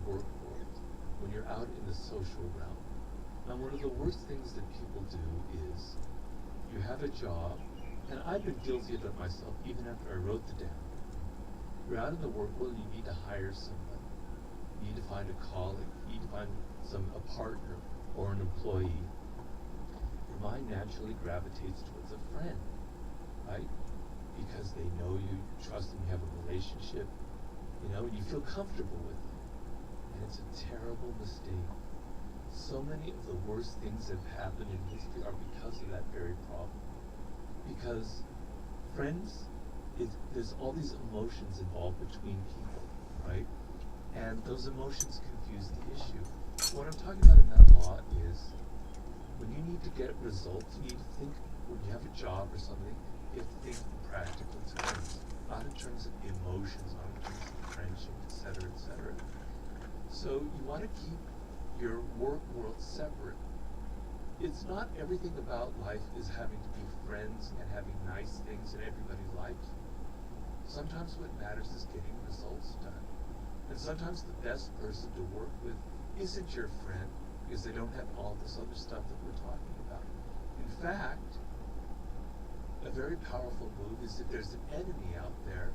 work world, when you're out in the social realm. And one of the worst things that people do is you have a job, and I've been guilty of it myself even after I wrote the damn book. You're out in the work world and you need to hire somebody. You need to find a colleague, you need to find a partner or an employee. Your mind naturally gravitates towards a friend, right? Because they know you, you trust them, you have a relationship, and you feel comfortable with them. And it's a terrible mistake. So many of the worst things that have happened in history are because of that very problem. Because friends, there's all these emotions involved between people, right? And those emotions confuse the issue. What I'm talking about in that law is when you need to get results, you need to think, when you have a job or something, you have to think in practical terms, not in terms of emotions, not in terms of friendship, etc., etc. So you want to keep your work world separate. It's not everything about life is having to be friends and having nice things that everybody likes. Sometimes what matters is getting results done. And sometimes the best person to work with isn't your friend because they don't have all this other stuff that we're talking about. In fact, a very powerful move is if there's an enemy out there,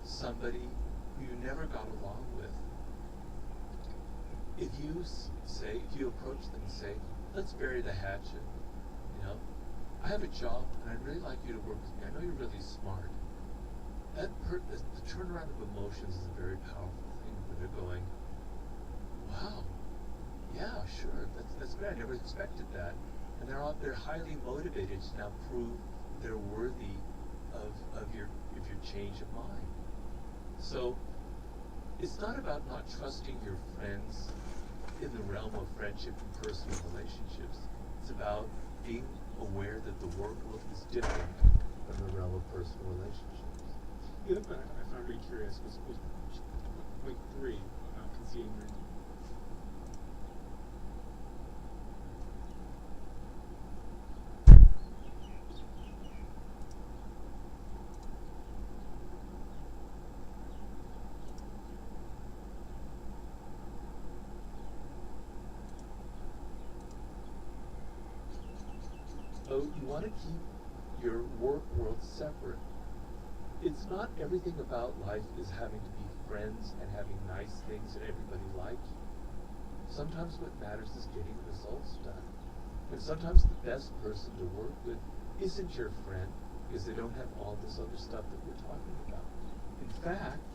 somebody who you never got along with. If you approach them and say, let's bury the hatchet, I have a job and I'd really like you to work with me. I know you're really smart. The turnaround of emotions is a very powerful thing where they're going, wow, yeah, sure, that's great. I never expected that. And they're highly motivated to now prove they're worthy of your change of mind. So it's not about not trusting your friends in the realm of friendship and personal relationships. It's about being aware that the work world is different from the realm of personal relationships. The other point I found really curious was point 3 about concealing your So you want to keep your work world separate. It's not everything about life is having to be friends and having nice things that everybody likes. Sometimes what matters is getting results done. And sometimes the best person to work with isn't your friend because they don't have all this other stuff that we're talking about. In fact,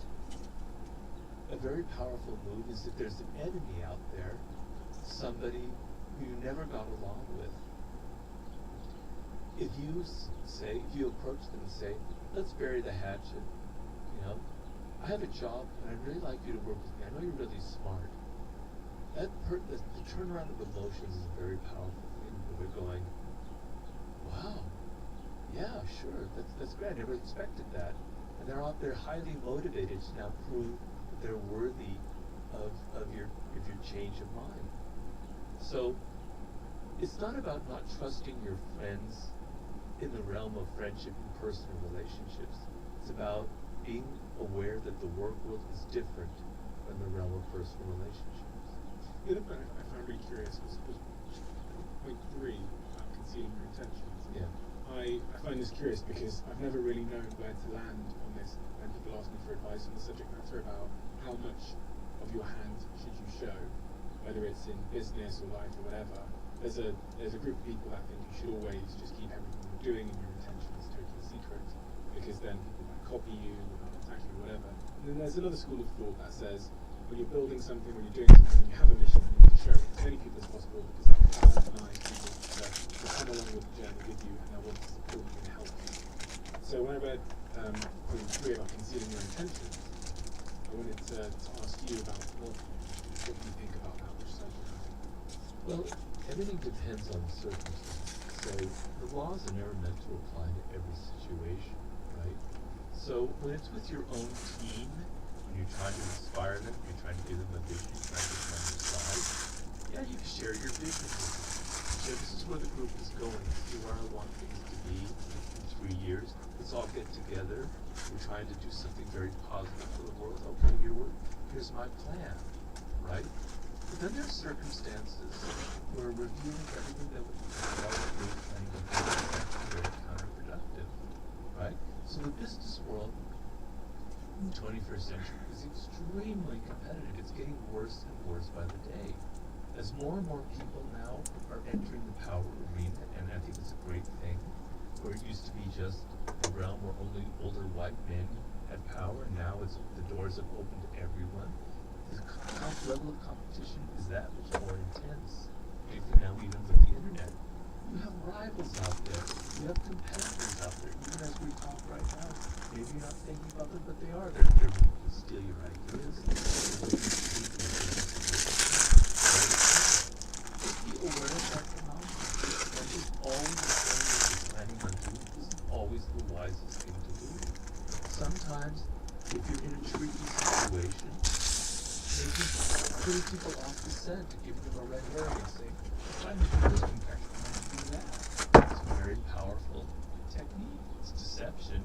a very powerful move is if there's an enemy out there, somebody who you never got along with. If you approach them and say, let's bury the hatchet, I have a job and I'd really like you to work with me. I know you're really smart. The turnaround of emotions is a very powerful thing where they're going, wow, yeah, sure, that's great. I never expected that. And they're highly motivated to now prove that they're worthy of your change of mind. So it's not about not trusting your friends in the realm of friendship and personal relationships. It's about being aware that the work world is different from the realm of personal relationships. The other point I found really curious was point 3 about concealing your intentions. Yeah. I find this curious because I've never really known where to land on this when people ask me for advice on the subject matter about how much of your hand should you show, whether it's in business or life or whatever. There's a group of people that think you should always just keep everything you're doing and your intentions totally secret, because then people might copy you, attack you, whatever. And then there's another school of thought that says when you're building something, when you're doing something, when you have a mission, you need to share it with as many people as possible because that will galvanize people to come along with the journey with you and they'll want to support you and help you. So when I read point 3 about concealing your intentions, I wanted to ask you about what do you think about that, which side do you have? Well, everything depends on the circumstances. So the laws are never meant to apply to every situation, right? So when it's with your own team, when you're trying to inspire them, you're trying to give them a vision, you're trying to get them on your side, yeah, you can share your vision with them. So this is where the group is going. This is where I want things to be in 3 years. Let's all get together. We're trying to do something very positive for the world. Okay, here's my plan, right? But then there's circumstances where revealing everything that would probably planning to do is actually very counterproductive, right? So the business world in the 21st century is extremely competitive. It's getting worse and worse by the day. As more and more people now are entering the power arena, and I think it's a great thing, where it used to be just a realm where only older white men had power, and now it's the doors have opened to everyone. The level of competition is that much more intense. If you now even with the internet, you have rivals out there. You have competitors out there. Even as we talk right now, maybe you're not thinking about them, but they are. They're looking to steal your ideas. They're looking to steal your just be aware of that phenomenon. And just always saying what you're planning on doing isn't always the wisest thing to do. Sometimes, if you're in a tricky situation, maybe putting people off the scent and giving them a red herring and saying, I'm trying to do this, I'm actually trying to do that. It's a very powerful technique. It's deception,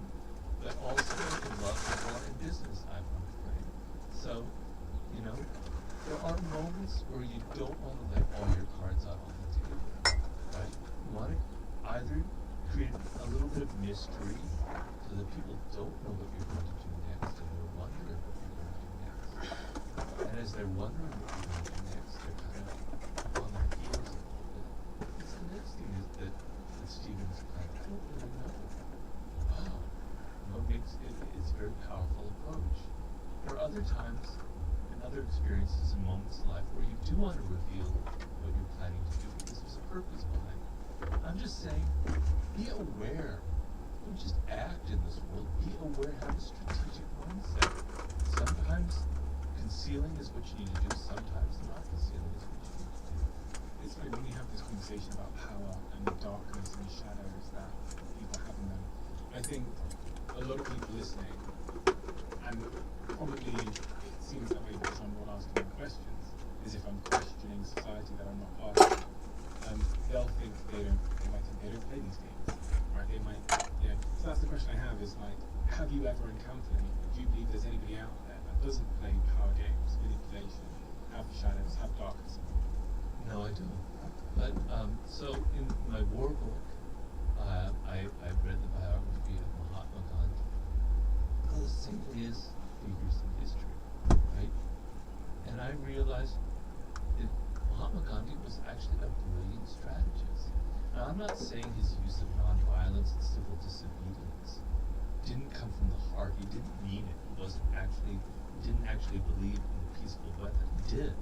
but also in love or in business, I'm afraid. So, you know, there are moments where you don't want to lay all your cards out on the table, right? You want to either create a little bit of mystery so that people don't know what you're going to do next and they're wondering what you're going to do next. And as they're wondering what you're going to do next, they're kind of on their heels a little bit. What's the next thing that Stephen's planning? I don't really know. Wow. You know, it's a very powerful approach. There are other times and other experiences and moments in life where you do want to reveal what you're planning to do because there's a purpose behind it. I'm just saying, be aware. Don't just act in this world. Be aware, have a strategic mindset. Sometimes concealing is what you need to do, sometimes not concealing is what you need to do. It's like when you have this conversation about power and the darkness and the shadows that people have in them, I think a lot of people listening, and probably it seems that way because I'm not asking them questions, is if I'm questioning society that I'm not part of, they'll think they might think they don't play these games, right? They might, you know. So that's the question I have is like, have you ever encountered any? Do you believe there's anybody out there that doesn't play power games, manipulation, have shadows, have darkness? No, I don't. But so in my war book, I've read the biography of Mahatma Gandhi. Well, the same is figures in history, right? And I realized that Mahatma Gandhi was actually a brilliant strategist. Now, I'm not saying his use of nonviolence and civil disobedience didn't come from the heart. He didn't mean it. He didn't actually believe in the peaceful method. He did.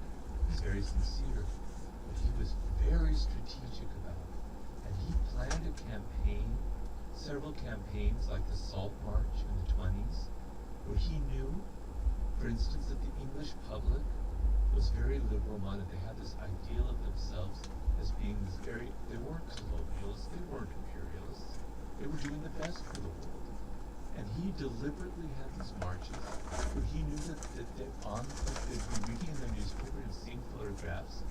He's very sincere. But he was very strategic about it. And he planned a campaign, several campaigns like the Salt March in the 20s, where he knew, for instance, that the English public was very liberal-minded. They had this ideal of themselves as being this they weren't colonialists, they weren't imperialists. They were doing the best for the world. And he deliberately had these marches where he knew that they'd be reading in the newspaper and seeing photographs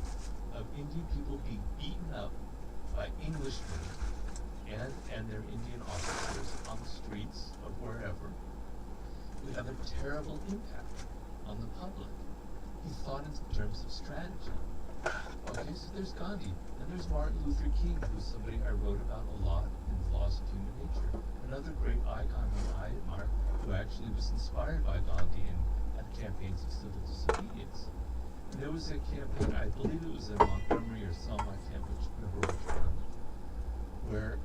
of Indian people being beaten up by Englishmen and their Indian officers on the streets of wherever would have a terrible impact on the public. He thought in terms of strategy. Okay, so there's Gandhi, and there's Martin Luther King, who's somebody I wrote about a lot in Philosophy of Human Nature. Another great icon who I admire, who actually was inspired by Gandhi and campaigns of civil disobedience. And there was a campaign, I believe it was in Montgomery or Selma, I can't remember which one, where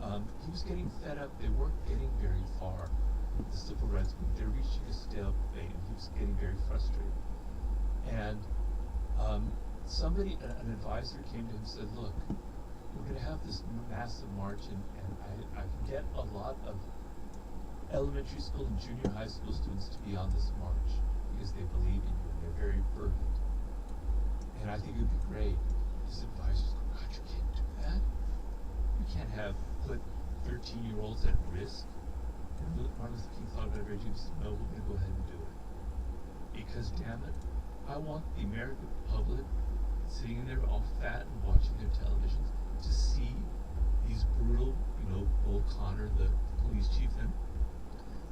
he was getting fed up. They weren't getting very far with the civil rights movement. They were reaching a stalemate, and he was getting very frustrated. And an advisor came to him and said, look, we're going to have this massive march, and I can get a lot of elementary school and junior high school students to be on this march because they believe in you and they're very fervent. And I think it would be great. His advisors go, God, you can't do that. You can't put 13-year-olds at risk. And Martin Luther King thought about it very deeply. He said, no, we're going to go ahead and do it. Because, damn it, I want the American public sitting in there all fat and watching their televisions to see these brutal, Bull Connor, the police chief, and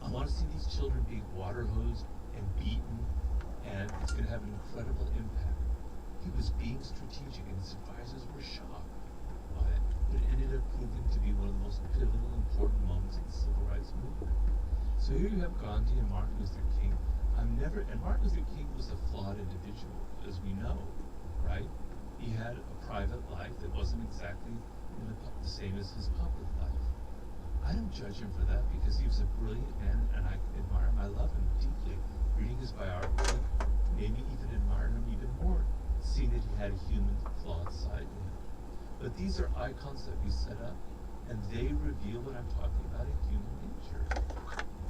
I want to see these children being water hosed and beaten, and it's going to have an incredible impact. He was being being strategic, and his advisors were shocked by it. But it ended up proving to be one of the most pivotal, important moments in the civil rights movement. So here you have Gandhi and Martin Luther King. And Martin Luther King was a flawed individual, as we know, right? He had a private life that wasn't exactly the same as his public life. I don't judge him for that because he was a brilliant man, and I admire him. I love him deeply. Reading his biography made me even admire him even more, seeing that he had a human, flawed side to him. But these are icons that we set up, and they reveal what I'm talking about in human nature.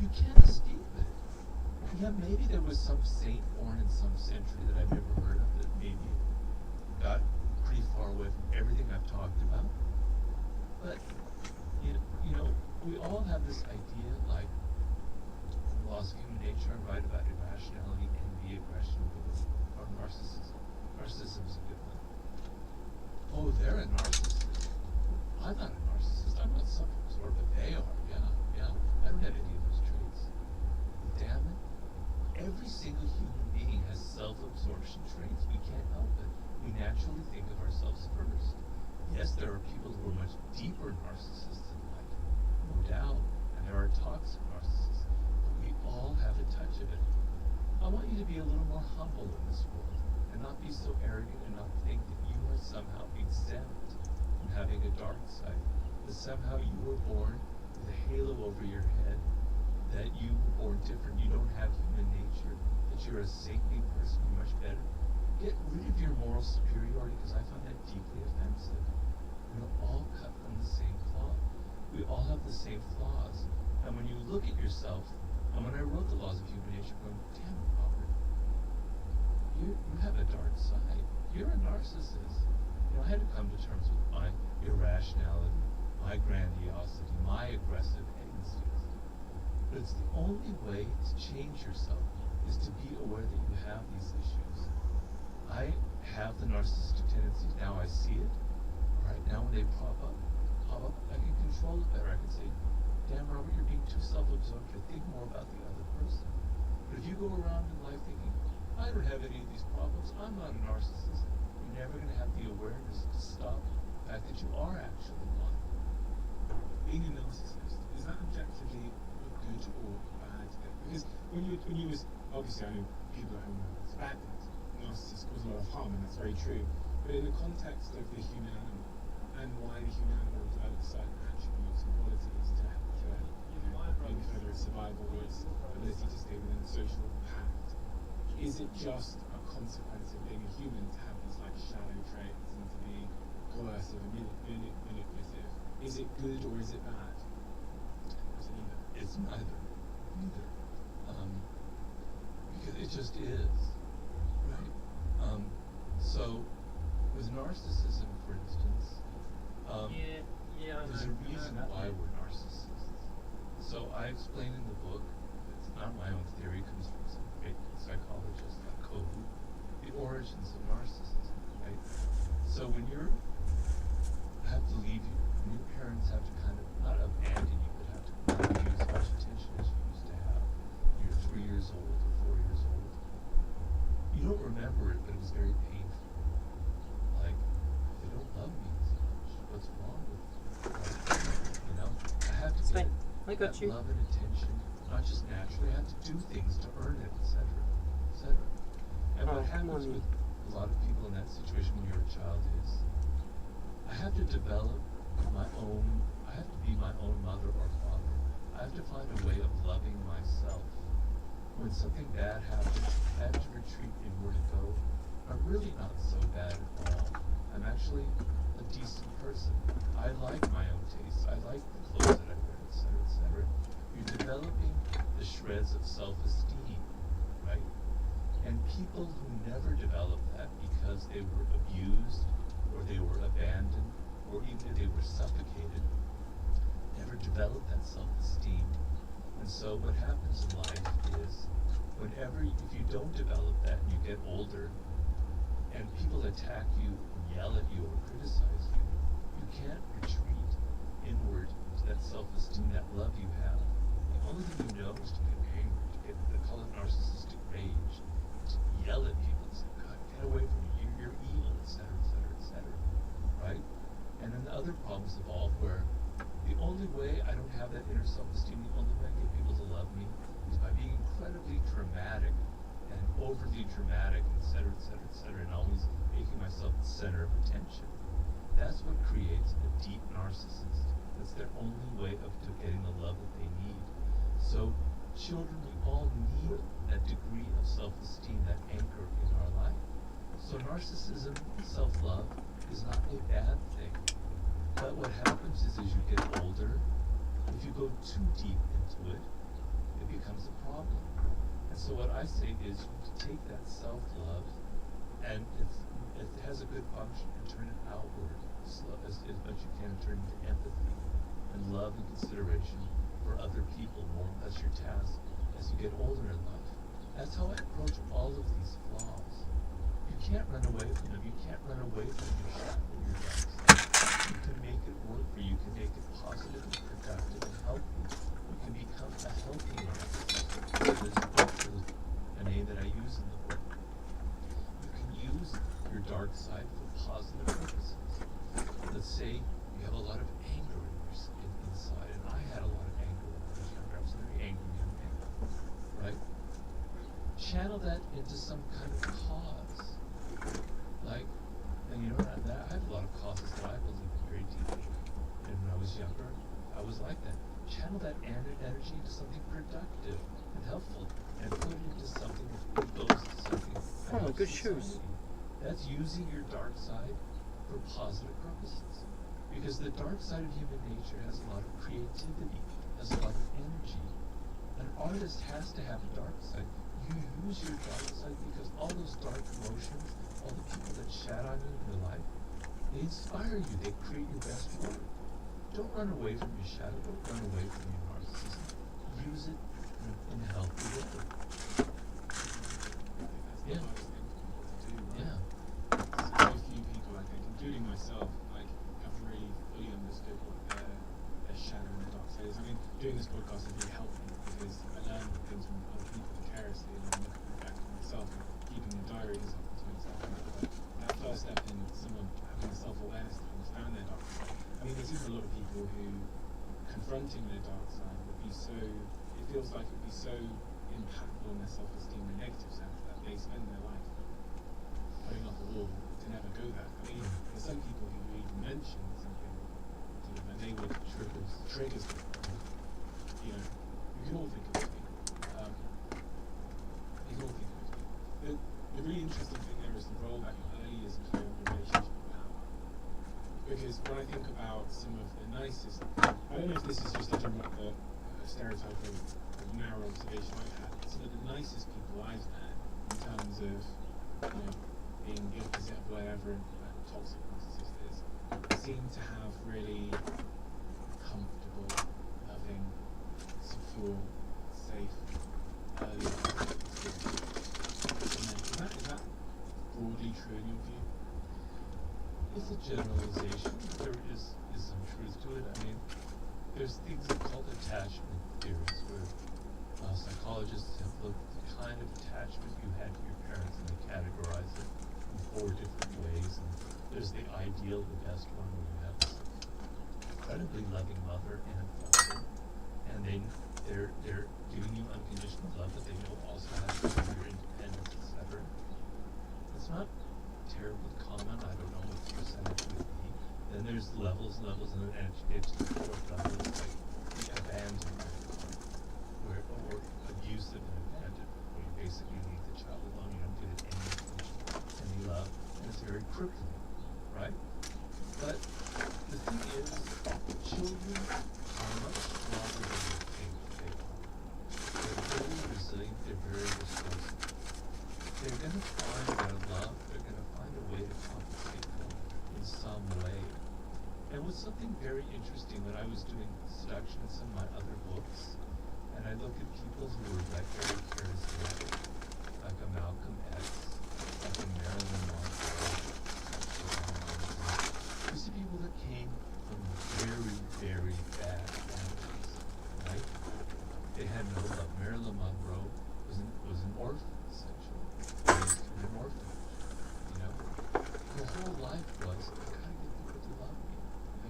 You can't escape it. Yeah, maybe there was some saint born in some century that I've never heard of that maybe got pretty far away from everything I've talked about. But, you know, we all have this idea, like, laws of human nature are right about irrationality, envy, aggression, or narcissism. Narcissism is a good one. Oh, they're a narcissist. I'm not a narcissist. I'm not self-absorbed, but they are. Yeah. I don't have any of those traits. Damn it. Every single human being has self-absorption traits. We can't help it. We naturally think of ourselves first. Yes, there are people who are much deeper narcissists in life, no doubt, and there are toxic narcissists, but we all have a touch of it. I want you to be a little more humble in this world, and not be so arrogant and not think that you are somehow exempt from having a dark side, that somehow you were born with a halo over your head, that you were born different, you don't have human nature, that you're a saintly person, you're much better. Get rid of your moral superiority, because I find that deeply offensive. We're all cut from the same cloth. We all have the same flaws. And when you look at yourself, and when I wrote the laws of human nature, I'm going, damn it, Robert, you have a dark side. You're a narcissist. I had to come to terms with my irrationality, my grandiosity, my aggressive tendencies. But it's the only way to change yourself is to be aware that you have these issues. I have the narcissistic tendencies. Now I see it. Right now when they pop up, I can control it better. I can say, damn, Robert, you're being too self-absorbed. I think more about the other person. But if you go around in life thinking, I don't have any of these problems, I'm not a narcissist, you're never going to have the awareness to stop the fact that you are actually one. Being a narcissist, is that objectively good or bad? Because when you was, obviously I know people at home know it's bad things. Narcissists cause a lot of harm, and that's very true. But in the context of the human animal, and why the human animal develops certain attributes and qualities to maybe whether it's survival or its ability to stay within a social pact, is it just a consequence of being a human to have these like shadow traits and to be coercive and manipulative? Is it good or is it bad? Or is it neither? It's neither. Because it just is, right? So with narcissism, for instance, there's a reason why we're narcissists. So I explain in the book, it's not my own theory, it comes from some great psychologists like Kovu, the origins of narcissism, right? So when you have to leave you, when your parents have to kind of, not abandon you, but have to not give you as much attention as you used to have, when you're 3 years old or 4 years old, you don't remember it, but it was very painful. Like, they don't love me as much. What's wrong with me? I have to get that love and attention, not just naturally. I have to do things to earn it, etc., etc. And what happens with a lot of people in that situation when you're a child is, I have to develop I have to be my own mother or father. I have to find a way of loving myself. When something bad happens, I have to retreat inward and go, I'm really not so bad at all. I'm actually a decent person. I like my own tastes. I like the clothes that I wear, etc., etc. You're developing the shreds of self-esteem, right? And people who never develop that because they were abused, or they were abandoned, or even if they were suffocated, never develop that self-esteem. And so what happens in life is, if you don't develop that and you get older, and people attack you, yell at you, or criticize you, you can't retreat inward to that self-esteem, that love you have. The only thing you know is to get angry, to get, they call it narcissistic rage, to yell at people and say, God, get away from me, you're evil, etc. other problems evolve where the only way I don't have that inner self-esteem, the only way I get people to love me is by being incredibly dramatic and overly dramatic, etc., and always making myself the center of attention. That's what creates a deep narcissist. That's their only way of getting the love that they need. So children, we all need that degree of self-esteem, that anchor in our life. So narcissism, self-love, is not a bad thing. But what happens is as you get older, if you go too deep into it, it becomes a problem. And so what I say is you take that self-love and it has a good function and turn it outward as much as you can, turn it into empathy and love and consideration for other people more. That's your task as you get older in life. That's how I approach all of these flaws. You can't run away from them. You can't run away from your shadow, your dark side. You can make it work for you. You can make it positive and productive and healthy. You can become a healthy narcissist. There's a name that I use in the book. You can use your dark side for positive purposes. Let's say you have a lot of anger inside, and I had a lot of anger when I was younger. I was a very angry young man, right? Channel that into some kind of cause. Like, and you know, I have a lot of causes that I believe very deeply. And when I was younger, I was like that. Channel that energy into something productive and helpful, and put it into something that goes to something that helps good society. shoes. That's using your dark side for positive purposes. Because the dark side of human nature has a lot of creativity, has a lot of energy. An artist has to have a dark side. You use your dark side because all those dark emotions, all the people that shat on you in your life, they inspire you, they create your best work. Don't run away from your shadow, don't run away from your narcissism. Use it in a healthy way. Yeah. Yeah. So few people, I think, including myself, like, have really fully understood what their shadow and their dark side is. I mean, doing this podcast has really helped me because I learn things from other people vicariously, and I'm looking back to myself, keeping a diary is often to myself. But that first step in someone having the self-awareness to understand their dark side. I mean, there's even a lot of people who confronting their dark side would be so, it feels like it would be so impactful on their self-esteem in a negative sense that they spend their life putting up a wall to never go there. I mean, there's some people who even mention something to them and they would triggers them. You know, you can all think of those people. You can all think of those people. The really interesting thing there is the role that your early years play in relationship with power. Because when I think about some of the nicest, I don't know if this is just a stereotype of narrow observation I've had, some of the nicest people I've met in terms of, you know, being the opposite of whatever toxic narcissist is, seem to have really comfortable, loving, secure, safe, early life experience. Is that broadly true in your view? It's a generalization. There is some truth to it. I mean, there's things called attachment theories where psychologists have looked at the kind of attachment you had to your parents and they categorize it in 4 different ways. And there's the ideal, the best one, where you have this incredibly loving mother and father, and they're giving you unconditional love, but they will also have your independence, etc. It's not terribly common. I don't know what the percentage would be. Then there's levels, and then it gets to the 4th level. It's like the abandonment, or abusive and abandonment, where you basically leave the child alone. You don't give it any attention, any love, and it's very crippling, right? But the thing is, children are much stronger than you think they are. They're very resilient. They're very resourceful. They're going to find their love. They're going to find a way to compensate them in some way. And what's something very interesting when I was doing seduction in some of my other books, and I look at people who were like very charismatic, like a Malcolm X, like a Marilyn Monroe, these are people that came from very, very bad families, right? They had no love. Marilyn Monroe was an orphan, essentially. Raised in an orphanage, you know? Her whole life was, I gotta get people to love me. I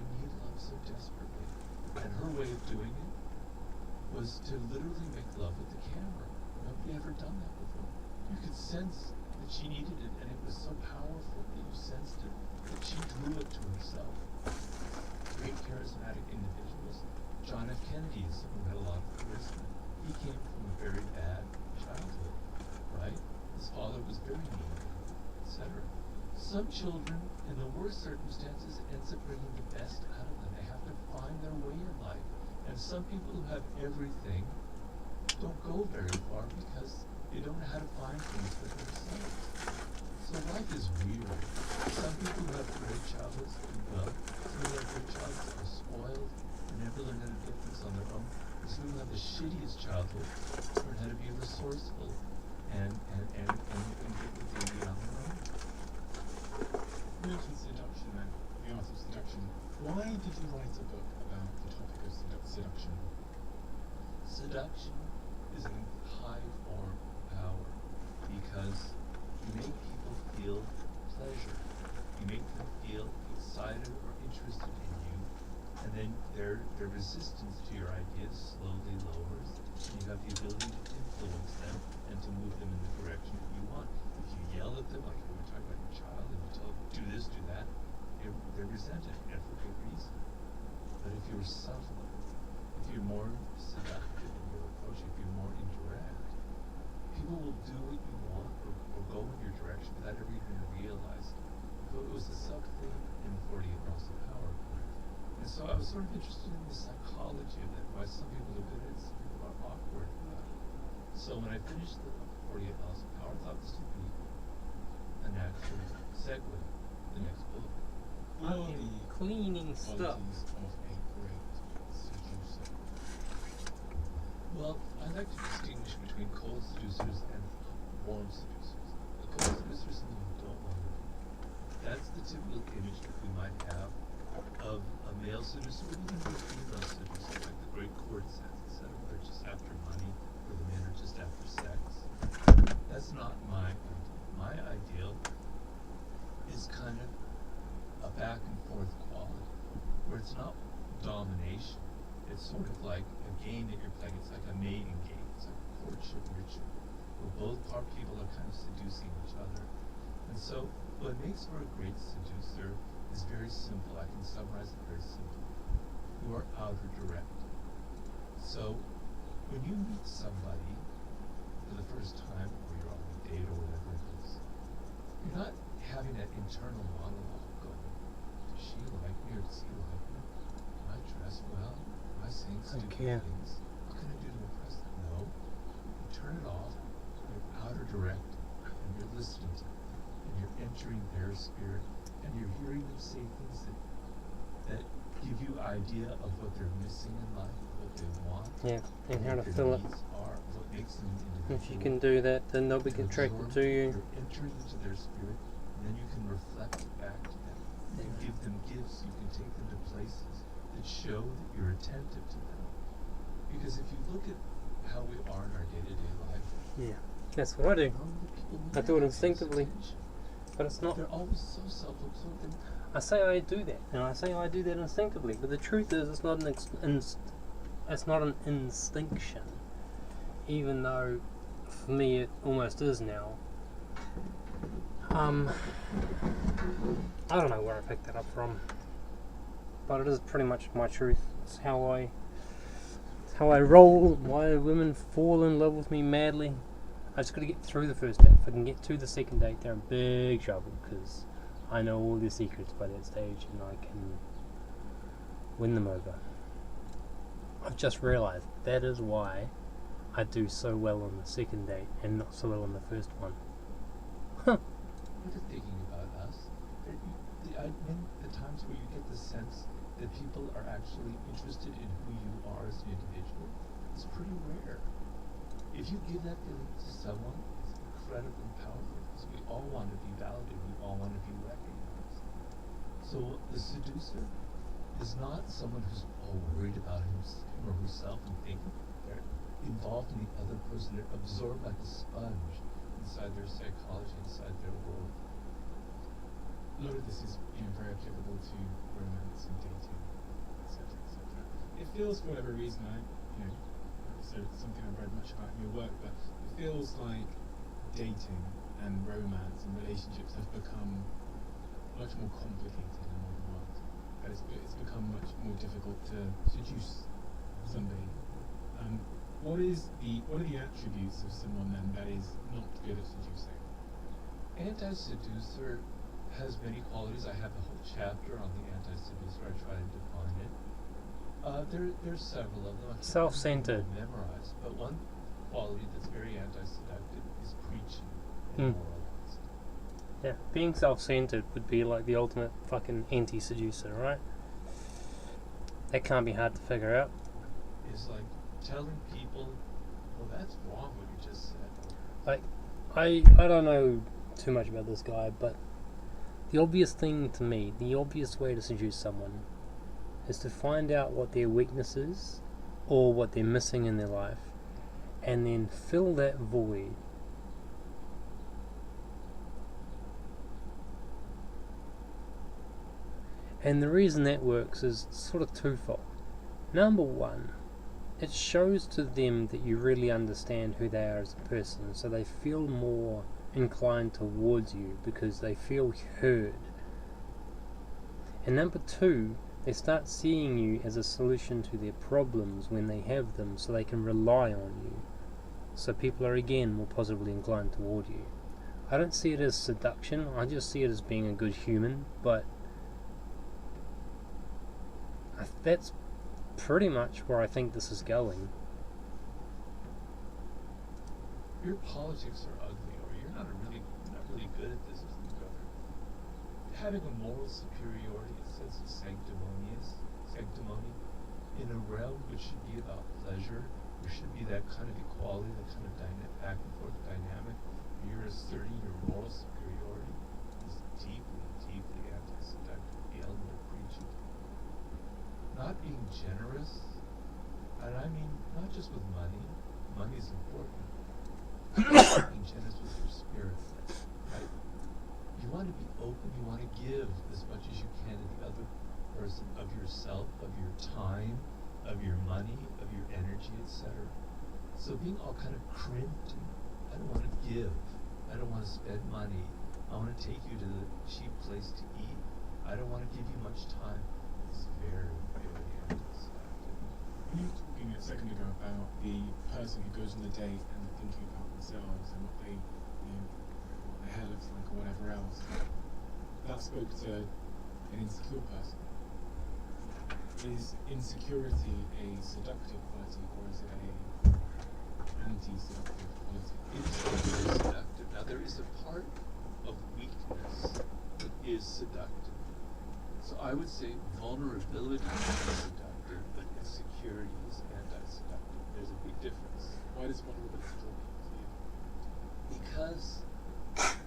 so desperately. And her way of doing it was to literally make love with the camera. Nobody ever done that before. You could sense that she needed it, and it was so powerful that you sensed it, that she drew it to herself. Great charismatic individuals. John F. Kennedy is someone who had a lot of charisma. He came from a very bad childhood, right? His father was very mean, etc. Some children, in the worst circumstances, ends up bringing the best out of them. They have to find their way in life. And some people who have everything don't go very far because they don't know how to find things for themselves. So life is weird. Some people who have great childhoods do well. Some who have great childhoods are spoiled and never learn how to get things on their own. Some who have the shittiest childhood learn how to be resourceful and get what they need on their own. You mentioned seduction then, the art of seduction. Why did you write a book about the topic of seduction? Seduction is a high form of power because you make people feel pleasure. You make them feel excited or interested in you, and then their resistance to your ideas slowly lowers, and you have the ability to influence them and to move them in the direction that you want. If you yell at them, like we were talking about your child, and you tell them, do this, do that, they're resented, and for good reason. But if you're subtler, if you're more seductive in your approach, if you're more indirect, people will do what you want or go in your direction without ever even realizing. So it was the subtlety in 48 Laws of Power. And so I was sort of interested in the psychology of that, why some people are good at it, some people are awkward about it. So when I finished the 48 Laws of Power, I thought this would be a natural segue to the next book. What are the Cleaning stuff. qualities of a great seducer? Well, I like to distinguish between cold seducers and warm seducers. The cold seducer is someone you don't want to be. That's the typical image that we might have of a male seducer, or even a female seducer, like the great court says, etc. They're just after money, or the men are just after sex. That's not my ideal. My ideal is kind of a back and forth quality, where it's not domination. It's sort of like a game that you're playing. It's like a mating game. It's like a courtship ritual, where both people are kind of seducing each other. And so, what makes for a great seducer is very simple. I can summarize it very simply. You are outer direct. So, when you meet somebody for the first time, or you're on a date or whatever it is, you're not having that internal monologue going, does she like me or does he like me? Am I dressed well? Am I saying stupid things? What can I do to impress them? No. You turn it off, you're outer direct, and you're listening to them, and you're entering their spirit, and you're hearing them say things that give you idea of what they're missing in life, what they want, Yeah, and how to what fill their it. needs are, what makes them individual. If you can do that, then they'll be attracted to you. You're entering into their spirit, and then you can reflect it back to them. You can give them gifts, you can take them to places that show that you're attentive to them. Because if you look at how we are in our day-to-day life, Yeah, that's what I do. normally people I need do it that close instinctively. attention. But it's not. They're always so self-absorbed. And I say I do that, and I say I do that instinctively. But the truth is, it's not an it's not an instinction. Even though, for me, it almost is now. I don't know where I picked that up from, but it is pretty much my truth. It's how I roll. Why women fall in love with me madly. I just got to get through the first date. If I can get to the second date, they're in big trouble because I know all their secrets by that stage, and I can win them over. I've just realised that is why I do so well on the second date and not so well on the first one. what you're thinking about us, the times where you get the sense that people are actually interested in who you are as an individual, it's pretty rare. If you give that feeling to someone, it's incredibly powerful because we all want to be validated, we all want to be recognized. So the seducer is not someone who's all worried about him or herself and thinking they're involved in the other person, they're absorbed like a sponge inside their psychology, inside their world. A lot of this is very applicable to romance and dating. etc., etc. It feels, for whatever reason, so it's something I've read much about in your work, but it feels like dating and romance and relationships have become much more complicated in the modern world. That it's become much more difficult to seduce somebody. What are the attributes of someone then that is not good at seducing? Anti-seducer has many qualities. I have a whole chapter on the anti-seducer. I try to define it. There's several of them. Self-centered. Memorized, but one quality that's very anti-seductive is preaching Mm. and moralized. Yeah, being self-centered would be like the ultimate fucking anti-seducer, right? That can't be hard to figure out. It's like telling people, "Well, that's wrong what you just said." Like, I don't know too much about this guy, but the obvious thing to me, the obvious way to seduce someone is to find out what their weakness is or what they're missing in their life and then fill that void. And the reason that works is sort of twofold. Number one, it shows to them that you really understand who they are as a person, so they feel more inclined towards you because they feel heard. And number two, they start seeing you as a solution to their problems when they have them, so they can rely on you. So people are again more positively inclined toward you. I don't see it as seduction, I just see it as being a good human, but that's pretty much where I think this is going. Your politics are ugly, or you're not really good at this as a governor. Having a moral superiority, a sense of sanctimony in a realm which should be about pleasure, there should be that kind of equality, that kind of back and forth dynamic. You're asserting your moral superiority is deeply, deeply anti-seductive. The element of preaching. Not being generous, and I mean not just with money. Money is important. Being generous with your spirit, right? You want to be open. You want to give as much as you can to the other person of yourself, of your time, of your money, of your energy, etc. So being all kind of crimped, and I don't want to give. I don't want to spend money. I want to take you to the cheap place to eat. I don't want to give you much time. It's very, very anti-seductive. You were talking a second ago about the person who goes on the date and thinking about themselves and what what their hair looks like or whatever else. That spoke to an insecure person. Is insecurity a seductive quality or is it a anti-seductive quality? It's very seductive. Now there is a part of weakness that is seductive. So I would say vulnerability is seductive, but insecurity is anti-seductive. There's a big difference. Why does vulnerability draw people to you? Because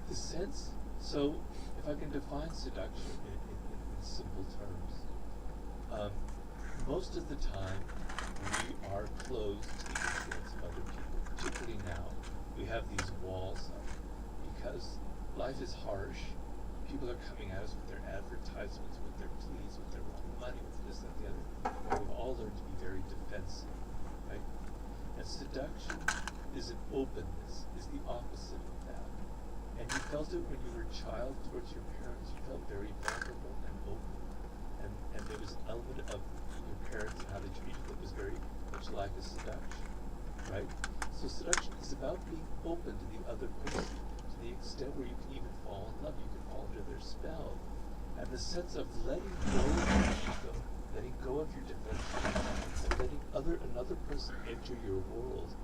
the sense, so if I can define seduction in simple terms, most of the time we are closed to the influence of other people, particularly now. We have these walls up because life is harsh. People are coming at us with their advertisements, with their pleas, with their money, with this, that, the other. And we've all learned to be very defensive, right? And seduction is an openness, is the opposite of that. And you felt it when you were a child towards your parents. You felt very vulnerable and open. And there was an element of your parents and how they treated you that was very much like a seduction, right? So seduction is about being open to the other person to the extent where you can even fall in love. You can fall under their spell. And the sense of letting go of your ego, letting go of your defense, and letting another person enter your world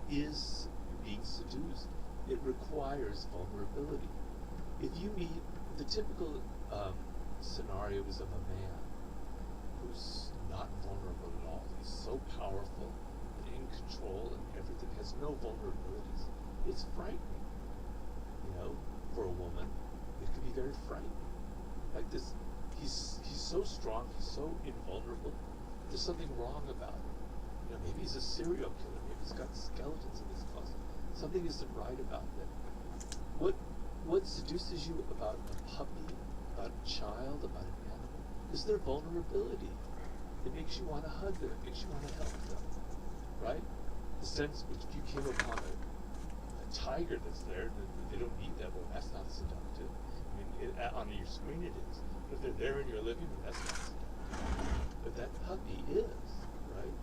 is being seduced. It requires vulnerability. If you meet the typical scenario is of a man who's not vulnerable at all. He's so powerful and in control and everything, has no vulnerabilities. It's frightening, for a woman. It can be very frightening. Like this, he's so strong, he's so invulnerable. There's something wrong about him. Maybe he's a serial killer. Maybe he's got skeletons in his closet. Something isn't right about them. What seduces you about a puppy, about a child, about an animal, is their vulnerability. It makes you want to hug them. It makes you want to help them, right? The sense which you came upon a tiger that's there, and they don't need that. Well, that's not seductive. I mean, on your screen it is. But if they're there in your living room, that's not seductive. But that puppy is, right?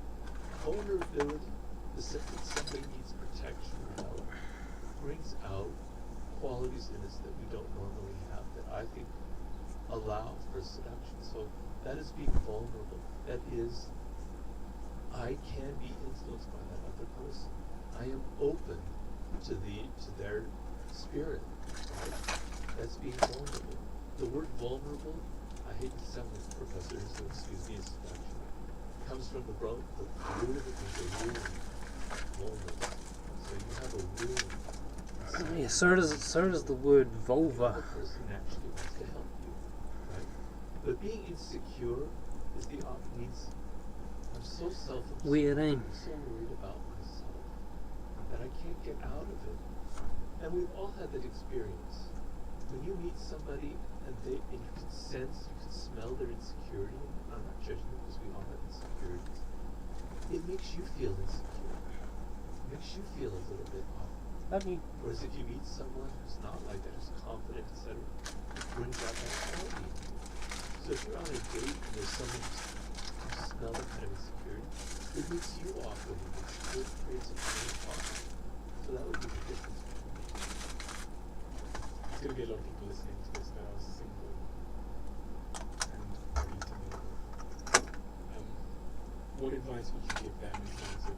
Vulnerability, the sense that somebody needs protection or help, brings out qualities in us that we don't normally have that I think allow for seduction. So that is being vulnerable. That is, I can be influenced by that other person. I am open to their spirit. Right? That's being vulnerable. The word vulnerable, I hate to sound like a professor, so excuse me, it's seduction. Comes from the root of it is a wound. Vulnerable. So you have a wound. Yeah, so does the word vulva. The person actually wants to help you, right? But being insecure is needs. I'm so self-obsessed. Weird, eh? I'm so worried about myself that I can't get out of it. And we've all had that experience. When you meet somebody and you can sense, you can smell their insecurity. I'm not judging them because we all have insecurities. It makes you feel insecure. It makes you feel a little bit off. Love you. Whereas if you meet someone who's not like that, who's confident, etc., it brings out that quality. So if you're on a date and there's someone who smells that kind of insecurity, it makes you awkward. It creates a kind of awkward. So that would be the difference between me. There's going to be a lot of people listening to this that are single and ready to mingle. What advice would you give them in terms of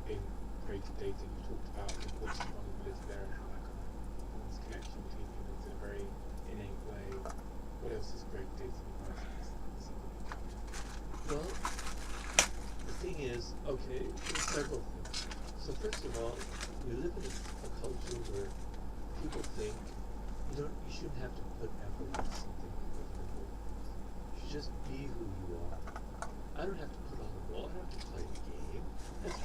being creative dating? You talked about the importance of vulnerability there and how that kind of forms connection between humans in a very innate way. What else is great dating advice? Well, the thing is, okay, there's several things. So first of all, we live in a culture where people think you shouldn't have to put effort into something like that. You should just be who you are. I don't have to put on the wall. I don't have to play a game. That's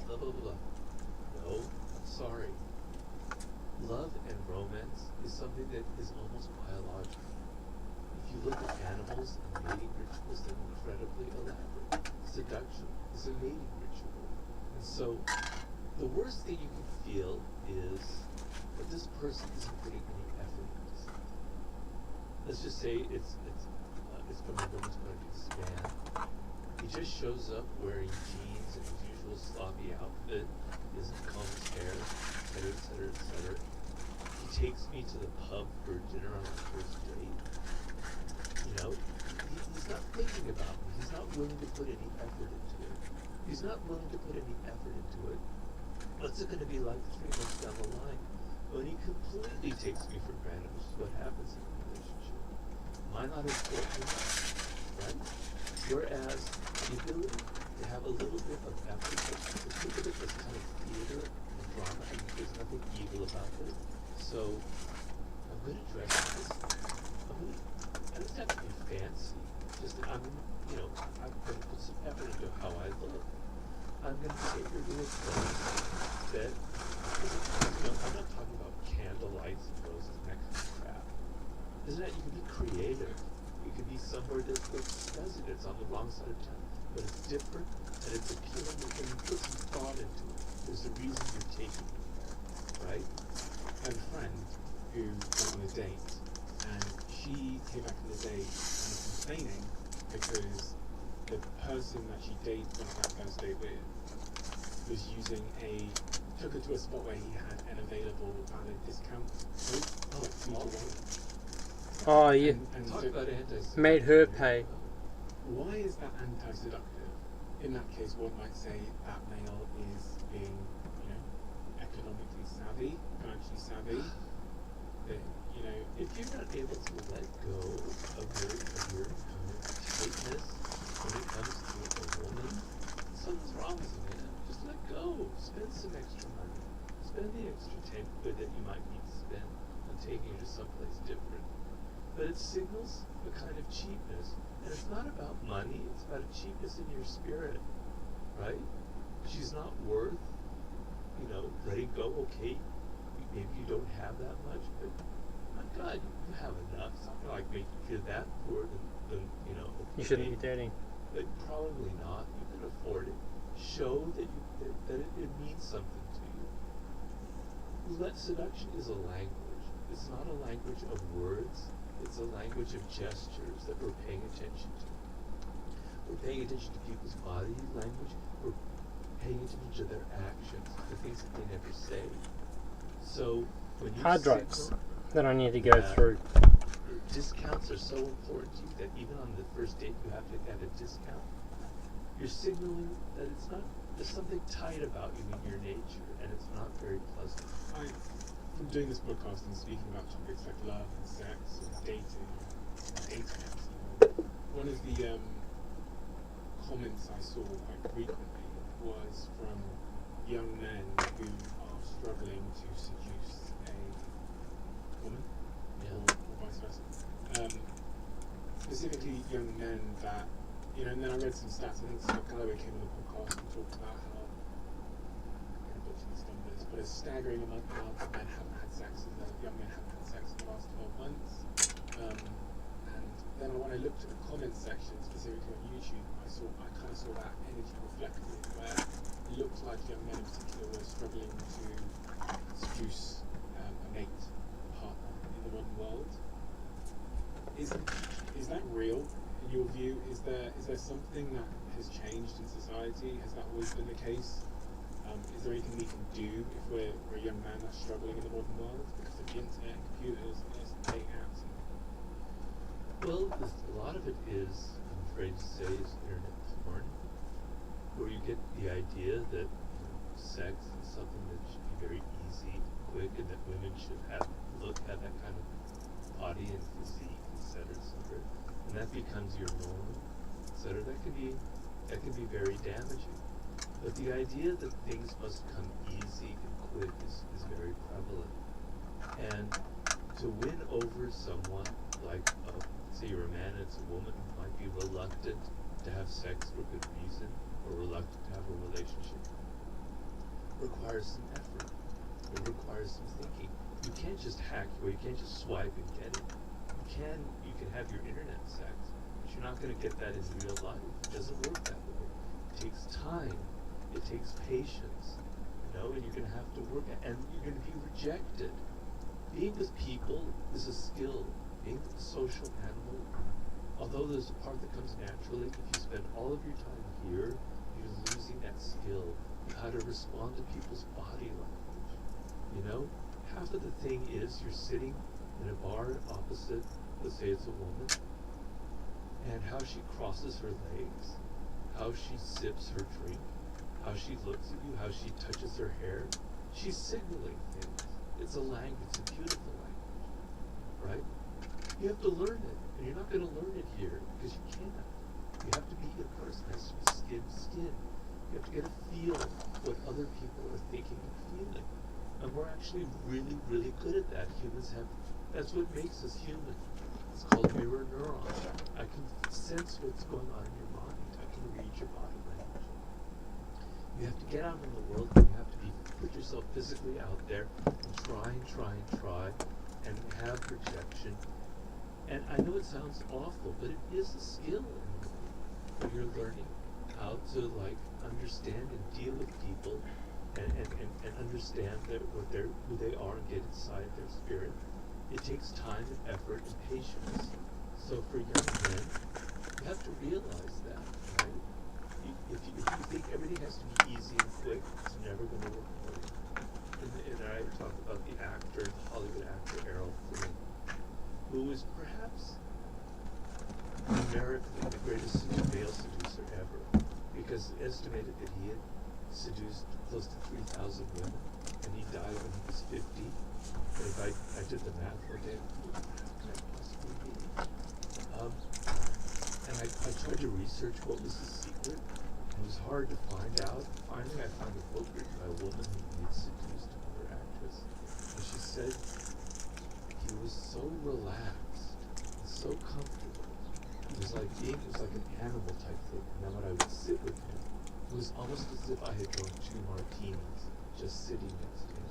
blah blah blah. No, I'm sorry. Love and romance is something that is almost biological. If you look at animals and mating rituals, they're incredibly elaborate. Seduction is a mating ritual. And so the worst thing you can feel is that this person isn't putting any effort into something. Let's just say it's from a woman's point of view, this man. He just shows up wearing jeans and his usual sloppy outfit, he doesn't comb his hair, etc., etc., etc. He takes me to the pub for dinner on our first date. You know, he's not thinking about me. He's not willing to put any effort into it. He's not willing to put any effort into it. What's it going to be like 3 months down the line when he completely takes me for granted, which is what happens in a relationship? Am I not important enough, right? Whereas the ability to have a little bit of effort, to think of it as kind of theater and drama, and there's nothing evil about it. So I'm going to dress nice. I don't have to be fancy. Just I'm going to put some effort into how I look. I'm going to take her to a place that, I'm not talking about candlelights and roses and that kind of crap. Isn't that, you can be creative. You can be somewhere that does it. It's on the wrong side of town. But it's different, and it's appealing, and you put some thought into it. There's a reason you're taking it there, right? I have a friend who went on a date, and she came back from the date and was complaining because the person that she went on that first date with was took her to a spot where he had an available valid discount code. Oh, yeah. And Talk so about anti-seductive. Made her pay. why is that anti-seductive? In that case, one might say that male is being, economically savvy, financially savvy. That, If you're not able to let go of your tightness when it comes to a woman, something's wrong with you, man. Just let go. Spend some extra money. Spend the extra 10 quid that you might need to spend on taking her to someplace different. But it signals a kind of cheapness. And it's not about money, it's about a cheapness in your spirit, right? She's not worth, letting go. Okay, maybe you don't have that much, but my God, you have enough. It's not like making you feel that poor than You shouldn't be dating. Like, probably not. You can afford it. Show that it means something to you. Seduction is a language. It's not a language of words. It's a language of gestures that we're paying attention to. We're paying attention to people's body language. We're paying attention to their actions, the things that they never say. So when you Hard drives signal that I need to go through. discounts are so important to you that even on the first date you have to have a discount. You're signaling that it's not, there's something tight about you in your nature, and it's not very pleasant. From doing this podcast and speaking about topics like love and sex and dating, one of the comments I saw quite frequently was from young men who are struggling to seduce a woman, or vice versa. Specifically young men that, and then I read some stats. I think Scott Galloway came on the podcast and talked about how, I'm going to butcher these numbers, but a staggering amount of men haven't had sex, young men haven't had sex in the last 12 months. And then when I looked at the comments section, specifically on YouTube, I kind of saw that energy reflected, where it looked like young men in particular were struggling to seduce a mate, a partner in the modern world. Is that real in your view? Is there something that has changed in society? Has that always been the case? Is there anything we can do if we're a young man that's struggling in the modern world because of the internet and computers and dating apps? Well, a lot of it is, I'm afraid to say, is internet porn, where you get the idea that sex is something that should be very easy, quick, and that women should have that kind of body and physique, etc., etc. And that becomes your norm, etc. That can be very damaging. But the idea that things must come easy and quick is very prevalent. And to win over someone, like say you're a man and it's a woman who might be reluctant to have sex for good reason, or reluctant to have a relationship, requires some effort. It requires some thinking. You can't just hack your way, you can't just swipe and get it. You can have your internet sex, but you're not going to get that in real life. It doesn't work that way. It takes time. It takes patience, and you're going to have to work, and you're going to be rejected. Being with people is a skill. Being a social animal, although there's a part that comes naturally, if you spend all of your time here, you're losing that skill of how to respond to people's body language. Half of the thing is you're sitting in a bar opposite, let's say it's a woman, and how she crosses her legs, how she sips her drink, how she looks at you, how she touches her hair. She's signaling things. It's a language, it's a beautiful language, right? You have to learn it, and you're not going to learn it here because you can't. You have to be in person, it has to be skin to skin. You have to get a feel of what other people are thinking and feeling. And we're actually really, really good at that. That's what makes us human. It's called mirror neurons. I can sense what's going on in your mind. I can read your body language. You have to get out in the world, and you have to put yourself physically out there and try, and have rejection. And I know it sounds awful, but it is a skill where you're learning how to understand and deal with people and understand who they are and get inside their spirit. It takes time and effort and patience. So for young men, you have to realize that, right? If you think everything has to be easy and quick, it's never going to work for you. And I talk about the Hollywood actor Errol Flynn, who was perhaps numerically the greatest male seducer ever, because it estimated that he had seduced close to 3,000 women, and he died when he was 50. And if I did the math one day, how can I possibly be? And I tried to research what was his secret, and it was hard to find out. Finally, I found a book written by a woman who had seduced another actress, and she said he was so relaxed, so comfortable. It was like an animal type thing. And then when I would sit with him, it was almost as if I had drunk 2 martinis just sitting next to him.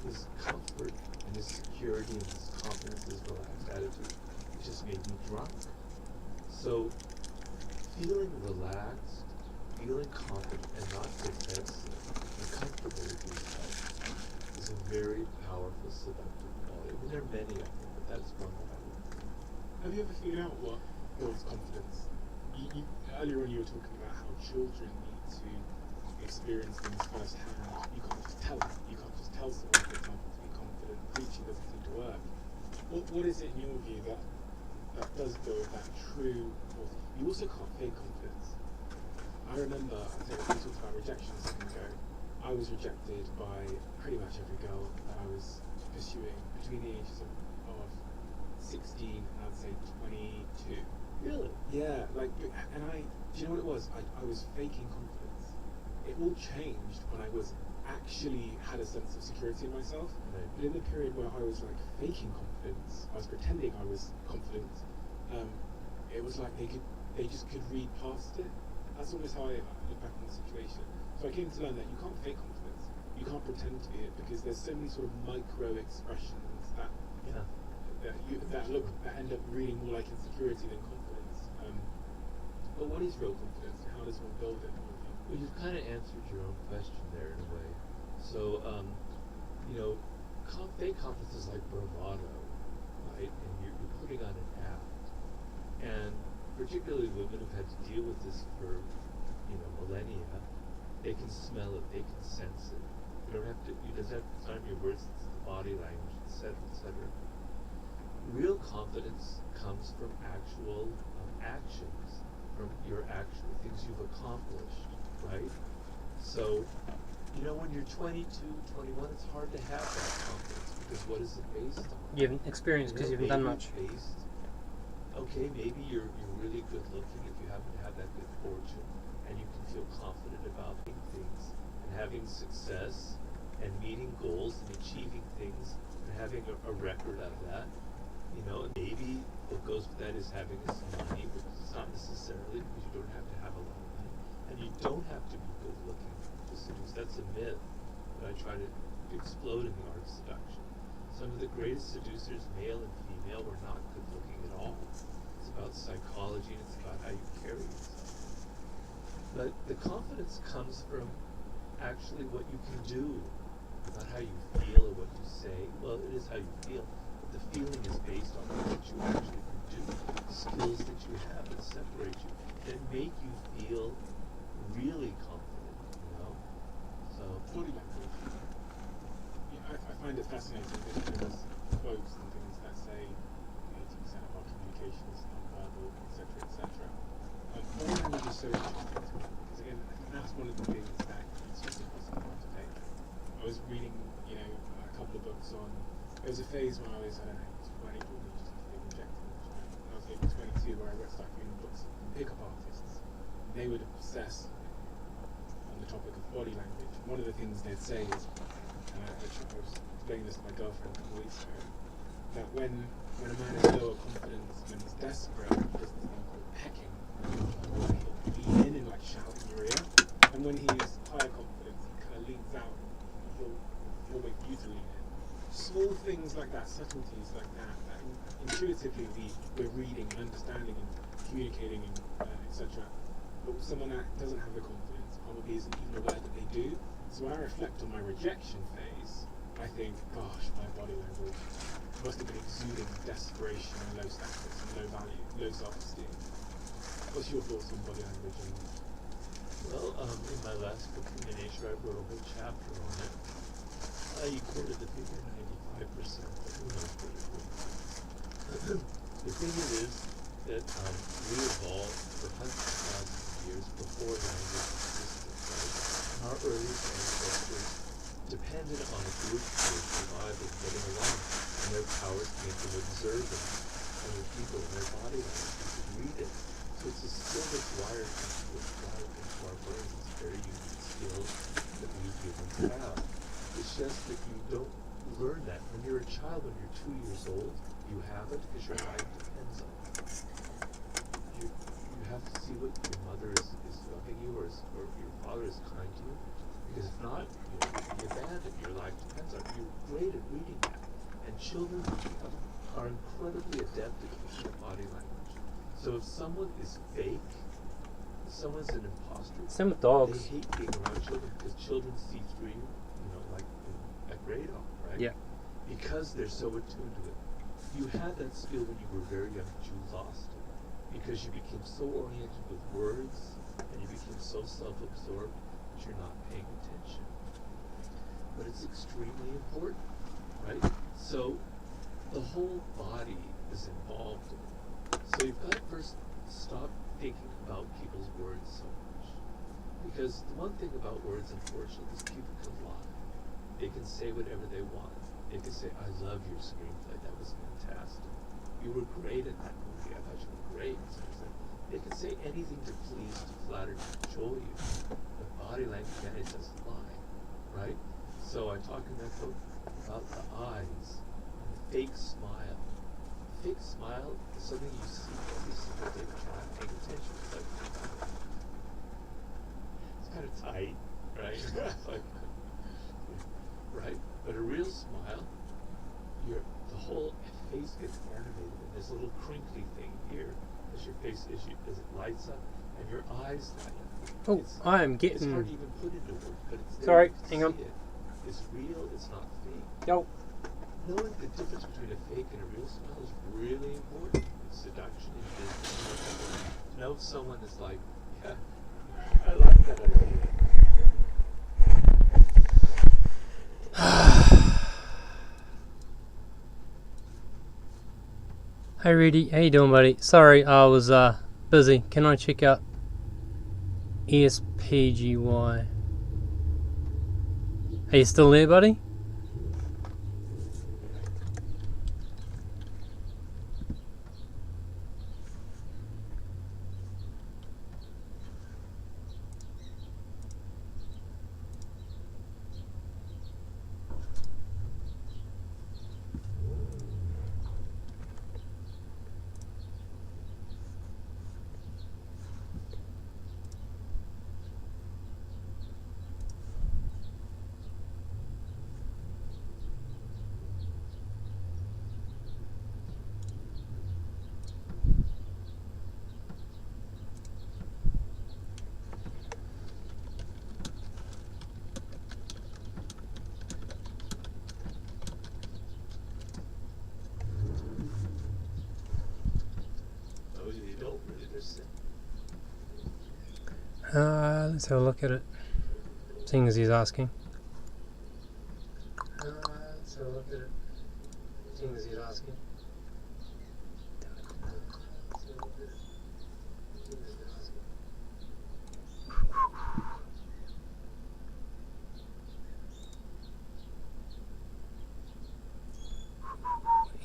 His comfort and his security and his confidence, his relaxed attitude, it just made me drunk. So feeling relaxed, feeling confident, and not defensive, and comfortable with yourself is a very powerful seductive quality. I mean, there are many of them, but that's one that I would. Have you ever figured out what builds confidence? Earlier on you were talking about how children need to experience things firsthand. You can't just tell them. You can't just tell someone, for example, to be confident. Preaching doesn't seem to work. What is it in your view that does build that true confidence? You also can't fake confidence. I remember, I think we talked about rejection a second ago. I was rejected by pretty much every girl that I was pursuing between the ages of 16 and I'd say 22. Really? Yeah, do you know what it was? I was faking confidence. It all changed when I was actually had a sense of security in myself. Right. But in the period where I was like faking confidence, I was pretending I was confident. It was like they just could read past it. That's almost how I look back on the situation. So I came to learn that you can't fake confidence. You can't pretend to be it because there's so many sort of micro expressions that end up reading more like insecurity than confidence. But what is real confidence and how does one build it? Well, you've kind of answered your own question there in a way. So, fake confidence is like bravado, right? And you're putting on an act. And particularly women who've had to deal with this for, millennia, they can smell it, they can sense it. You don't have to, it doesn't have to time your words, it's the body language, etc., etc. Real confidence comes from actual actions, from your actual things you've accomplished, right? So, when you're 22, 21, it's hard to have that confidence because what is it based on? You haven't experienced because you haven't done much. Okay, maybe you're really good looking if you happen to have that good fortune, and you can feel confident about things and having success and meeting goals and achieving things and having a record of that. Maybe what goes with that is having some money, but it's not necessarily because you don't have to have a lot of money. And you don't have to be good looking to seduce. That's a myth that I try to explode in the art of seduction. Some of the greatest seducers, male and female, were not good looking at all. It's about psychology and it's about how you carry yourself. But the confidence comes from actually what you can do, not how you feel or what you say. Well, it is how you feel. The feeling is based on what you actually can do, skills that you have that separate you, that make you feel really confident, So Body language. Yeah, I find it fascinating that there's quotes and things that say 80% of our communication is nonverbal, etc., etc. Body language is so interesting to me because again, I think that's one of the things that it's just impossible to take. I was reading, a couple of books on. There was a phase when I was, 20, probably just being rejected. I was maybe 22 where I started reading books from pickup artists. They would obsess on the topic of body language. One of the things they'd say is, I was explaining this to my girlfriend a couple of weeks ago, that when a man is lower confidence, when he's desperate, he does this thing called pecking. He'll lean in and shout in your ear. And when he's higher confidence, he kind of leans out. He'll wait for you to lean in. Small things like that, subtleties like that intuitively we're reading, understanding, and communicating, and etc. But someone that doesn't have the confidence probably isn't even aware that they do. So when I reflect on my rejection phase, I think, gosh, my body language must have been exuding desperation and low status and low value, low self-esteem. What's your thoughts on body language? Well, in my last book, Human Nature, I wrote a whole chapter on it. You quoted the figure 95%, but who knows what it was. The thing is that we evolved for hundreds of thousands of years before language existed, right? And our earliest ancestors depended on a group for survival, getting along, and their powers came from observing other people and their body language. We could read it. So it's a skill that's wired into our brains. It's a very unique skill that we humans have. It's just that you don't learn that. When you're a child, when you're 2 years old, you have it because your life depends on it. You have to see what your mother is loving you or your father is kind to you. Because if not, you'll be abandoned. Your life depends on it. You're great at reading that. And children are incredibly adept at looking at body language. So if someone is fake, someone's an imposter, Same with they dogs. hate being around children because children see through you, like radar, right? Yeah. Because they're so attuned to it. You had that skill when you were very young, but you lost it because you became so oriented with words and you became so self-absorbed that you're not paying attention. But it's extremely important, right? So the whole body is involved in it. So you've got to first stop thinking about people's words so much. Because the one thing about words, unfortunately, is people can lie. They can say whatever they want. They can say, I love your screenplay, that was fantastic. You were great in that movie, I thought you were great. They can say anything to please, to flatter, to cajole you. But body language, again, it doesn't lie, right? So I talk in that book about the eyes and the fake smile. Fake smile is something you see every single day, but you're not paying attention. It's kind of tight, right? Right? But a real smile, the whole face gets animated, and this little crinkly thing here as your face as it lights up, and your eyes light up. Oh, I am It's getting. hard to even put into words, but it's there. Sorry, You can hang on. see it. It's real. It's not fake. Yo. Knowing the difference between a fake and a real smile is really important in seduction and business. To know if someone is like, yeah, I like that idea. Hey Rudy, how you doing, buddy? Sorry, I was busy. Can I check out ESPGY? Are you still there, buddy? Those of you who don't really listen. Let's have a look at it. Seeing as he's asking. Let's have a look at it. Seeing as he's asking.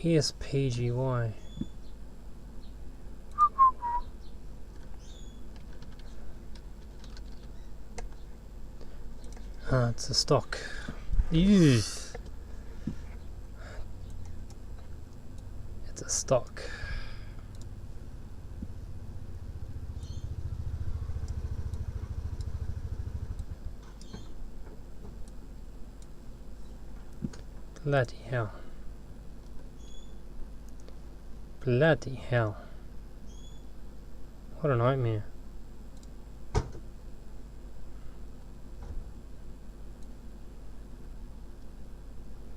ESPGY. It's a stock. Ew. It's a stock. Bloody hell. Bloody hell. What a nightmare.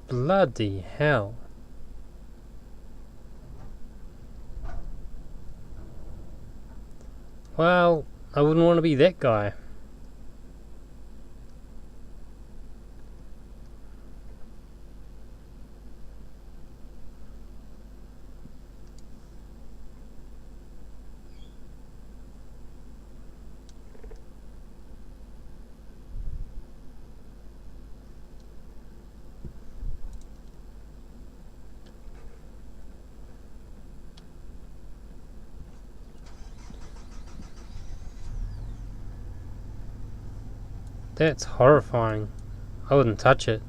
Bloody hell. Well, I wouldn't want to be that guy. That's horrifying. I wouldn't touch it.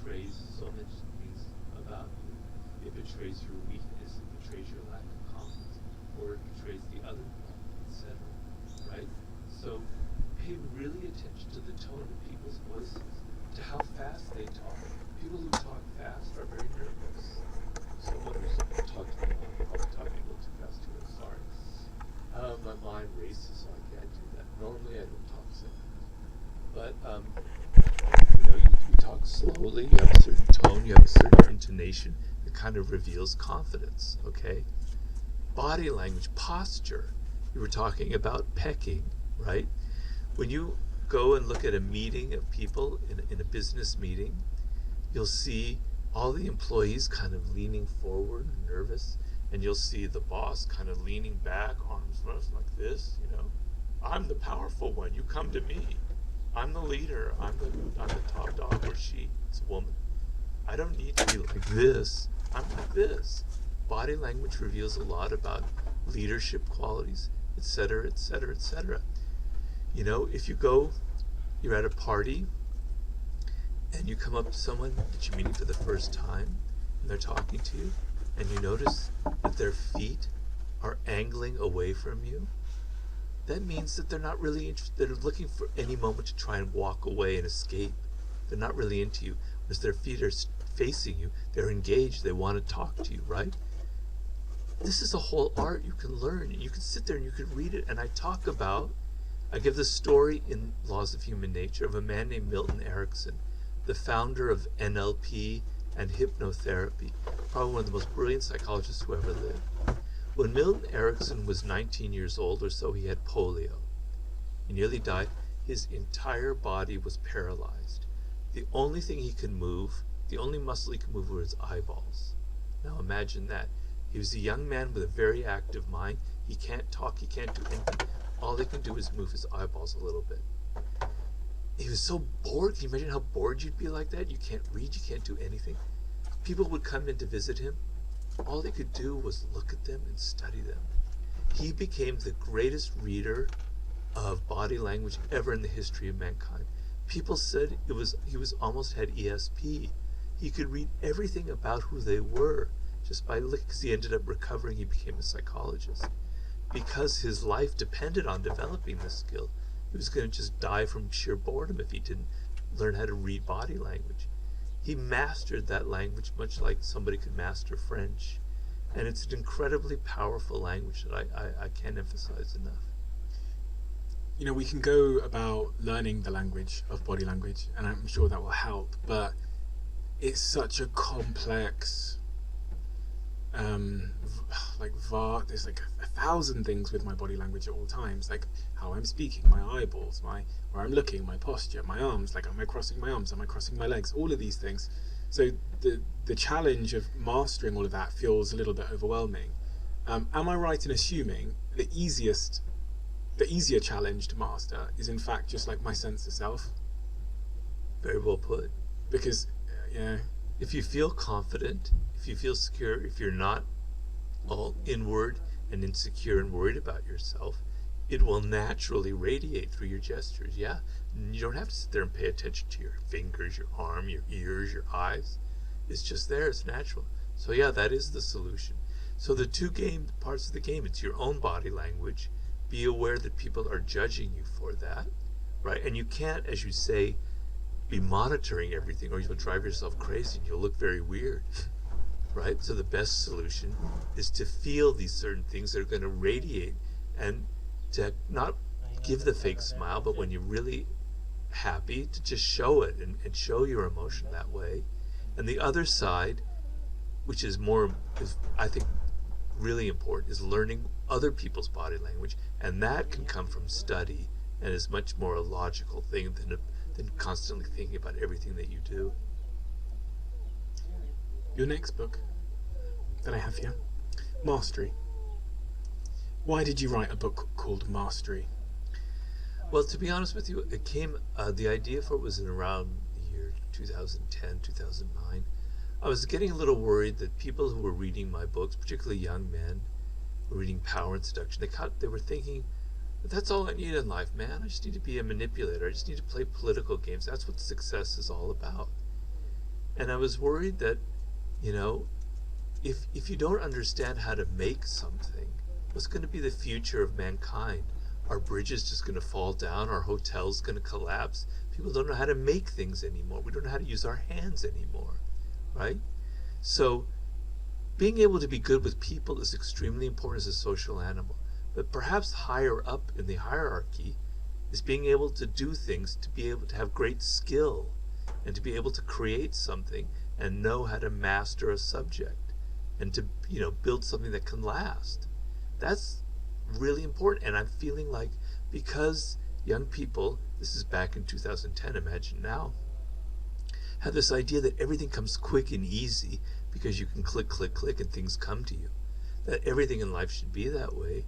betrays so many things about you. It betrays your weakness, it betrays your lack of confidence, or it betrays the other one, etc. Right? So pay really attention to the tone of people's voices, to how fast they talk. People who talk fast are very nervous. Someone who's talked probably talking a little too fast too. I'm sorry. My mind races, so I can't do that. Normally I don't talk so fast. But you talk slowly. You have a certain tone. You have a certain intonation that kind of reveals confidence. Okay. Body language, posture. You were talking about pecking, right? When you go and look at a meeting of people in a business meeting, you'll see all the employees kind of leaning forward, nervous, and you'll see the boss kind of leaning back, arms crossed like this, I'm the powerful one, you come to me. I'm the leader, I'm the top dog, or she, it's a woman. I don't need to be like this, I'm like this. Body language reveals a lot about leadership qualities, etc., etc., etc. If you're at a party, and you come up to someone that you're meeting for the first time, and they're talking to you, and you notice that their feet are angling away from you, that means that they're not really interested. They're looking for any moment to try and walk away and escape. They're not really into you. Whereas their feet are facing you, they're engaged, they want to talk to you, right? This is a whole art you can learn. You can sit there and you can read it. And I give the story in Laws of Human Nature of a man named Milton Erickson, the founder of NLP and hypnotherapy, probably one of the most brilliant psychologists who ever lived. When Milton Erickson was 19 years old or so, he had polio. He nearly died. His entire body was paralyzed. The only thing he could move, the only muscle he could move were his eyeballs. Now imagine that. He was a young man with a very active mind. He can't talk, he can't do anything. All he can do is move his eyeballs a little bit. He was so bored. Can you imagine how bored you'd be like that? You can't read, you can't do anything. People would come in to visit him. All they could do was look at them and study them. He became the greatest reader of body language ever in the history of mankind. People said he was almost had ESP. He could read everything about who they were just by looking, because he ended up recovering. He became a psychologist. Because his life depended on developing this skill. He was going to just die from sheer boredom if he didn't learn how to read body language. He mastered that language much like somebody could master French. And it's an incredibly powerful language that I can't emphasize enough. We can go about learning the language of body language, and I'm sure that will help, but it's such a complex there's like 1,000 things with my body language at all times, like how I'm speaking, my eyeballs, where I'm looking, my posture, my arms, like am I crossing my arms, am I crossing my legs, all of these things. So the challenge of mastering all of that feels a little bit overwhelming. Am I right in assuming the easier challenge to master is in fact just like my sense of self? Very well put. Because if you feel confident, if you feel secure, if you're not all inward and insecure and worried about yourself, it will naturally radiate through your gestures. Yeah, you don't have to sit there and pay attention to your fingers, your arm, your ears, your eyes. It's just there, it's natural. So yeah, that is the solution. So the two parts of the game, it's your own body language. Be aware that people are judging you for that, right? And you can't, as you say, be monitoring everything or you'll drive yourself crazy and you'll look very weird. Right? So the best solution is to feel these certain things that are going to radiate and to not give the fake smile, but when you're really happy, to just show it and show your emotion that way. And the other side, which is I think really important, is learning other people's body language, and that can come from study and is much more a logical thing than constantly thinking about everything that you do. Your next book that I have here, Mastery. Why did you write a book called Mastery? Well, to be honest with you, it came, the idea for it was in around the year 2010, 2009. I was getting a little worried that people who were reading my books, particularly young men, were reading Power and Seduction. They were thinking, that's all I need in life, man. I just need to be a manipulator. I just need to play political games. That's what success is all about. And I was worried that, you know, if you don't understand how to make something, what's going to be the future of mankind? Are bridges just going to fall down? Are hotels going to collapse? People don't know how to make things anymore. We don't know how to use our hands anymore, right? So being able to be good with people is extremely important as a social animal. But perhaps higher up in the hierarchy is being able to do things, to be able to have great skill, and to be able to create something and know how to master a subject, and to, you know, build something that can last. That's really important. And I'm feeling like, because young people, this is back in 2010, imagine now, have this idea that everything comes quick and easy because you can click, click, click and things come to you. That everything in life should be that way.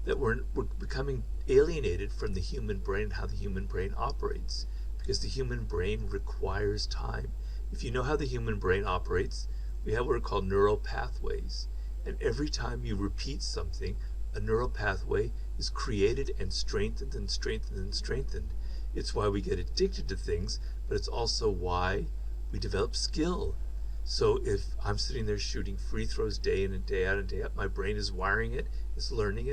That we're becoming alienated from the human brain, how the human brain operates. Because the human brain requires time. If you know how the human brain operates, we have what are called neural pathways. And every time you repeat something, a neural pathway is created and strengthened and strengthened and strengthened. It's why we get addicted to things, but it's also why we develop skill. So if I'm sitting there shooting free throws day in and day out and day out, my brain is wiring it, it's learning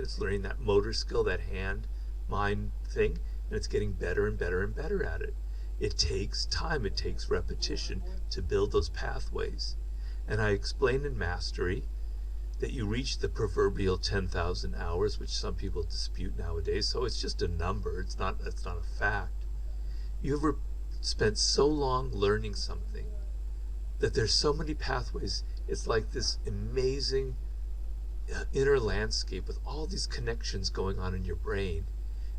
that motor skill, that hand-mind thing, and it's getting better and better and better at it. It takes time, it takes repetition to build those pathways. And I explained in Mastery that you reach the proverbial 10,000 hours, which some people dispute nowadays, so it's just a number, that's not a fact. You've spent so long learning something that there's so many pathways. It's like this amazing inner landscape with all these connections going on in your brain.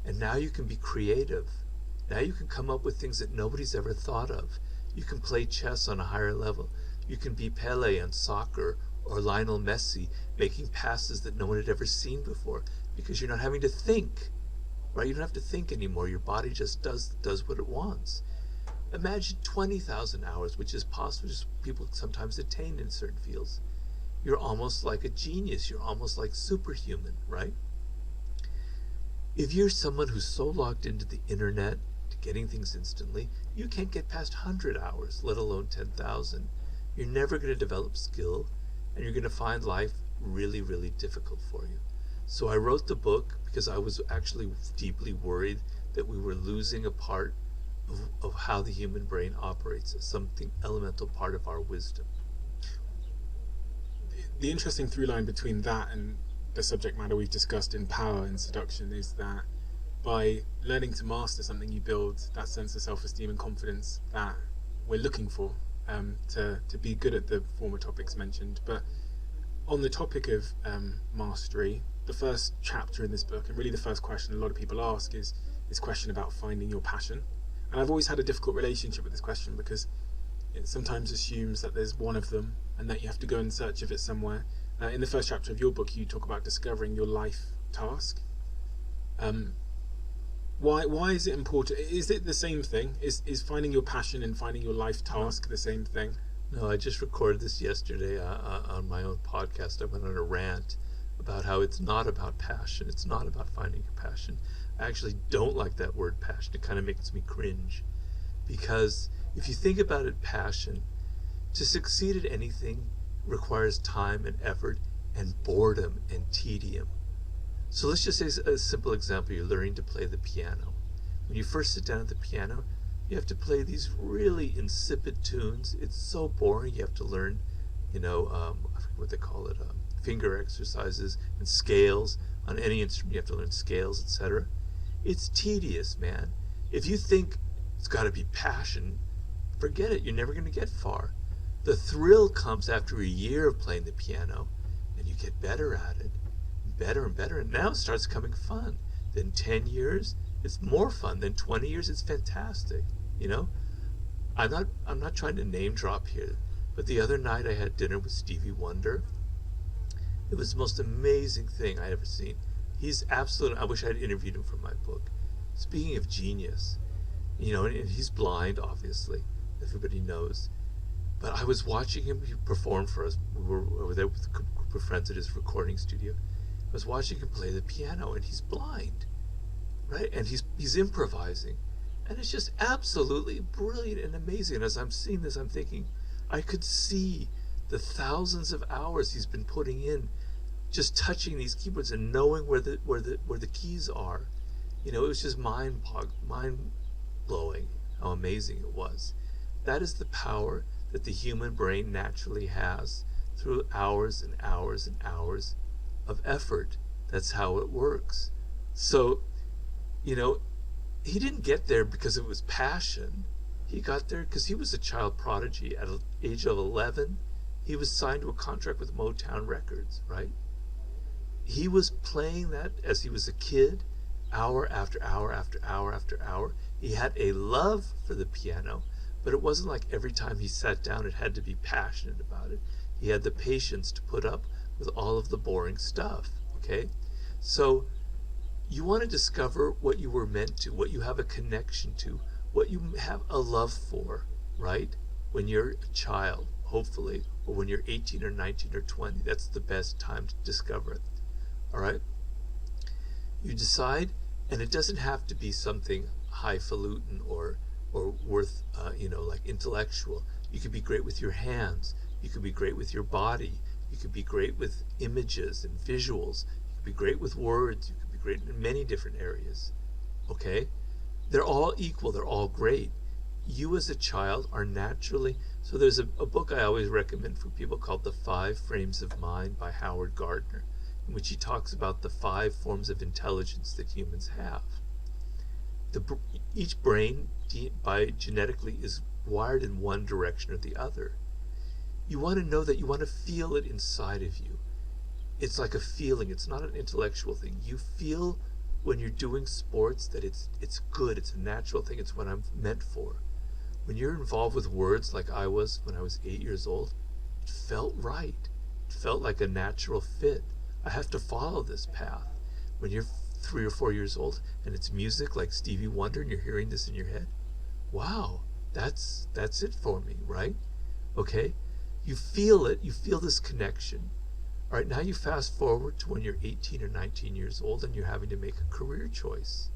And now you can be creative. Now you can come up with things that nobody's ever thought of. You can play chess on a higher level. You can be Pele in soccer, or Lionel Messi making passes that no one had ever seen before, because you're not having to think, right? You don't have to think anymore. Your body just does what it wants. Imagine 20,000 hours, which is possible, just people sometimes attain in certain fields. You're almost like a genius. You're almost like superhuman, right? If you're someone who's so locked into the internet, to getting things instantly, you can't get past 100 hours, let alone 10,000. You're never going to develop skill, and you're going to find life really, really difficult for you. So I wrote the book because I was actually deeply worried that we were losing a part of how the human brain operates, as something elemental part of our wisdom. The interesting through line between that and the subject matter we've discussed in Power and Seduction is that by learning to master something, you build that sense of self-esteem and confidence that we're looking for, to be good at the former topics mentioned. But on the topic of mastery, the first chapter in this book, and really the first question a lot of people ask, is this question about finding your passion. And I've always had a difficult relationship with this question, because it sometimes assumes that there's one of them and that you have to go in search of it somewhere. In the first chapter of your book, you talk about discovering your life task. Why is it important? Is it the same thing? Is finding your passion and finding your life task the same thing? No, I just recorded this yesterday on my own podcast. I went on a rant about how it's not about passion. It's not about finding your passion. I actually don't like that word passion. It kind of makes me cringe. Because if you think about it, passion, to succeed at anything requires time and effort and boredom and tedium. So let's just say a simple example. You're learning to play the piano. When you first sit down at the piano, you have to play these really insipid tunes. It's so boring. You have to learn, I forget what they call it, finger exercises and scales. On any instrument, you have to learn scales, etc. It's tedious, man. If you think it's got to be passion, forget it. You're never going to get far. The thrill comes after a year of playing the piano, and you get better at it, better and better, and now it starts becoming fun. Then 10 years, it's more fun. Then 20 years, it's fantastic. I'm not trying to name drop here, but the other night I had dinner with Stevie Wonder. It was the most amazing thing I'd ever seen. He's absolute. I wish I had interviewed him for my book. Speaking of genius, and he's blind, obviously. Everybody knows. But I was watching him perform for us. We were over there with a group of friends at his recording studio. I was watching him play the piano, and he's blind, right? And he's improvising, and it's just absolutely brilliant and amazing. And as I'm seeing this, I'm thinking, I could see the thousands of hours he's been putting in just touching these keyboards and knowing where the keys are. It was just mind blowing how amazing it was. That is the power that the human brain naturally has through hours and hours and hours of effort. That's how it works. So, he didn't get there because it was passion. He got there because he was a child prodigy. At the age of 11, he was signed to a contract with Motown Records, right? He was playing that as he was a kid, hour after hour after hour after hour. He had a love for the piano, but it wasn't like every time he sat down it had to be passionate about it. He had the patience to put up with all of the boring stuff, okay? So you want to discover what you were meant to, what you have a connection to, what you have a love for, right? When you're a child, hopefully, or when you're 18 or 19 or 20, that's the best time to discover it, all right? You decide, and it doesn't have to be something highfalutin or worth, like intellectual. You could be great with your hands. You could be great with your body. You could be great with images and visuals. You could be great with words. You could be great in many different areas, okay? They're all equal. They're all great. You as a child are naturally... So there's a book I always recommend for people called The 5 Frames of Mind by Howard Gardner, in which he talks about the 5 forms of intelligence that humans have. Each brain, genetically, is wired in one direction or the other. You want to know that. You want to feel it inside of you. It's like a feeling. It's not an intellectual thing. You feel when you're doing sports that it's good. It's a natural thing. It's what I'm meant for. When you're involved with words like I was when I was 8 years old, it felt right. It felt like a natural fit. I have to follow this path. When you're 3 or 4 years old and it's music like Stevie Wonder and you're hearing this in your head, wow, that's it for me, right? Okay? You feel it. You feel this connection. All right, now you fast forward to when you're 18 or 19 years old and you're having to make a career choice.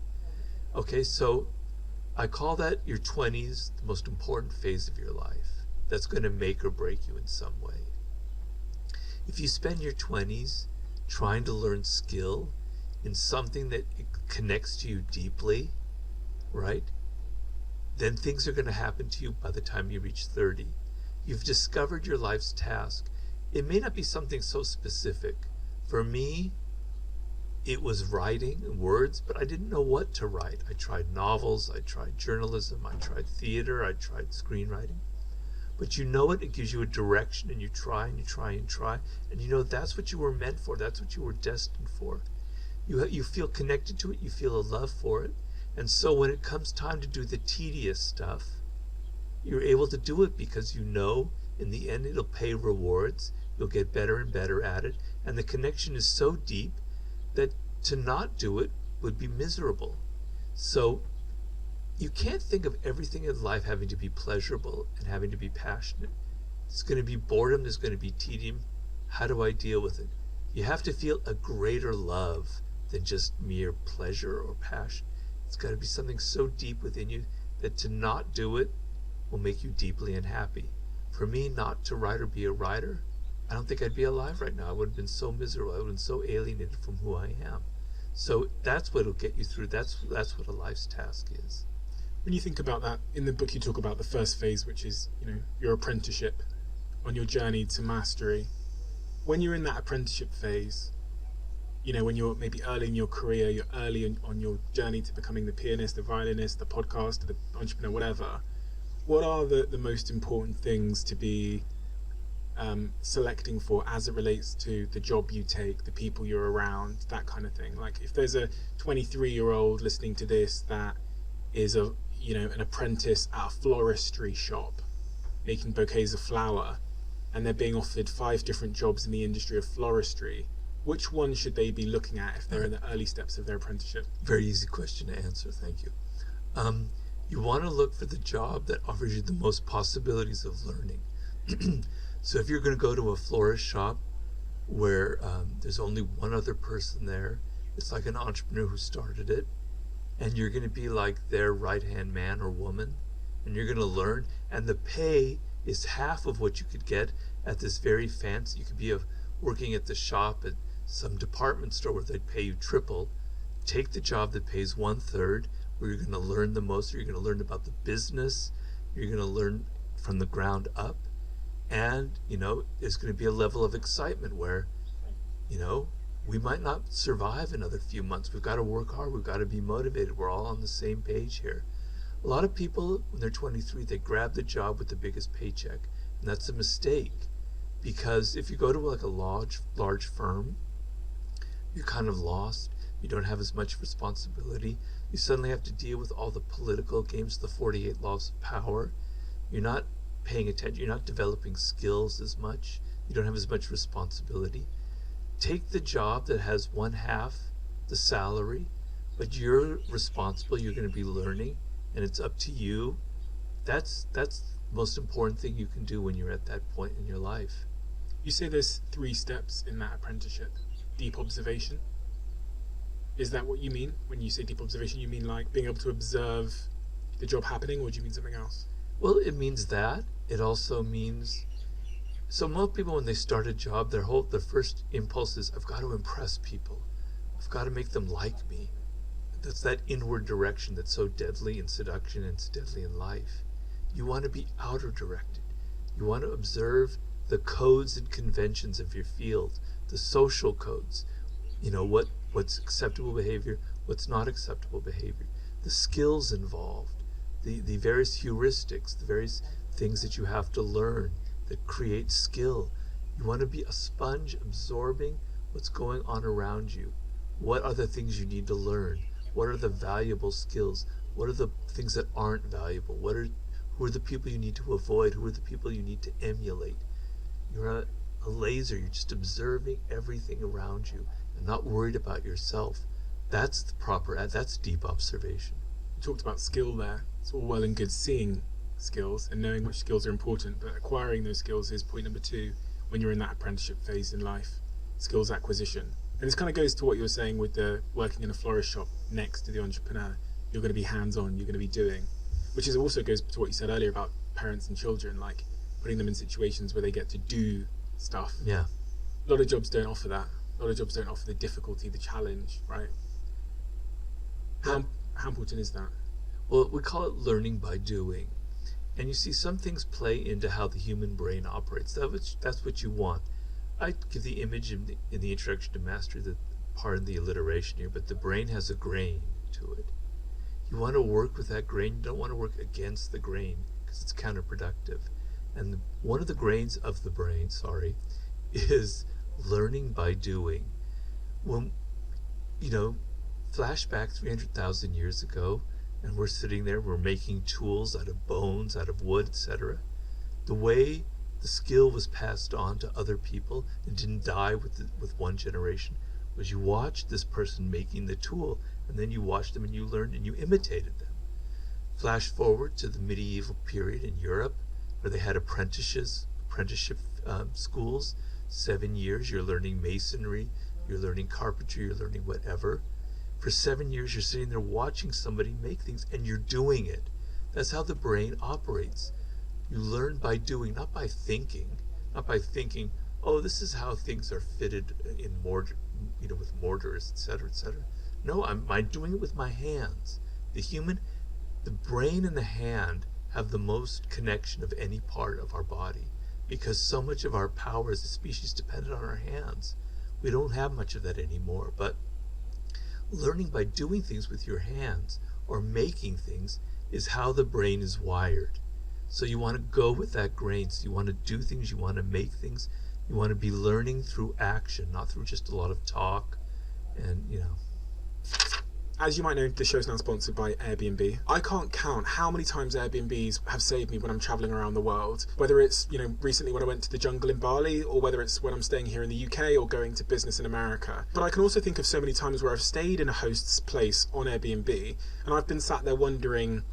Okay, so I call that your 20s, the most important phase of your life. That's going to make or break you in some way. If you spend your 20s trying to learn skill in something that connects to you deeply, right? Then things are going to happen to you by the time you reach 30. You've discovered your life's task. It may not be something so specific. For me, it was writing and words, but I didn't know what to write. I tried novels, I tried journalism, I tried theater, I tried screenwriting. But it gives you a direction, and you try and you try and try, and that's what you were meant for, that's what you were destined for. You feel connected to it, you feel a love for it, and so when it comes time to do the tedious stuff, you're able to do it because in the end it'll pay rewards, you'll get better and better at it, and the connection is so deep that to not do it would be miserable. So you can't think of everything in life having to be pleasurable and having to be passionate. There's going to be boredom, there's going to be tedium. How do I deal with it? You have to feel a greater love than just mere pleasure or passion. It's got to be something so deep within you that to not do it will make you deeply unhappy. For me, not to write or be a writer, I don't think I'd be alive right now. I would have been so miserable. I would have been so alienated from who I am. So that's what will get you through. That's what a life's task is. When you think about that, in the book you talk about the first phase, which is, your apprenticeship on your journey to mastery. When you're in that apprenticeship phase, when you're maybe early in your career, you're early on your journey to becoming the pianist, the violinist, the podcaster, the entrepreneur, whatever. What are the most important things to be selecting for as it relates to the job you take, the people you're around, that kind of thing? Like if there's a 23-year-old listening to this that is an apprentice at a floristry shop making bouquets of flower, and they're being offered 5 different jobs in the industry of floristry, which one should they be looking at if they're in the early steps of their apprenticeship? Very easy question to answer, thank you. You want to look for the job that offers you the most possibilities of learning. So if you're going to go to a florist shop where there's only one other person there, it's like an entrepreneur who started it, and you're going to be like their right-hand man or woman, and you're going to learn, and the pay is half of what you could get at this very fancy. You could be working at the shop at some department store where they'd pay you triple. Take the job that pays 1/3, where you're going to learn the most, or you're going to learn about the business, you're going to learn from the ground up, and, there's going to be a level of excitement where, we might not survive another few months. We've got to work hard. We've got to be motivated. We're all on the same page here. A lot of people, when they're 23, they grab the job with the biggest paycheck, and that's a mistake, because if you go to like a large firm, you're kind of lost. You don't have as much responsibility. You suddenly have to deal with all the political games, the 48 laws of power. You're not paying attention. You're not developing skills as much. You don't have as much responsibility. Take the job that has 1/2 the salary, but you're responsible. You're going to be learning, and it's up to you. That's the most important thing you can do when you're at that point in your life. You say there's 3 steps in that apprenticeship. Deep observation. Is that what you mean when you say deep observation? You mean like being able to observe the job happening, or do you mean something else? Well, it means that. It also means, so most people when they start a job, their first impulse is, I've got to impress people. I've got to make them like me. That's that inward direction that's so deadly in seduction and it's deadly in life. You want to be outer directed. You want to observe the codes and conventions of your field, the social codes. What's acceptable behavior, what's not acceptable behavior, the skills involved, the various heuristics, the various things that you have to learn that create skill. You want to be a sponge absorbing what's going on around you. What are the things you need to learn? What are the valuable skills? What are the things that aren't valuable? Who are the people you need to avoid? Who are the people you need to emulate? You're a laser. You're just observing everything around you and not worried about yourself. That's that's deep observation. You talked about skill there. It's all well and good seeing skills and knowing which skills are important, but acquiring those skills is point number 2 when you're in that apprenticeship phase in life. Skills acquisition. And this kind of goes to what you were saying with the working in a florist shop next to the entrepreneur. You're going to be hands-on, you're going to be doing, which also goes to what you said earlier about parents and children, like putting them in situations where they get to do stuff. Yeah. A lot of jobs don't offer that. A lot of jobs don't offer the difficulty, the challenge, right? How important is that? Well, we call it learning by doing. And you see, some things play into how the human brain operates. That's what you want. I give the image in the introduction to mastery, that pardon the alliteration here, but the brain has a grain to it. You want to work with that grain. You don't want to work against the grain because it's counterproductive. And one of the grains of the brain, is learning by doing. When, flashback 300,000 years ago, and we're sitting there, we're making tools out of bones, out of wood, etc. The way the skill was passed on to other people and didn't die with one generation was you watched this person making the tool, and then you watched them and you learned and you imitated them. Flash forward to the medieval period in Europe, where they had apprenticeship schools. 7 years, you're learning masonry, you're learning carpentry, you're learning whatever. For 7 years, you're sitting there watching somebody make things, and you're doing it. That's how the brain operates. You learn by doing, not by thinking. Not by thinking, oh, this is how things are fitted in mortar, with mortars, etc., etc. No, I'm doing it with my hands. The brain and the hand have the most connection of any part of our body, because so much of our power as a species depended on our hands. We don't have much of that anymore, but learning by doing things with your hands or making things is how the brain is wired. So you want to go with that grain. So you want to do things, you want to make things, you want to be learning through action, not through just a lot of talk. And As you might know, the show's now sponsored by Airbnb. I can't count how many times Airbnbs have saved me when I'm traveling around the world. Whether it's, recently when I went to the jungle in Bali, or whether it's when I'm staying here in the UK or going to business in America. But I can also think of so many times where I've stayed in a host's place on Airbnb, and I've been sat there wondering,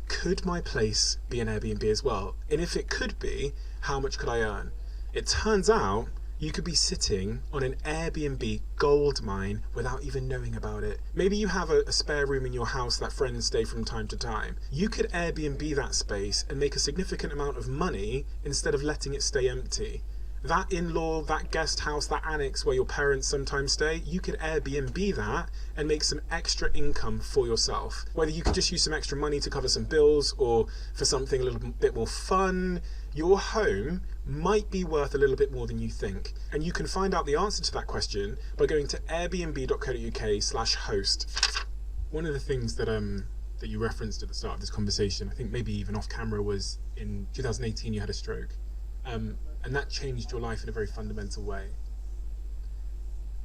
could my place be an Airbnb as well? And if it could be, how much could I earn? It turns out You could be sitting on an Airbnb gold mine without even knowing about it. Maybe you have a spare room in your house that friends stay from time to time. You could Airbnb that space and make a significant amount of money instead of letting it stay empty. That in-law, that guest house, that annex where your parents sometimes stay, you could Airbnb that and make some extra income for yourself. Whether you could just use some extra money to cover some bills or for something a little bit more fun, your home might be worth a little bit more than you think. And you can find out the answer to that question by going to airbnb.co.uk/host. One of the things that you referenced at the start of this conversation, I think maybe even off camera, was in 2018 you had a stroke. And that changed your life in a very fundamental way.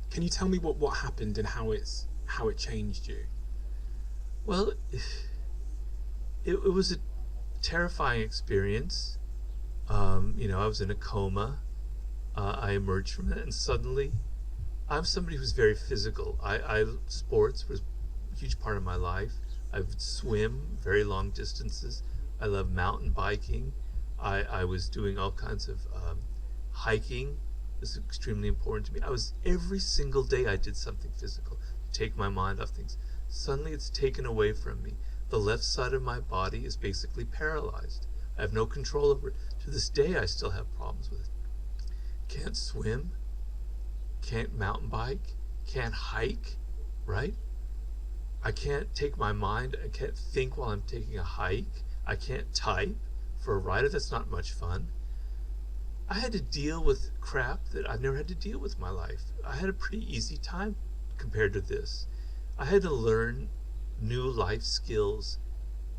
Can you tell me what happened and how it changed you? Well, it was a terrifying experience. I was in a coma. I emerged from it, and suddenly, I'm somebody who's very physical. Sports was a huge part of my life. I would swim very long distances. I love mountain biking. I was doing all kinds of hiking. It was extremely important to me. Every single day I did something physical to take my mind off things. Suddenly it's taken away from me. The left side of my body is basically paralyzed. I have no control over it. To this day I still have problems with it. Can't swim, can't mountain bike, can't hike, right? I can't take my mind, I can't think while I'm taking a hike. I can't type. For a writer, that's not much fun. I had to deal with crap that I've never had to deal with in my life. I had a pretty easy time compared to this. I had to learn new life skills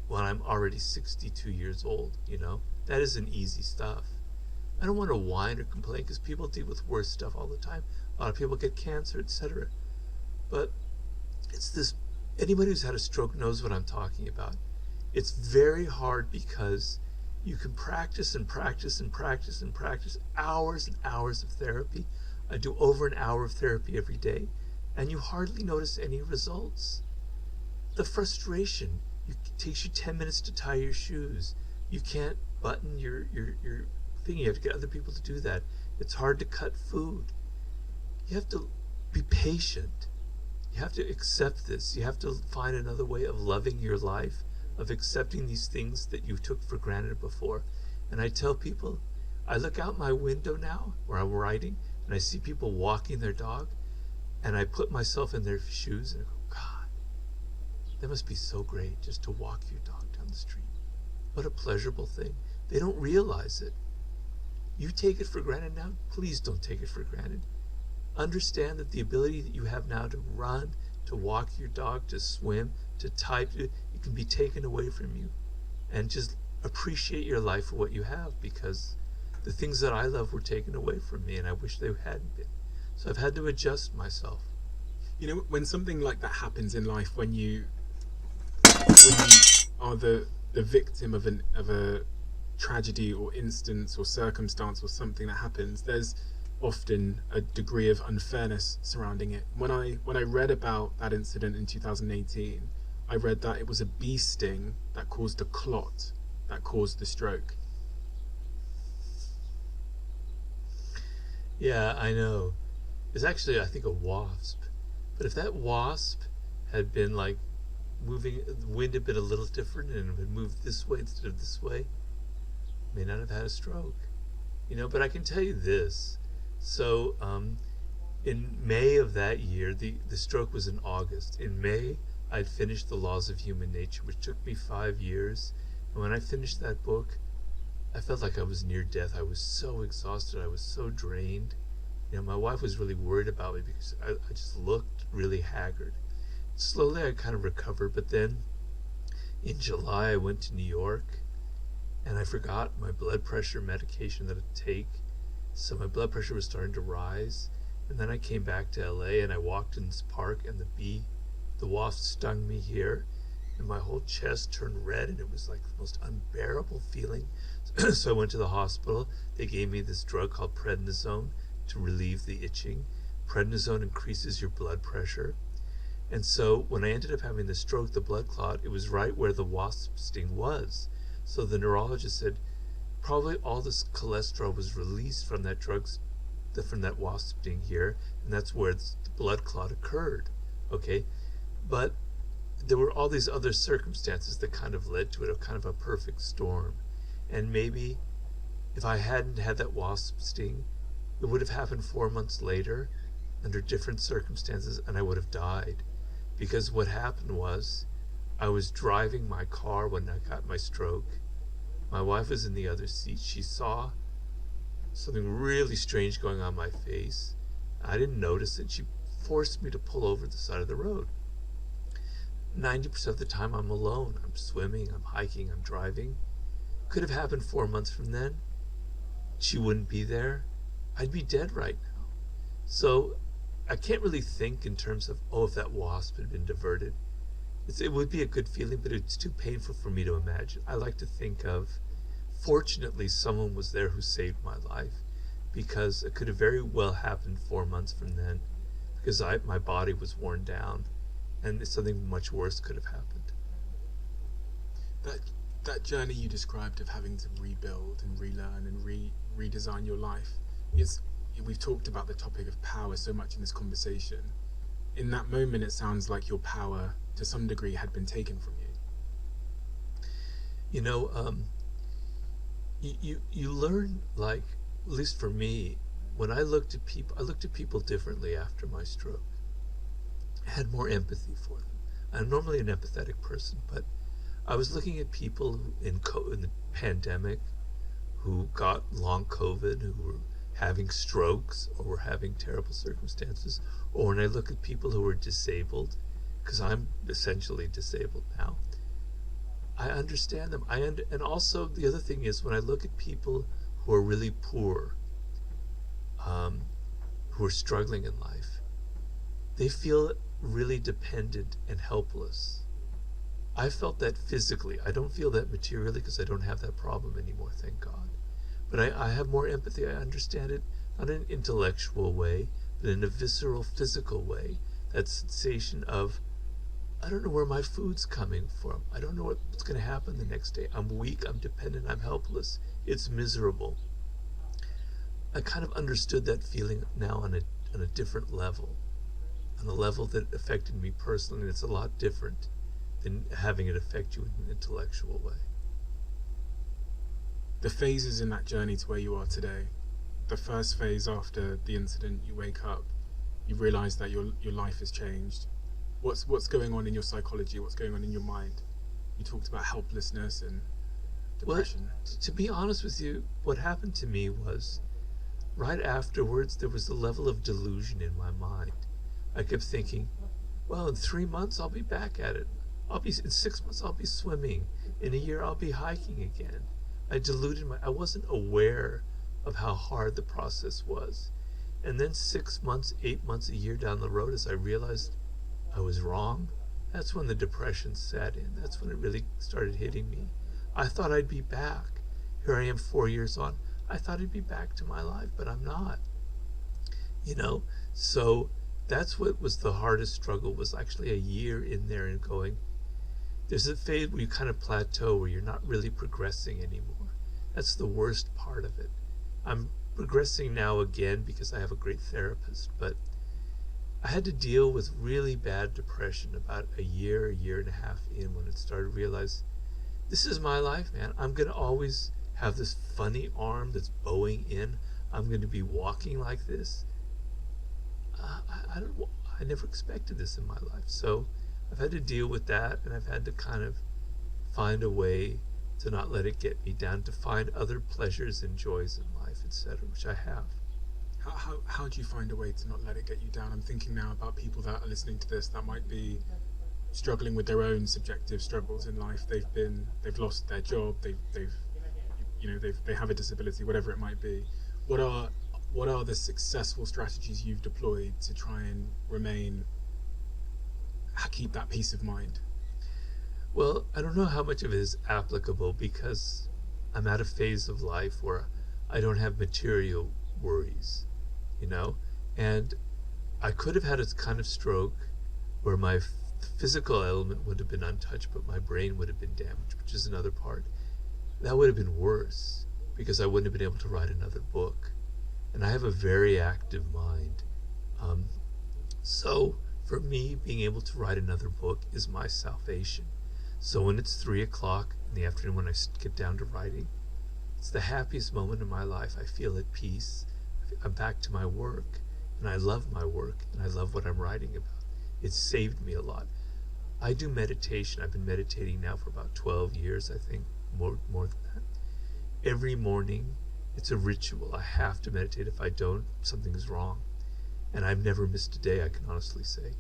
when I'm already 62 years old, That isn't easy stuff. I don't want to whine or complain because people deal with worse stuff all the time. A lot of people get cancer, etc. But anybody who's had a stroke knows what I'm talking about. It's very hard because you can practice and practice and practice and practice hours and hours of therapy. I do over an hour of therapy every day, and you hardly notice any results. The frustration, it takes you 10 minutes to tie your shoes. You can't button your thing. You have to get other people to do that. It's hard to cut food. You have to be patient. You have to accept this. You have to find another way of loving your life, of accepting these things that you took for granted before. And I tell people, I look out my window now where I'm writing and I see people walking their dog, and I put myself in their shoes and I go, God, that must be so great just to walk your dog down the street. What a pleasurable thing. They don't realize it. You take it for granted now. Please don't take it for granted. Understand that the ability that you have now to run, to walk your dog, to swim, to type, it can be taken away from you. And just appreciate your life for what you have, because the things that I love were taken away from me and I wish they hadn't been. So I've had to adjust myself. When something like that happens in life, when you are the victim of a tragedy or instance or circumstance or something that happens, there's often a degree of unfairness surrounding it. When I read about that incident in 2018, I read that it was a bee sting that caused a clot that caused the stroke. Yeah, I know. It's actually, I think, a wasp. But if that wasp had been moving, the wind had been a little different and had moved this way instead of this way, I may not have had a stroke. But I can tell you this. So in May of that year, the stroke was in August. In May, I'd finished The Laws of Human Nature, which took me 5 years. And when I finished that book, I felt like I was near death. I was so exhausted. I was so drained. My wife was really worried about me because I just looked really haggard. Slowly, I kind of recovered. But then in July, I went to New York and I forgot my blood pressure medication that I'd take. So my blood pressure was starting to rise. And then I came back to LA and I walked in this park and the wasp stung me here. And my whole chest turned red and it was like the most unbearable feeling. So I went to the hospital. They gave me this drug called prednisone to relieve the itching. Prednisone increases your blood pressure. And so when I ended up having the stroke, the blood clot, it was right where the wasp sting was. So the neurologist said, probably all this cholesterol was released from that drug from that wasp sting here, and that's where the blood clot occurred, okay? But there were all these other circumstances that kind of led to it, a kind of a perfect storm. And maybe if I hadn't had that wasp sting, it would have happened 4 months later under different circumstances, and I would have died. Because what happened was, I was driving my car when I got my stroke. My wife was in the other seat. She saw something really strange going on my face. I didn't notice it. She forced me to pull over the side of the road. 90% of the time I'm alone. I'm swimming, I'm hiking, I'm driving. Could have happened 4 months from then. She wouldn't be there. I'd be dead right now. So I can't really think in terms of, oh, if that wasp had been diverted. It would be a good feeling, but it's too painful for me to imagine. I like to think of, fortunately, someone was there who saved my life, because it could have very well happened 4 months from then, because my body was worn down, and something much worse could have happened. That journey you described of having to rebuild and relearn and redesign your life, we've talked about the topic of power so much in this conversation. In that moment, it sounds like your power, to some degree, had been taken from you. You know, you learn, like, at least for me, when I looked at people differently after my stroke. I had more empathy for them. I'm normally an empathetic person, but I was looking at people in the pandemic who got long COVID, who were having strokes or were having terrible circumstances, or when I look at people who are disabled, because I'm essentially disabled now, I understand them. And also the other thing is, when I look at people who are really poor, who are struggling in life, they feel really dependent and helpless. I felt that physically. I don't feel that materially because I don't have that problem anymore, thank God. But I have more empathy. I understand it, not in an intellectual way, but in a visceral, physical way. That sensation of, I don't know where my food's coming from. I don't know what's going to happen the next day. I'm weak, I'm dependent, I'm helpless. It's miserable. I kind of understood that feeling now on a different level, on a level that affected me personally, and it's a lot different than having it affect you in an intellectual way. The phases in that journey to where you are today, the first phase after the incident, you wake up, you realize that your life has changed. What's going on in your psychology? What's going on in your mind? You talked about helplessness and depression. Well, to be honest with you, what happened to me was, right afterwards, there was a level of delusion in my mind. I kept thinking, well, in 3 months, I'll be back at it. In 6 months, I'll be swimming. In a year, I'll be hiking again. I wasn't aware of how hard the process was. And then 6 months, 8 months, a year down the road, as I realized I was wrong, that's when the depression set in. That's when it really started hitting me. I thought I'd be back. Here I am 4 years on. I thought I'd be back to my life, but I'm not. You know, so that's what was the hardest struggle, was actually a year in there and going, there's a phase where you kind of plateau, where you're not really progressing anymore. That's the worst part of it. I'm progressing now again because I have a great therapist, but I had to deal with really bad depression about a year and a half in, when it started to realize, this is my life, man. I'm going to always have this funny arm that's bowing in. I'm going to be walking like this. I never expected this in my life. So I've had to deal with that, and I've had to kind of find a way to not let it get me down, to find other pleasures and joys in life, etc., which I have. How do you find a way to not let it get you down? I'm thinking now about people that are listening to this that might be struggling with their own subjective struggles in life. They've lost their job, they have a disability, whatever it might be. What are the successful strategies you've deployed to try and keep that peace of mind? Well, I don't know how much of it is applicable, because I'm at a phase of life where I don't have material worries, you know, and I could have had a kind of stroke where my physical element would have been untouched, but my brain would have been damaged, which is another part. That would have been worse, because I wouldn't have been able to write another book. and I have a very active mind. So for me, being able to write another book is my salvation. So when it's 3 o'clock in the afternoon, when I get down to writing, it's the happiest moment in my life. I feel at peace. I'm back to my work, and I love my work, and I love what I'm writing about. It's saved me a lot. I do meditation. I've been meditating now for about 12 years, I think, more than that. Every morning, it's a ritual. I have to meditate. If I don't, something is wrong. And I've never missed a day, I can honestly say.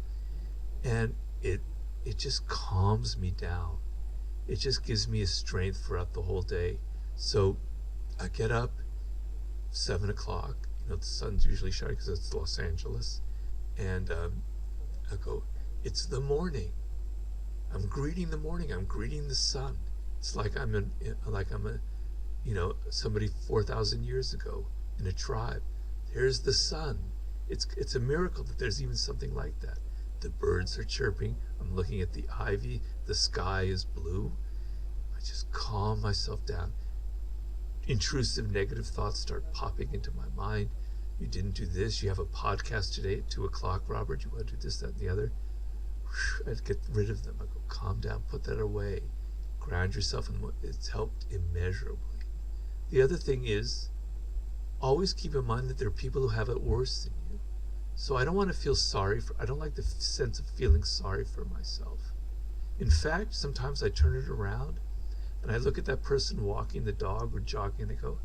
And it just calms me down. It just gives me a strength throughout the whole day. So I get up 7 o'clock. You know, the sun's usually shining because it's Los Angeles. And I go, it's the morning. I'm greeting the morning. I'm greeting the sun. It's like I'm somebody 4,000 years ago in a tribe. There's the sun. It's a miracle that there's even something like that. The birds are chirping. I'm looking at the ivy. The sky is blue. I just calm myself down. Intrusive negative thoughts start popping into my mind. You didn't do this. You have a podcast today at 2 o'clock, Robert. You want to do this, that, and the other. I'd get rid of them. I go, calm down. Put that away. Ground yourself in what it's helped immeasurably. The other thing is, always keep in mind that there are people who have it worse than you. So I don't want to feel I don't like the sense of feeling sorry for myself. In fact, sometimes I turn it around and I look at that person walking the dog or jogging and I go,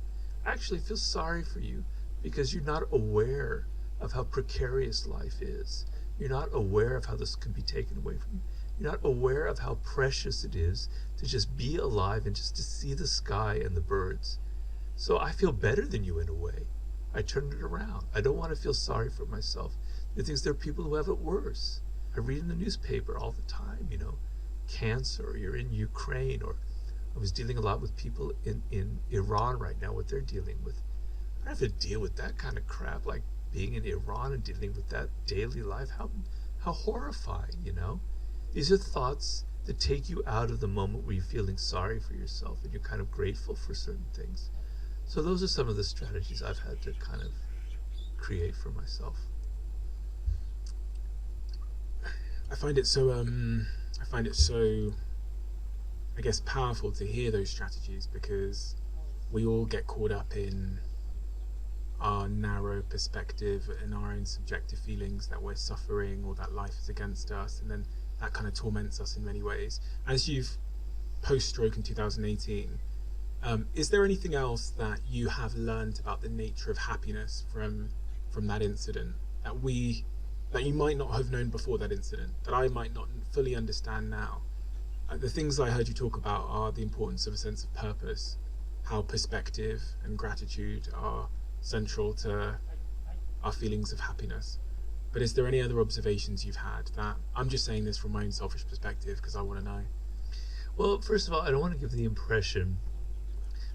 I actually feel sorry for you because you're not aware of how precarious life is. You're not aware of how this can be taken away from you. You're not aware of how precious it is to just be alive and just to see the sky and the birds. So I feel better than you in a way. I turned it around. I don't want to feel sorry for myself. There are people who have it worse. I read in the newspaper all the time, cancer, or you're in Ukraine, or I was dealing a lot with people in Iran right now, what they're dealing with. I don't have to deal with that kind of crap, like being in Iran and dealing with that daily life. How horrifying, These are thoughts that take you out of the moment where you're feeling sorry for yourself and you're kind of grateful for certain things. So those are some of the strategies I've had to kind of create for myself. I find it so I guess powerful to hear those strategies, because we all get caught up in our narrow perspective and our own subjective feelings that we're suffering or that life is against us, and then that kind of torments us in many ways. As you've post-stroke in 2018, is there anything else that you have learned about the nature of happiness from that incident that you might not have known before that incident, that I might not fully understand now? The things I heard you talk about are the importance of a sense of purpose, how perspective and gratitude are central to our feelings of happiness. But is there any other observations you've had? That I'm just saying this from my own selfish perspective because I want to know. Well, first of all, I don't want to give the impression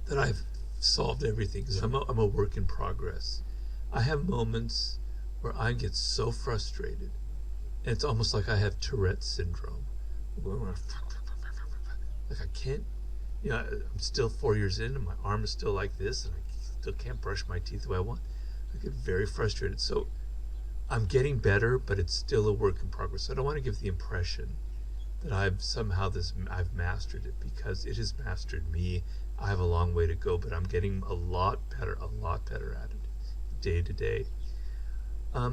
that I've solved everything, because I'm a work in progress. I have moments where I get so frustrated, and it's almost like I have Tourette's syndrome. Like I can't, I'm still 4 years in, and my arm is still like this, and I still can't brush my teeth the way I want. I get very frustrated. So I'm getting better, but it's still a work in progress. I don't want to give the impression that I've mastered it, because it has mastered me. I have a long way to go, but I'm getting a lot better at it day to day. I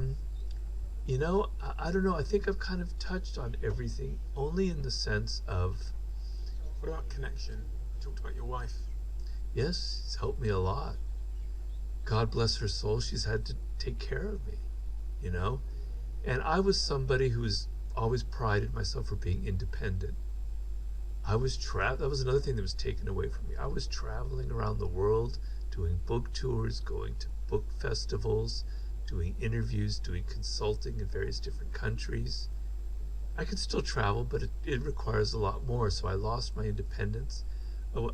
don't know. I think I've kind of touched on everything, only in the sense of... What about connection? You talked about your wife. Yes, it's helped me a lot. God bless her soul. She's had to take care of me, And I was somebody who's always prided myself for being independent. That was another thing that was taken away from me. I was traveling around the world, doing book tours, going to book festivals, doing interviews, doing consulting in various different countries. I could still travel, but it requires a lot more, so I lost my independence.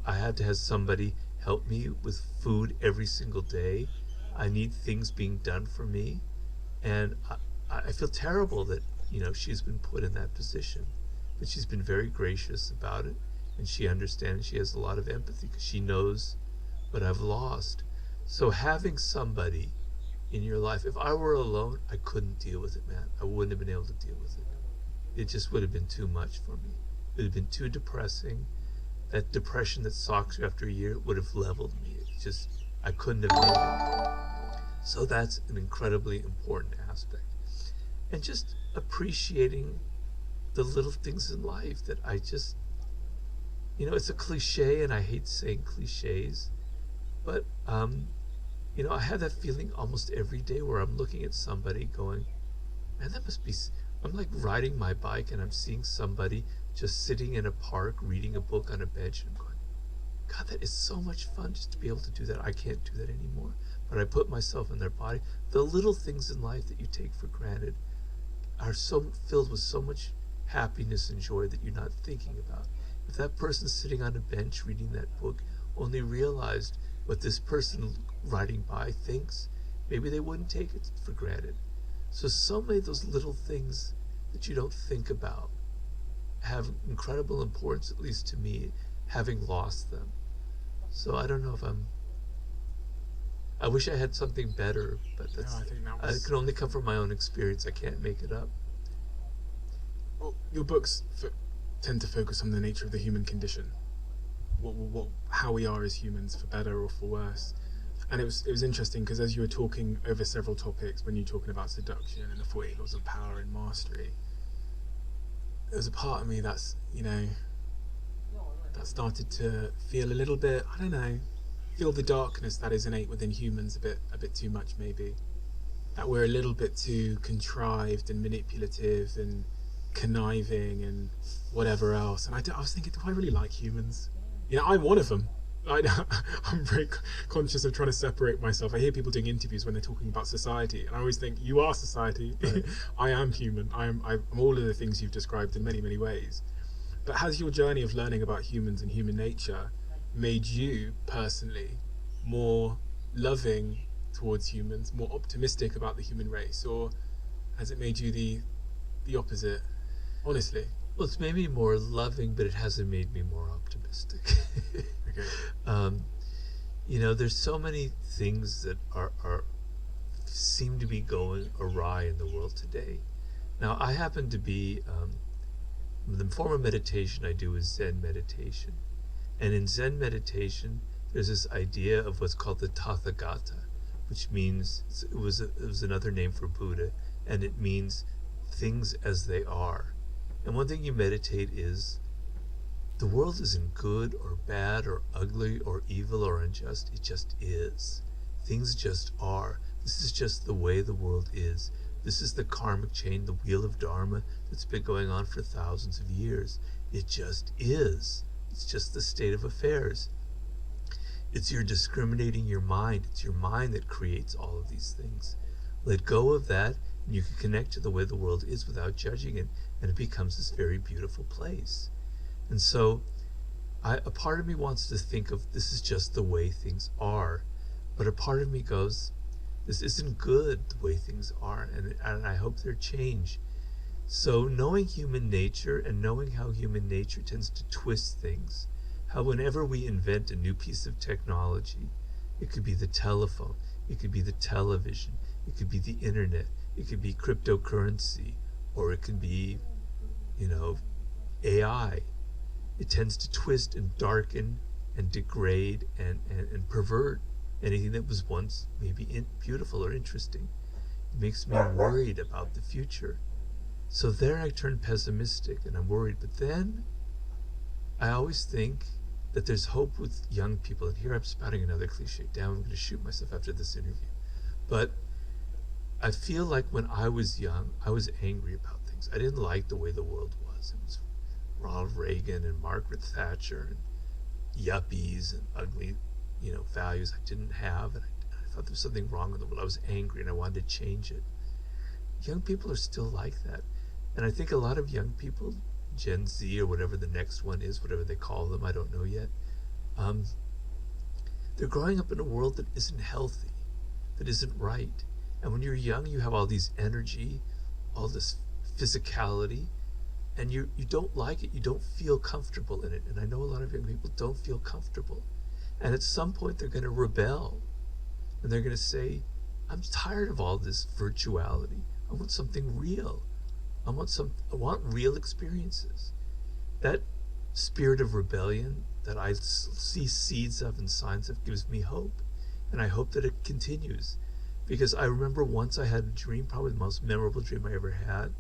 I had to have somebody help me with food every single day. I need things being done for me, and I feel terrible that, she's been put in that position. But she's been very gracious about it, and she understands. She has a lot of empathy because she knows what I've lost. So having somebody in your life. If I were alone, I couldn't deal with it, man. I wouldn't have been able to deal with it. It just would have been too much for me. It would have been too depressing. That depression that stalks you after a year would have leveled me. It's just, I couldn't have made it. So that's an incredibly important aspect. And just appreciating the little things in life that I just, it's a cliche, and I hate saying cliches, but, I have that feeling almost every day where I'm looking at somebody going, man, that must be, I'm like riding my bike and I'm seeing somebody just sitting in a park reading a book on a bench, and I'm going, God, that is so much fun just to be able to do that. I can't do that anymore. But I put myself in their body. The little things in life that you take for granted are so filled with so much happiness and joy that you're not thinking about. If that person sitting on a bench reading that book only realized what this person riding by thinks, maybe they wouldn't take it for granted. So many of those little things that you don't think about have incredible importance, at least to me, having lost them. So I don't know if I wish I had something better, but that's, I think it can only come from my own experience. I can't make it up. Well, your books tend to focus on the nature of the human condition, how we are as humans, for better or for worse. And it was interesting because as you were talking over several topics, when you were talking about seduction and the 48 laws of power and mastery, there was a part of me that's, that started to feel a little bit, I don't know, feel the darkness that is innate within humans a bit too much, maybe. That we're a little bit too contrived and manipulative and conniving and whatever else. And I was thinking, do I really like humans? I'm one of them. I'm very conscious of trying to separate myself. I hear people doing interviews when they're talking about society, and I always think, you are society. Right. I am human. I'm all of the things you've described in many, many ways. But has your journey of learning about humans and human nature made you personally more loving towards humans, more optimistic about the human race, or has it made you the opposite? Honestly. Well, it's made me more loving, but it hasn't made me more optimistic. Okay. There's so many things that are seem to be going awry in the world today. Now, I happen to be the form of meditation I do is Zen meditation, and in Zen meditation, there's this idea of what's called the Tathagata, which means it was another name for Buddha, and it means things as they are. And one thing you meditate is, the world isn't good or bad or ugly or evil or unjust. It just is. Things just are. This is just the way the world is. This is the karmic chain, the wheel of Dharma that's been going on for thousands of years. It just is. It's just the state of affairs. It's your discriminating your mind. It's your mind that creates all of these things. Let go of that, and you can connect to the way the world is without judging it, and it becomes this very beautiful place. And so a part of me wants to think of this is just the way things are, but a part of me goes, this isn't good the way things are, and I hope they're changed. So knowing human nature and knowing how human nature tends to twist things, how whenever we invent a new piece of technology, it could be the telephone, it could be the television, it could be the internet, it could be cryptocurrency, or it could be, AI. It tends to twist and darken and degrade and pervert anything that was once maybe beautiful or interesting. It makes me worried about the future. So there I turn pessimistic and I'm worried. But then I always think that there's hope with young people. And here I'm spouting another cliche. Damn, I'm going to shoot myself after this interview. But I feel like when I was young, I was angry about things. I didn't like the way the world was. It was Ronald Reagan and Margaret Thatcher and yuppies and ugly, values I didn't have. And I thought there was something wrong with the world. I was angry and I wanted to change it. Young people are still like that. And I think a lot of young people, Gen Z or whatever the next one is, whatever they call them, I don't know yet, they're growing up in a world that isn't healthy, that isn't right. And when you're young, you have all these energy, all this physicality, and you don't like it. You don't feel comfortable in it. And I know a lot of young people don't feel comfortable. And at some point, they're going to rebel. And they're going to say, I'm tired of all this virtuality. I want something real. I want real experiences. That spirit of rebellion that I see seeds of and signs of gives me hope. And I hope that it continues. Because I remember once I had a dream, probably the most memorable dream I ever had.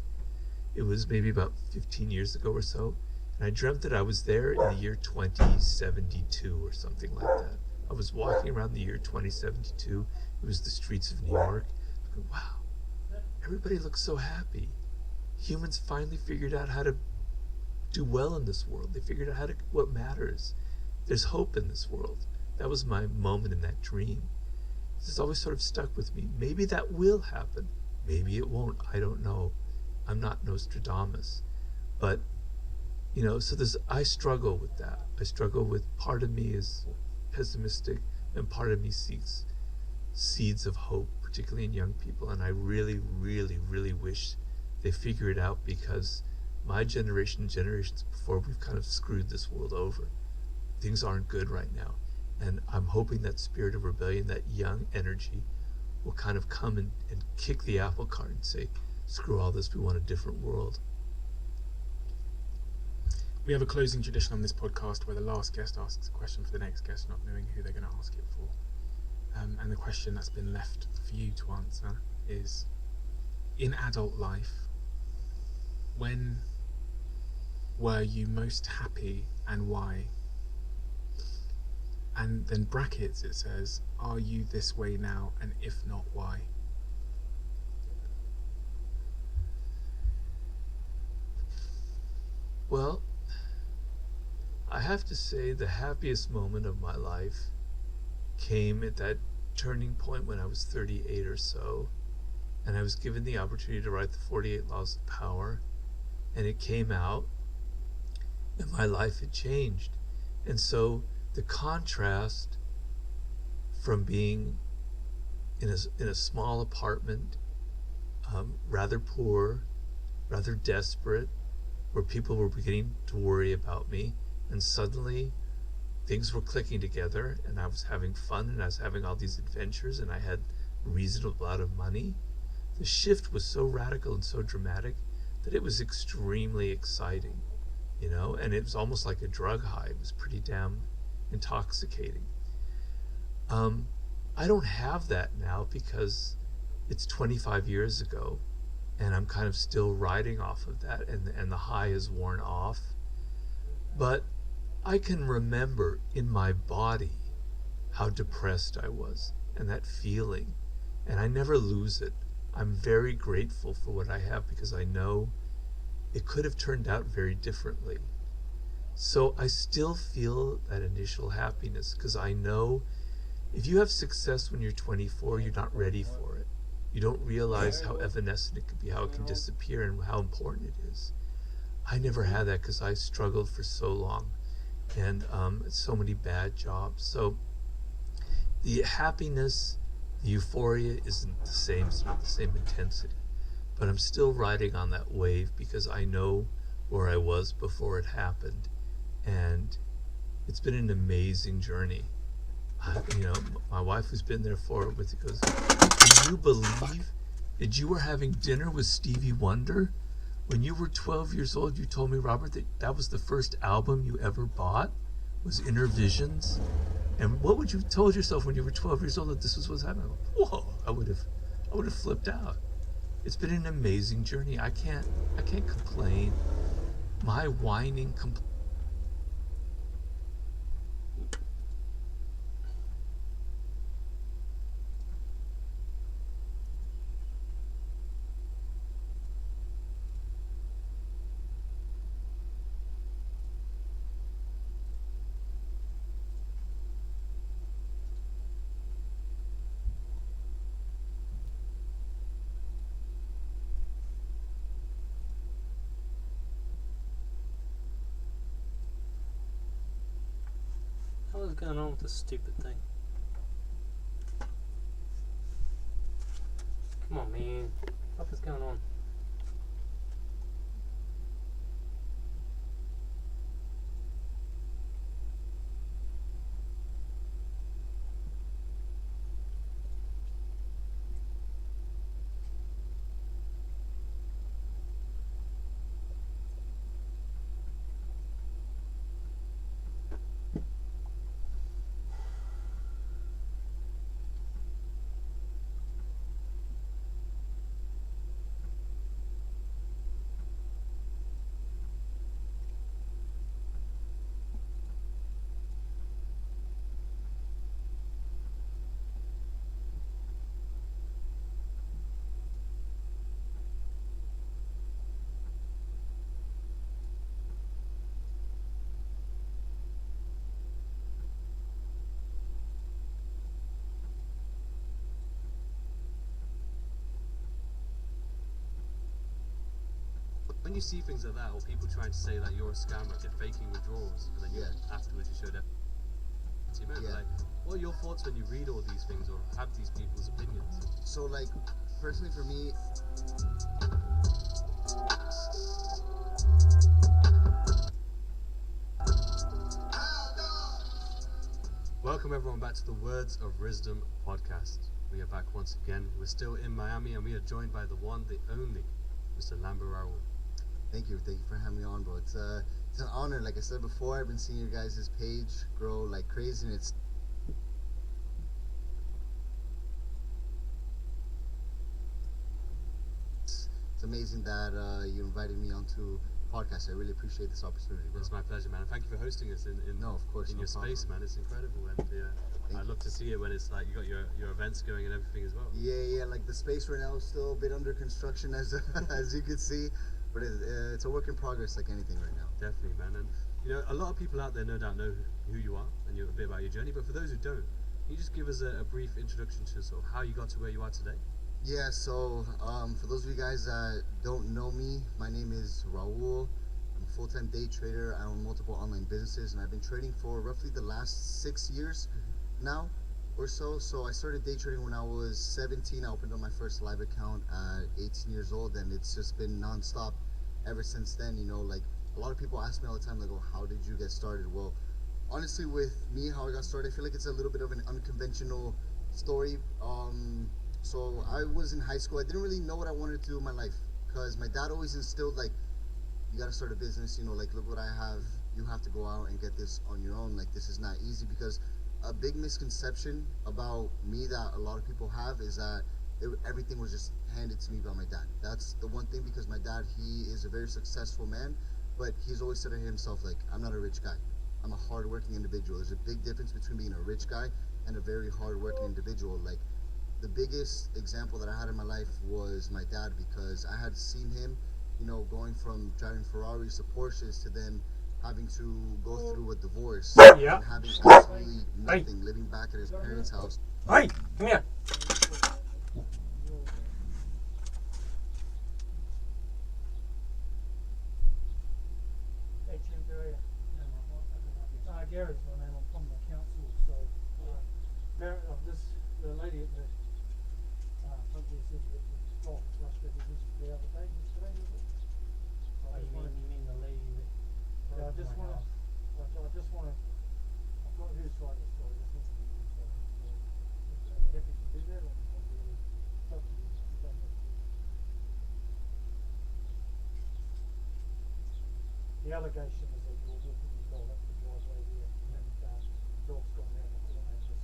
It was maybe about 15 years ago or so. And I dreamt that I was there in the year 2072 or something like that. I was walking around the year 2072. It was the streets of New York. I go, wow, everybody looks so happy. Humans finally figured out how to do well in this world. They figured out what matters. There's hope in this world. That was my moment in that dream. This has always sort of stuck with me. Maybe that will happen. Maybe it won't. I don't know. I'm not Nostradamus. But, so I struggle with that. I struggle with, part of me is pessimistic and part of me seeks seeds of hope, particularly in young people. And I really, really, really wish they figure it out, because my generation and generations before, we've kind of screwed this world over. Things aren't good right now. And I'm hoping that spirit of rebellion, that young energy, will kind of come and kick the apple cart and say, screw all this, we want a different world. We have a closing tradition on this podcast where the last guest asks a question for the next guest, not knowing who they're going to ask it for. And the question that's been left for you to answer is, in adult life, when were you most happy and why? And then brackets it says, are you this way now, and if not, why? Well, I have to say the happiest moment of my life came at that turning point when I was 38 or so, and I was given the opportunity to write the 48 Laws of Power, and it came out, and my life had changed. And so the contrast from being in a small apartment, rather poor, rather desperate, where people were beginning to worry about me, and suddenly things were clicking together, and I was having fun, and I was having all these adventures, and I had a reasonable amount of money. The shift was so radical and so dramatic that it was extremely exciting, and it was almost like a drug high. It was pretty damn intoxicating. I don't have that now because it's 25 years ago, and I'm kind of still riding off of that, and the high is worn off. But I can remember in my body how depressed I was, and that feeling, and I never lose it. I'm very grateful for what I have, because I know it could have turned out very differently. So I still feel that initial happiness, because I know if you have success when you're 24, you're not ready for it. You don't realize how evanescent it could be, how it can disappear, and how important it is. I never had that because I struggled for so long, and so many bad jobs. So the happiness, the euphoria isn't the same, it's not the same intensity. But I'm still riding on that wave because I know where I was before it happened. And it's been an amazing journey. My wife who's been there for it with it goes, can you believe that you were having dinner with Stevie Wonder? When you were 12 years old, you told me, Robert, that was the first album you ever bought, was Inner Visions. And what would you have told yourself when you were 12 years old that this was what's happening? Whoa, I would have flipped out. It's been an amazing journey. I can't complain. My whining What is going on with this stupid thing? Come on, man. What is going on? when you see things like that, or people trying to say like you're a scammer, they're faking withdrawals, and then afterwards you show them. Like, what are your thoughts when you read all these things or have these people's opinions? So, like, personally for me, welcome everyone back to the Words of Wisdom podcast. We are back once again. We're still in Miami, and we are joined by the one, the only, Mr. Lambert Raoul. Thank you for having me on, bro. It's an honor. Like I said before, I've been seeing your guys' page grow like crazy, and it's amazing that you invited me onto podcast. I really appreciate this opportunity, bro. It's my pleasure, man. And thank you for hosting us in No, of course, in no your problem. space, man. It's incredible, and I love to see it when it's like you got your events going and everything as well. Yeah. Like the space right now is still a bit under construction, as as you can see, but it's a work in progress, like anything right now. Definitely, man. And you know, a lot of people out there no doubt know who you are and a bit about your journey. But for those who don't, can you just give us a brief introduction to sort of how you got to where you are today? Yeah, so for those of you guys that don't know me, my name is Raul. I'm a full-time day trader. I own multiple online businesses, and I've been trading for roughly the last 6 years now or so. So I started day trading when I was 17. I opened up my first live account at 18 years old, and it's just been non-stop ever since then. You know, like a lot of people ask me all the time, like, oh, how did you get started? Well, honestly, with me, how I got started, I feel like it's a little bit of an unconventional story. So I was in high school. I didn't really know what I wanted to do in my life because my dad always instilled, like, you got to start a business, you know, like, look what I have. You have to go out and get this on your own. Like, this is not easy, because a big misconception about me that a lot of people have is that everything was just handed to me by my dad. That's the one thing, because my dad, he is a very successful man, but he's always said to himself, like, I'm not a rich guy. I'm a hardworking individual. There's a big difference between being a rich guy and a very hardworking individual. Like, the biggest example that I had in my life was my dad, because I had seen him, you know, going from driving Ferraris to Porsches to then having to go through a divorce and having absolutely nothing, living back at his parents' house. Hey, come here. Hey, Jim, how are you? Gary's my name. I'm from the council, so the lady at the front there said that the dog was rushed out the the other day, yesterday, was it? So You mean the lady that yeah, I just want to, I've got her side of the story, I just want to be your side of the story. Are you happy to do that, or really, it's up to you, you don't have to. The allegation is that you're walking your dog up the driveway there, and the dog's gone around the corner and just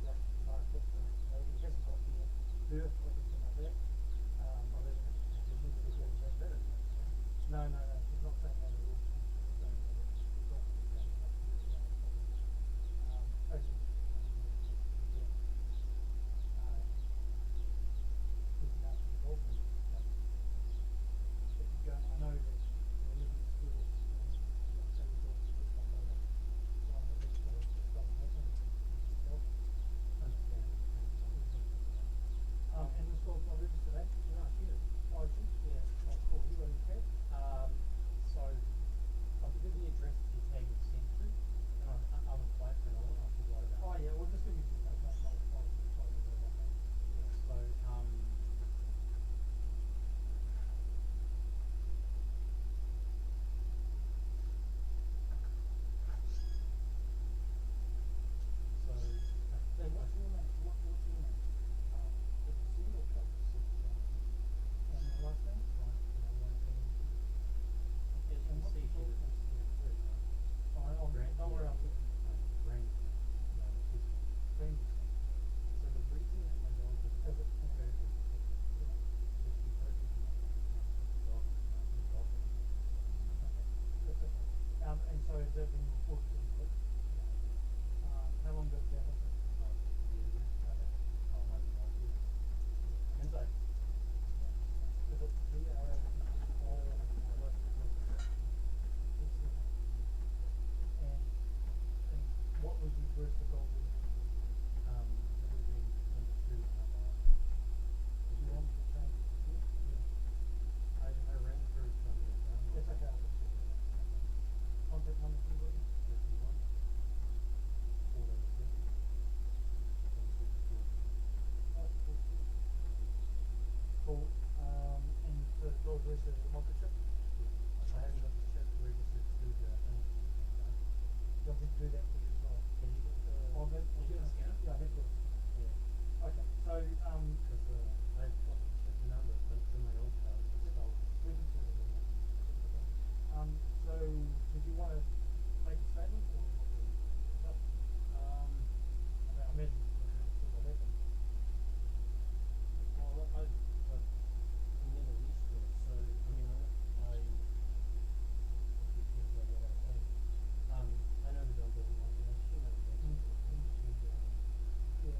rushed past it. The lady hasn't got near her or anything like that. No, she's not saying that at all. She's saying that the dog was going up to the ground. Basically, looking after the dog. If you go, I know that you're living in schools, like say the dog's just like on the leash, so it just doesn't happen. It's dog. And this dog's not registered, eh? No, she is. Oh, is she? Yeah. Oh, cool. You got any cat? So I'll give you the address that your tag was sent to, and I'll apply for another one. I forgot about Oh, it. yeah, well, just give me some stuff. I'll totally go about that. Yeah, so Hey, what's your name? What's your name? Triple C or Triple C? And your last name? as you can see, she doesn't see it through, right? Oh, don't worry, I'll put Randy. Randy. So the reason that my dog was Has it? perfect is because she purchased my dog. That's okay. And so has that been reported to the police? How long ago did that happen? Okay. And so, is it and what was the address the dog was? Do you want me to change it? I ran through some of it. where's the microchip? I haven't got the chip registered to do that. Do you want me to do that for you as well? Can you get the? Oh, that, Can you get the scanner? yeah, that works. Yeah. Okay, so, Because I've got the chip number, but it's in my old car. So we can sort it out. So, did you want to make a statement or what were you? No. I mean, I imagine we're going to see what happens. well, I've never reached it, so I mean, I be careful about what I say. I know the dog doesn't like it. She knows that. Mm. She's Yeah.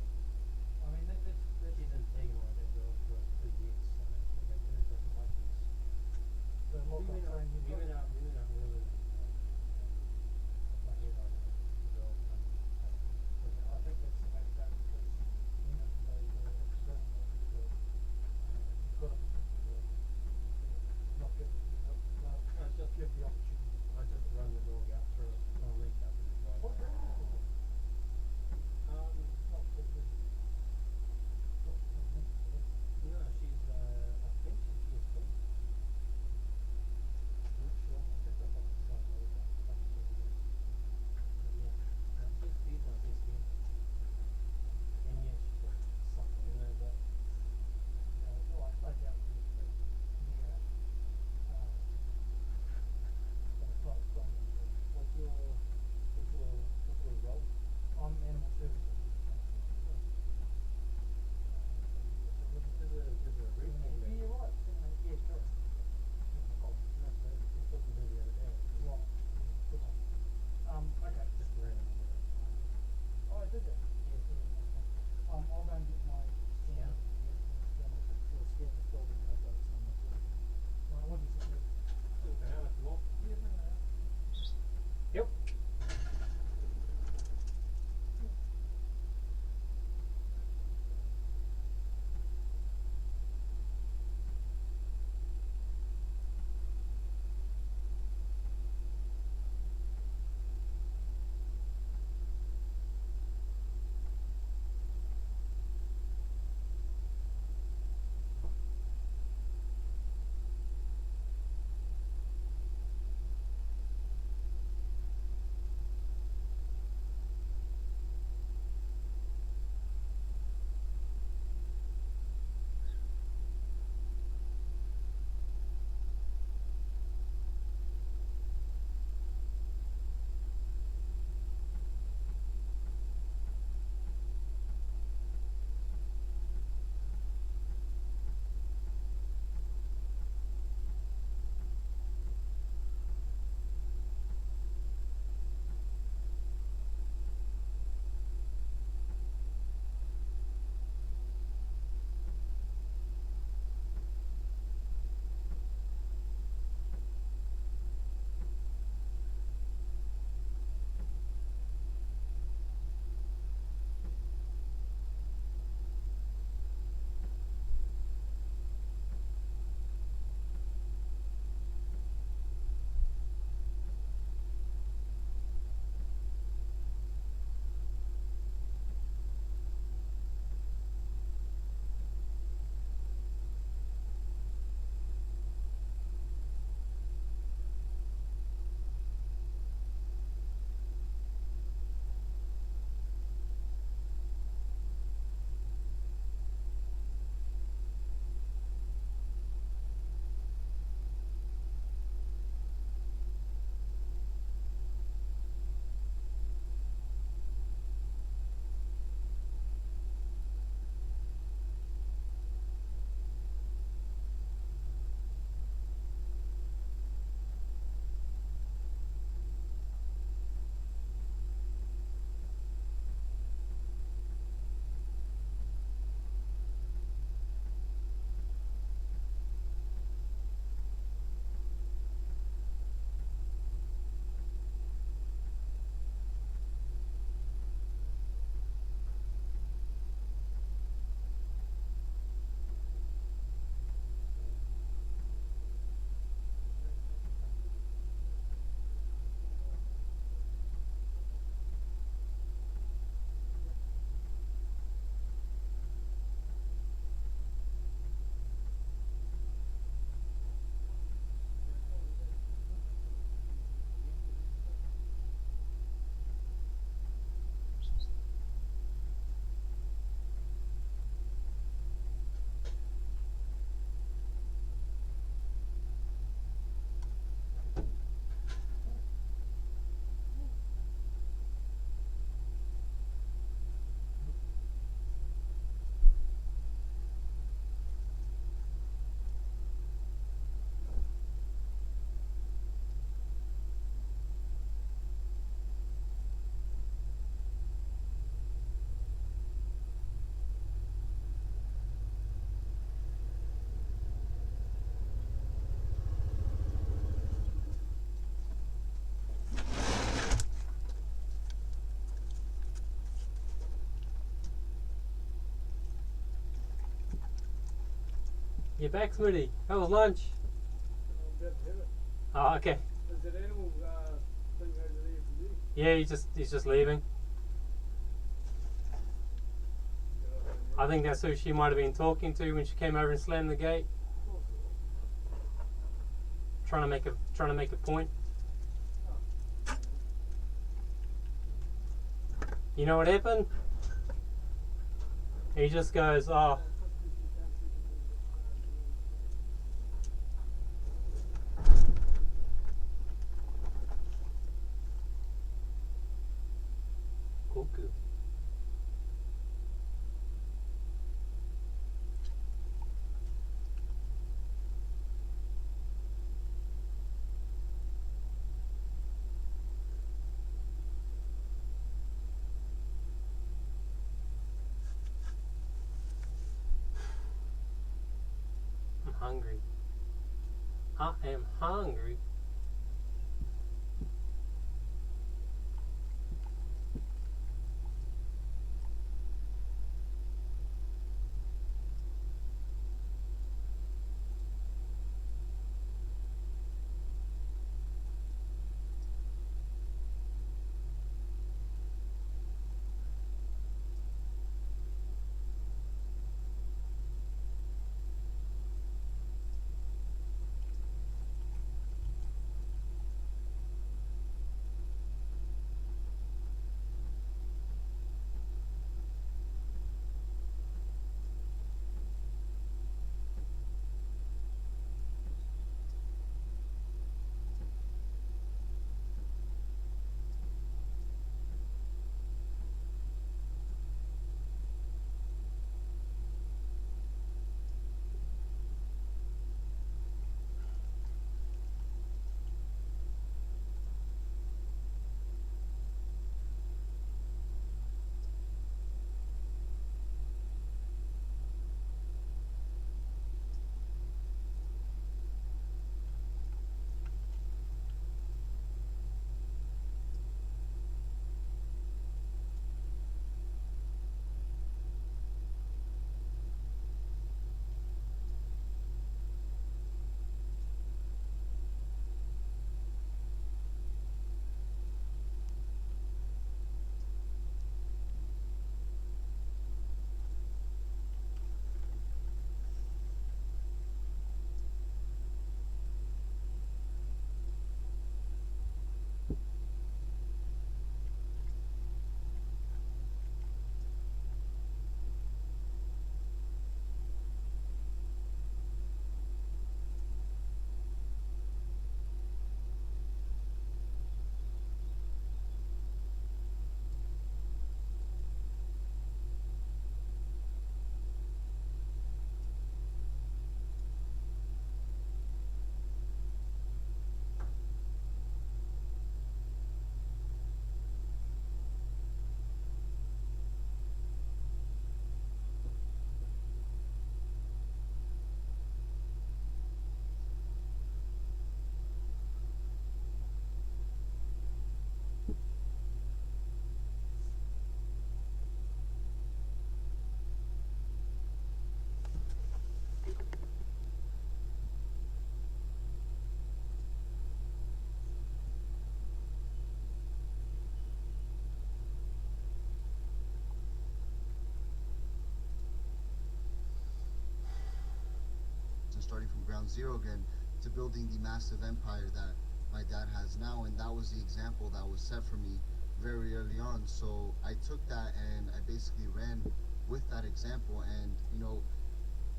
You're back, Smitty. How was lunch? I'm glad to hear it. Oh, okay. Is that animal thing over there for you? Yeah, he's just leaving. I think that's who she might have been talking to when she came over and slammed the gate, trying to make a point. You know what happened? He just goes, oh. Cuckoo. I'm hungry. I am hungry. And starting from ground zero again to building the massive empire that my dad has now. And that was the example that was set for me very early on. So I took that and I basically ran with that example. And you know,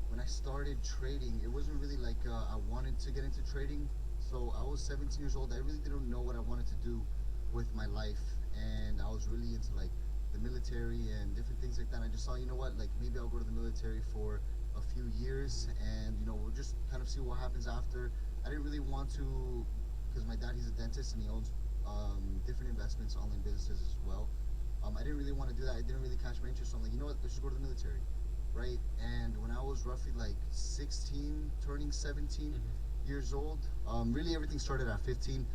when I started trading, it wasn't really like I wanted to get into trading. So I was 17 years old. I really didn't know what I wanted to do with my life, and I was really into like the military and different things like that. And I just thought, you know what, like maybe I'll go to the military for a few years, and you know we'll just kind of see what happens after. I didn't really want to, because my dad, he's a dentist and he owns different investments, online businesses as well. I didn't really want to do that. I didn't really catch my interest. So I'm like, you know what, let's just go to the military, right? And when I was roughly like 16, turning 17 years old, really everything started at 15.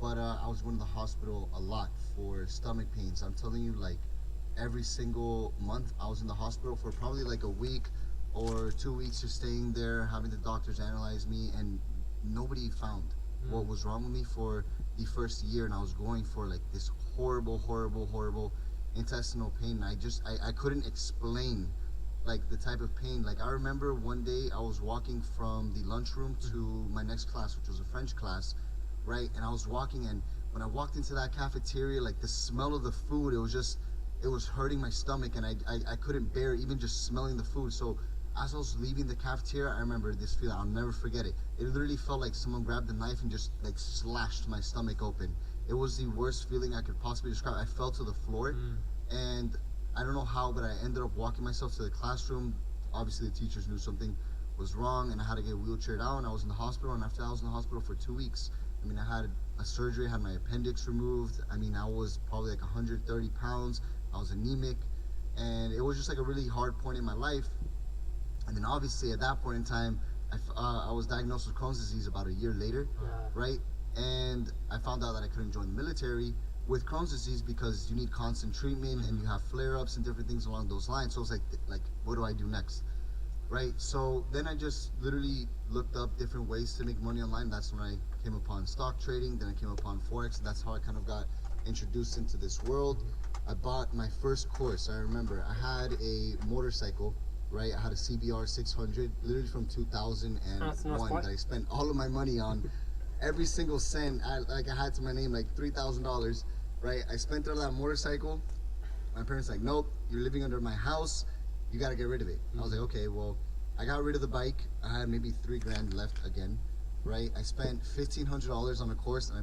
But I was going to the hospital a lot for stomach pains. I'm telling you, like every single month I was in the hospital for probably like a week or 2 weeks just staying there, having the doctors analyze me, and nobody found what was wrong with me for the first year. And I was going for like this horrible intestinal pain. I couldn't explain like the type of pain. Like, I remember one day I was walking from the lunchroom to my next class, which was a French class, right? And I was walking, and when I walked into that cafeteria, like the smell of the food, it was hurting my stomach, and I couldn't bear even just smelling the food. So as I was leaving the cafeteria, I remember this feeling. I'll never forget it. It literally felt like someone grabbed a knife and just like slashed my stomach open. It was the worst feeling I could possibly describe. I fell to the floor, and I don't know how, but I ended up walking myself to the classroom. Obviously, the teachers knew something was wrong, and I had to get wheelchaired out. And I was in the hospital, and after I was in the hospital for 2 weeks, I mean, I had a surgery, I had my appendix removed. I mean, I was probably like 130 pounds. I was anemic, and it was just like a really hard point in my life. And then obviously at that point in time, I was diagnosed with Crohn's disease about a year later, right? And I found out that I couldn't join the military with Crohn's disease because you need constant treatment and you have flare-ups and different things along those lines. So it's like, what do I do next, right? So then I just literally looked up different ways to make money online. That's when I came upon stock trading. Then I came upon Forex. And that's how I kind of got introduced into this world. I bought my first course. I remember I had a motorcycle, right? I had a CBR 600, literally from 2001, that I spent all of my money on. Every single cent I had to my name, like $3,000, right? I spent it on that motorcycle. My parents like, nope, you're living under my house, you got to get rid of it. I was like, okay, well, I got rid of the bike. I had maybe $3,000 left again, right? I spent $1,500 on a course, and I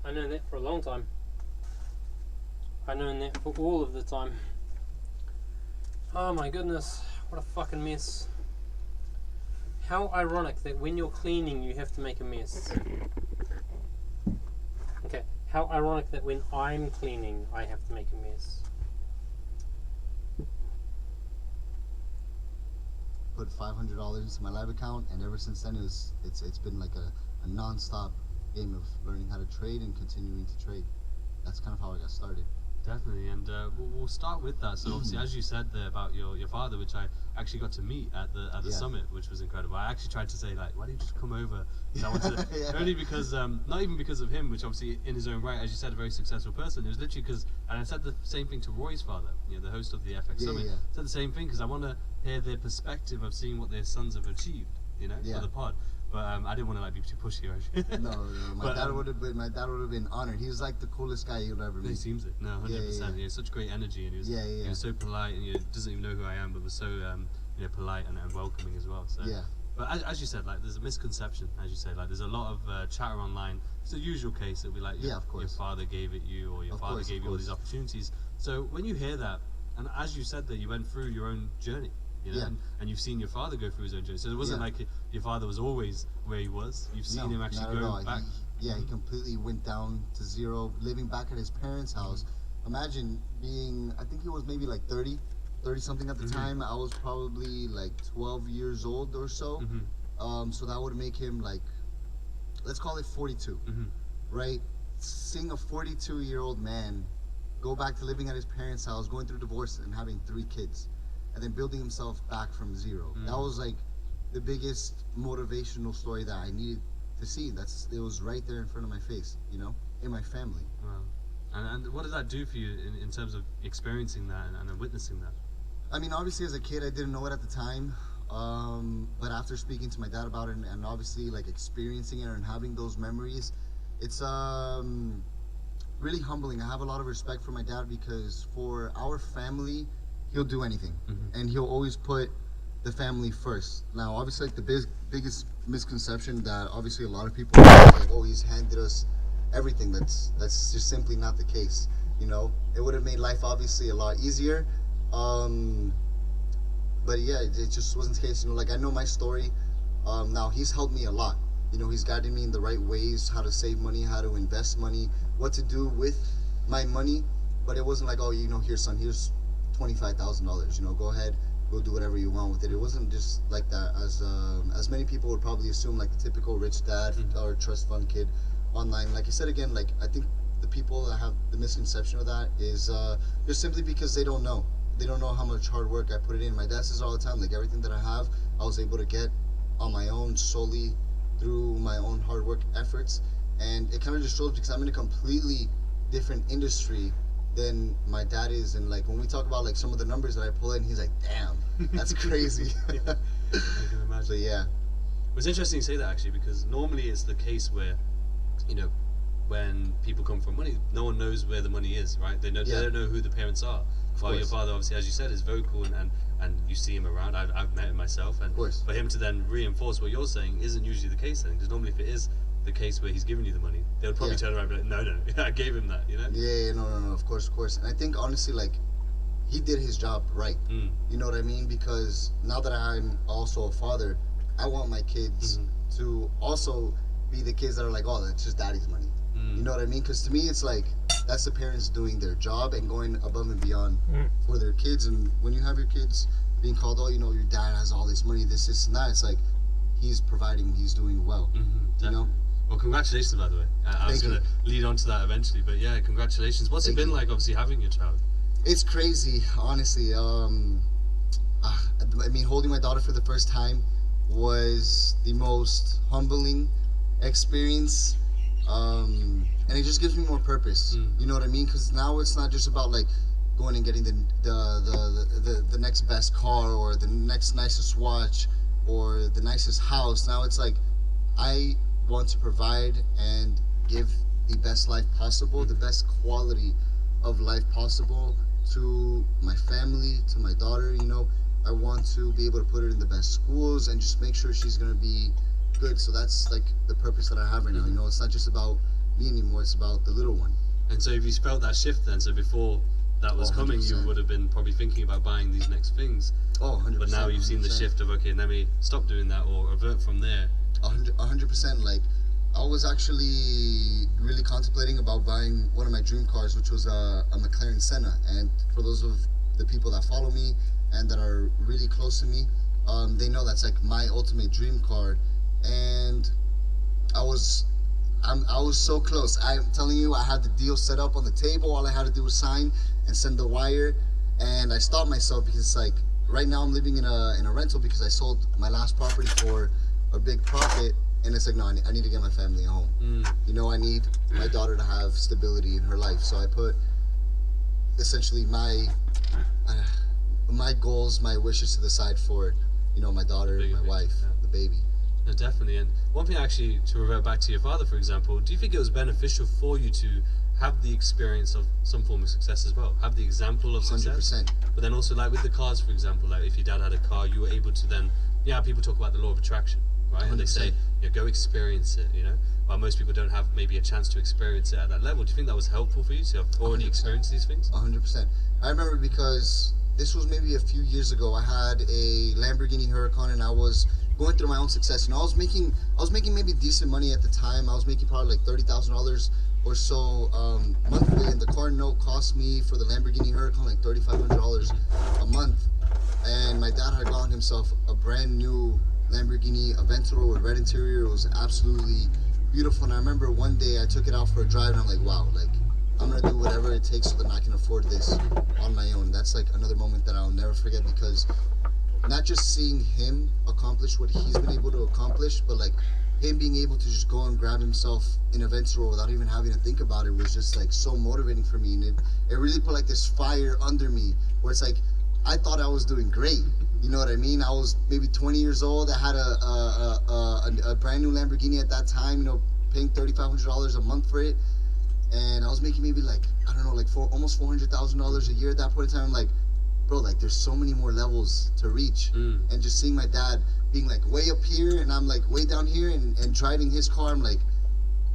I known that for a long time. I known that for all of the time. Oh my goodness, what a fucking mess. How ironic that when you're cleaning you have to make a mess. Okay, how ironic that when I'm cleaning I have to make a mess. Put $500 into my live account, and ever since then it's been like a non-stop game of learning how to trade and continuing to trade. That's kind of how I got started. Definitely, and we'll start with that. So obviously, as you said there about your father, which I actually got to meet at the Yeah. summit, which was incredible. I actually tried to say like, why don't you just come over? 'Cause I wanted to, Yeah. only because not even because of him, which obviously in his own right, as you said, a very successful person. It was literally because, and I said the same thing to Roy's father, the host of the FX Yeah, Summit. yeah. Said the same thing because I want to hear their perspective of seeing what their sons have achieved, Yeah. for the pod. But I didn't want to like be too pushy. No, my But, dad would have been honored. He was like the coolest guy you'd ever He meet. seems it. No, 100%. Yeah. He has such great energy, and he was, Yeah, yeah, he yeah. was so polite, and he doesn't even know who I am, but was so polite and welcoming as well. So, Yeah. But as you said, like there's a misconception, as you say, like there's a lot of chatter online. It's the usual case that we like, Yeah, of your course. father gave it you, or your Of father course, gave of you all these course. opportunities. So when you hear that, and as you said that you went through your own journey, Yeah. and you've seen your father go through his own journey. So it wasn't Yeah. like your father was always where he was. You've seen No, him actually not at go all. back. He completely went down to zero, living back at his parents' house. Imagine being, I think he was maybe like 30 something at the Mhm. time. I was probably like 12 years old or so. Mhm. So that would make him like, let's call it 42, Mhm. right? Seeing a 42-year-old man go back to living at his parents' house, going through divorce and having 3 kids, and then building himself back from zero. Mm. That was like the biggest motivational story that I needed to see. It was right there in front of my face, in my family. Wow. And what did that do for you in terms of experiencing that and witnessing that? I mean, obviously as a kid, I didn't know it at the time. But after speaking to my dad about it and obviously like experiencing it and having those memories, it's really humbling. I have a lot of respect for my dad because for our family, he'll do anything, and he'll always put the family first. Now, obviously, like the biggest misconception that obviously a lot of people have, like, oh, he's handed us everything. That's just simply not the case. It would have made life obviously a lot easier. But yeah, it just wasn't the case. Like I know my story. Now he's helped me a lot. He's guided me in the right ways, how to save money, how to invest money, what to do with my money. But it wasn't like, oh, here's son, here's $25,000. Go ahead, go do whatever you want with it. It wasn't just like that, as many people would probably assume, like the typical rich dad or trust fund kid online. Like I said again, like I think the people that have the misconception of that is just simply because they don't know. They don't know how much hard work I put it in. My dad says all the time, like everything that I have, I was able to get on my own solely through my own hard work efforts. And it kind of just shows because I'm in a completely different industry than my dad is. And like when we talk about like some of the numbers that I pull in, he's like, damn, that's crazy. I can imagine. So yeah. It's interesting you say that actually, because normally it's the case where, when people come from money, no one knows where the money is, right? They Yeah. don't know who the parents are. While your course. father, obviously, as you said, is vocal and you see him around. I've met him myself, and course. for him to then reinforce what you're saying isn't usually the case then, because normally if it is the case where he's giving you the money, they would probably Yeah. turn around and be like, no, I gave him that, Yeah, no, of course. And I think honestly, like, he did his job right. Mm. You know what I mean? Because now that I'm also a father, I want my kids to also be the kids that are like, oh, that's just daddy's money. You know what I mean? Because to me, it's like, that's the parents doing their job and going above and beyond for their kids. And when you have your kids being called, oh, your dad has all this money, this and that, it's like, he's providing, he's doing well. Well, congratulations, by the way. I was Thank going to lead on to that eventually, but yeah, congratulations. What's Thank it been you. like, obviously, having your child? It's crazy, honestly. I mean, holding my daughter for the first time was the most humbling experience, and it just gives me more purpose. You know what I mean? Because now it's not just about like going and getting the next best car or the next nicest watch or the nicest house. Now it's like I want to provide and give the best life possible, the best quality of life possible to my family, to my daughter. I want to be able to put her in the best schools and just make sure she's going to be good. So that's like the purpose that I have right now. It's not just about me anymore. It's about the little one. And so if you felt that shift then, so before that was coming, you 100%. would have been probably thinking about buying these next things. Oh, 100%. But now you've seen the 100%. shift of, okay, let me stop doing that or revert from there. 100%. Like, I was actually really contemplating about buying one of my dream cars, which was a McLaren Senna. And for those of the people that follow me and that are really close to me, they know that's like my ultimate dream car. And I was so close. I'm telling you, I had the deal set up on the table. All I had to do was sign and send the wire. And I stopped myself because it's like, right now I'm living in a rental because I sold my last property for a big profit. And it's like, no, I need to get my family a home. You know, I need my daughter to have stability in her life. So I put essentially my goals, my wishes to the side for, you know, my daughter, my wife, the baby. No, definitely. And one thing actually, to revert back to your father, for example, do you think it was beneficial for you to have the experience of some form of success as well? Have the example of success? 100%. But then also, like with the cars, for example, like if your dad had a car, you were able to then, people talk about the law of attraction, right? 100%. And they say, go experience it, you know? While most people don't have maybe a chance to experience it at that level. Do you think that was helpful for you to have already 100%. Experienced these things? 100%. I remember because this was maybe a few years ago. I had a Lamborghini Huracan and I was going through my own success. And I was making maybe decent money at the time. I was making probably like $30,000 or so monthly. And the car note cost me for the Lamborghini Huracan like $3,500 a month. And my dad had gotten himself a brand new Lamborghini Aventador with red interior. It was absolutely beautiful. And I remember one day I took it out for a drive and I'm like, wow, like I'm gonna do whatever it takes so that I can afford this on my own. That's like another moment that I'll never forget, because not just seeing him accomplish what he's been able to accomplish, but like him being able to just go and grab himself an Aventador without even having to think about it was just like so motivating for me. And it really put like this fire under me where it's like, I thought I was doing great. You know what I mean? I was maybe 20 years old. I had a brand new Lamborghini at that time, you know, paying $3,500 a month for it. And I was making maybe like, I don't know, like almost $400,000 a year at that point in time. I'm like, bro, like there's so many more levels to reach. And just seeing my dad being like way up here and I'm like way down here and driving his car, I'm like,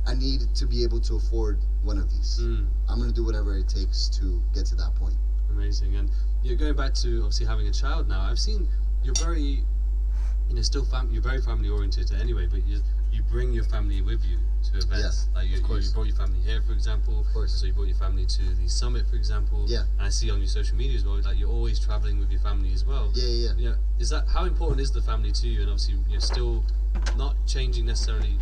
I need to be able to afford one of these. I'm going to do whatever it takes to get to that point. Amazing. And you're going back to obviously having a child now. I've seen you're very, still you're very family oriented anyway, but you bring your family with you to events. Yes, like you brought your family here, for example. Of course. So you brought your family to the summit, for example. Yeah. And I see on your social media as well, like you're always traveling with your family as well. Yeah. You know, is that, how important is the family to you? And obviously you're still not changing necessarily.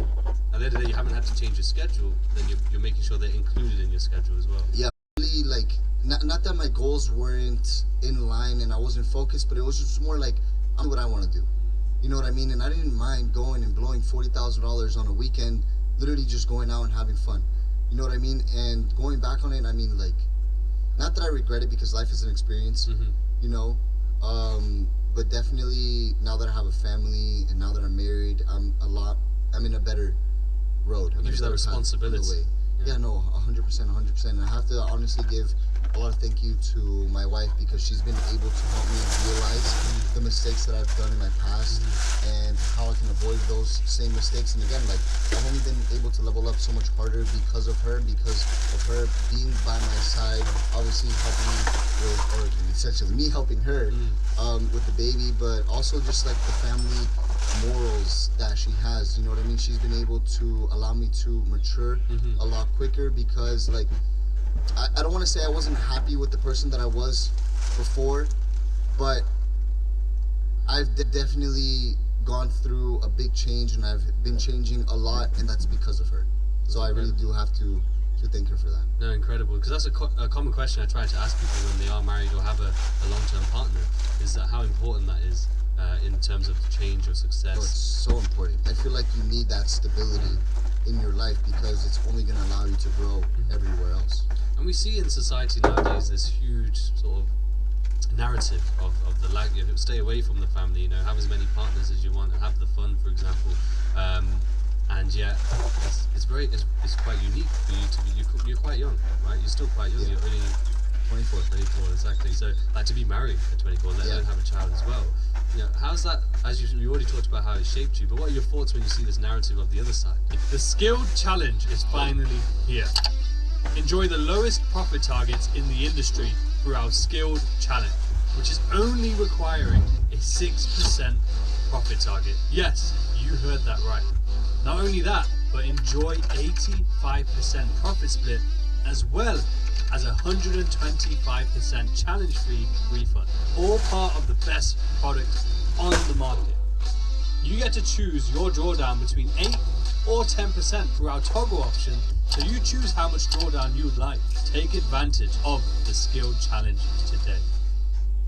At the end of the day, you haven't had to change your schedule. Then you're making sure they're included in your schedule as well. Yeah. Really, like not that my goals weren't in line and I wasn't focused, but it was just more like I'm what I want to do. You know what I mean? And I didn't mind going and blowing $40,000 on a weekend, literally just going out and having fun. You know what I mean? And going back on it, I mean, like, not that I regret it because life is an experience, you know, but definitely now that I have a family and now that I'm married, I'm in a better road. It gives you that responsibility. Yeah, no, 100%. And I have to honestly give a lot of thank you to my wife because she's been able to help me realize the mistakes that I've done in my past and how I can avoid those same mistakes. And again, like, I've only been able to level up so much harder because of her, because of her being by my side, obviously helping me with, or essentially me helping her with the baby, but also just like the family morals that she has. You know what I mean? She's been able to allow me to mature a lot quicker because, like, I don't want to say I wasn't happy with the person that I was before, but I've definitely gone through a big change and I've been changing a lot, and that's because of her. So I really do have to thank her for that. No, incredible. Because that's a common question I try to ask people when they are married or have a long-term partner, is that how important that is in terms of change or success. Oh, it's so important. I feel like you need that stability in your life because it's only going to allow you to grow everywhere else. And we see in society nowadays this huge sort of narrative of the lack of stay away from the family, have as many partners as you want and have the fun, for example. And yet it's quite unique for you to be, you're quite young, right? You're still quite young. Yeah. You're only 24, exactly. So, like, to be married at 24, let alone have a child as well. You know, how's that? As you already talked about how it shaped you, but what are your thoughts when you see this narrative of the other side? The Skilled Challenge is finally here. Enjoy the lowest profit targets in the industry through our Skilled Challenge, which is only requiring a 6% profit target. Yes, you heard that right. Not only that, but enjoy 85% profit split as well as 125% challenge-free refund. All part of the best product on the market. You get to choose your drawdown between 8 or 10% through our toggle option, so you choose how much drawdown you would like. Take advantage of the Skilled Challenge today.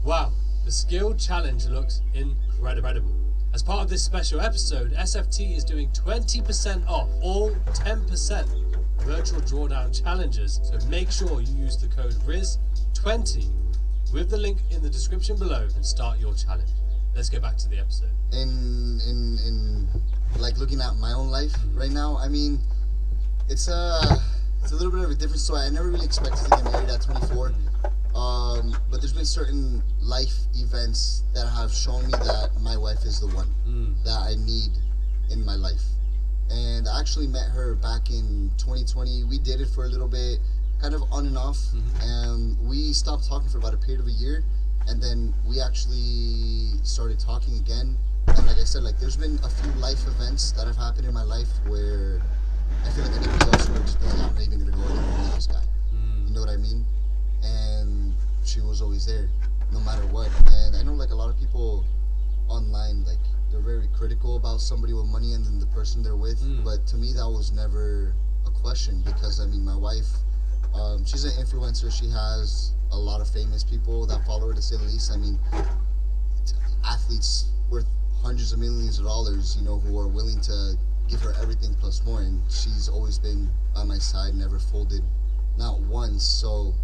Wow, the Skilled Challenge looks incredible. As part of this special episode, SFT is doing 20% off all 10% virtual drawdown challenges, so make sure you use the code RIZ20 with the link in the description below and start your challenge. Let's get back to the episode. In like looking at my own life right now, I mean, it's a little bit of a different story. I never really expected to get married at 24. But there's been certain life events that have shown me that my wife is the one that I need in my life. And I actually met her back in 2020. We dated for a little bit, kind of on and off, and we stopped talking for about a period of a year, and then we actually started talking again. And like I said, like there's been a few life events that have happened in my life where I feel like anybody else would just be like, I'm not even gonna go anywhere near this guy. You know what I mean? And she was always there, no matter what. And I know like a lot of people online, like they're very critical about somebody with money and then the person they're with. But to me, that was never a question, because I mean, my wife, she's an influencer. She has a lot of famous people that follow her, to say the least. I mean, athletes worth hundreds of millions of dollars, you know, who are willing to give her everything plus more. And she's always been by my side, never folded, not once. So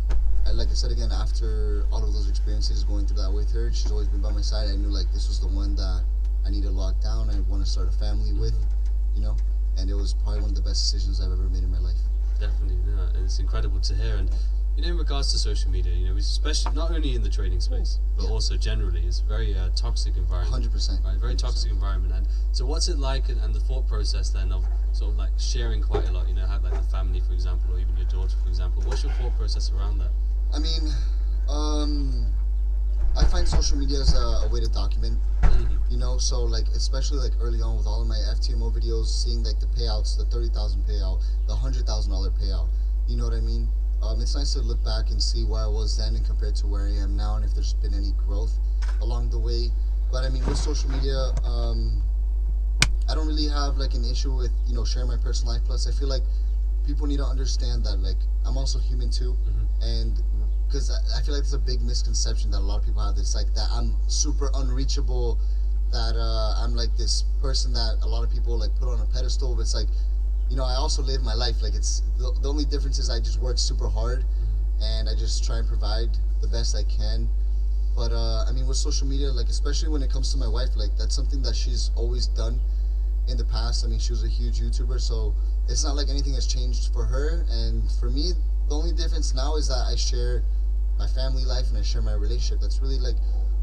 like I said again, after all of those experiences going through that with her, she's always been by my side. I knew like this was the one that I need to lock down. I want to start a family with, you know, and it was probably one of the best decisions I've ever made in my life. Definitely, yeah, and it's incredible to hear. And you know, in regards to social media, you know, especially not only in the trading space, but also generally, it's a very toxic environment. 100%. Right, very 100%. toxic environment. And so, what's it like, and the thought process then of sort of like sharing quite a lot? You know, have like the family, for example, or even your daughter, for example. What's your thought process around that? I mean, I find social media as a way to document, you know, so like, especially like early on with all of my FTMO videos, seeing like the payouts, the 30,000 payout, the $100,000 payout, you know what I mean? It's nice to look back and see where I was then and compared to where I am now, and if there's been any growth along the way. But I mean, with social media, I don't really have like an issue with, you know, sharing my personal life. Plus, I feel like people need to understand that like I'm also human too, and because I feel like it's a big misconception that a lot of people have. It's like that I'm super unreachable, that I'm like this person that a lot of people like put on a pedestal. But it's like, you know, I also live my life. Like it's the only difference is I just work super hard, and I just try and provide the best I can. But I mean, with social media, like especially when it comes to my wife, like that's something that she's always done in the past. I mean, she was a huge YouTuber, so it's not like anything has changed for her. And for me, the only difference now is that I share my family life and I share my relationship. That's really like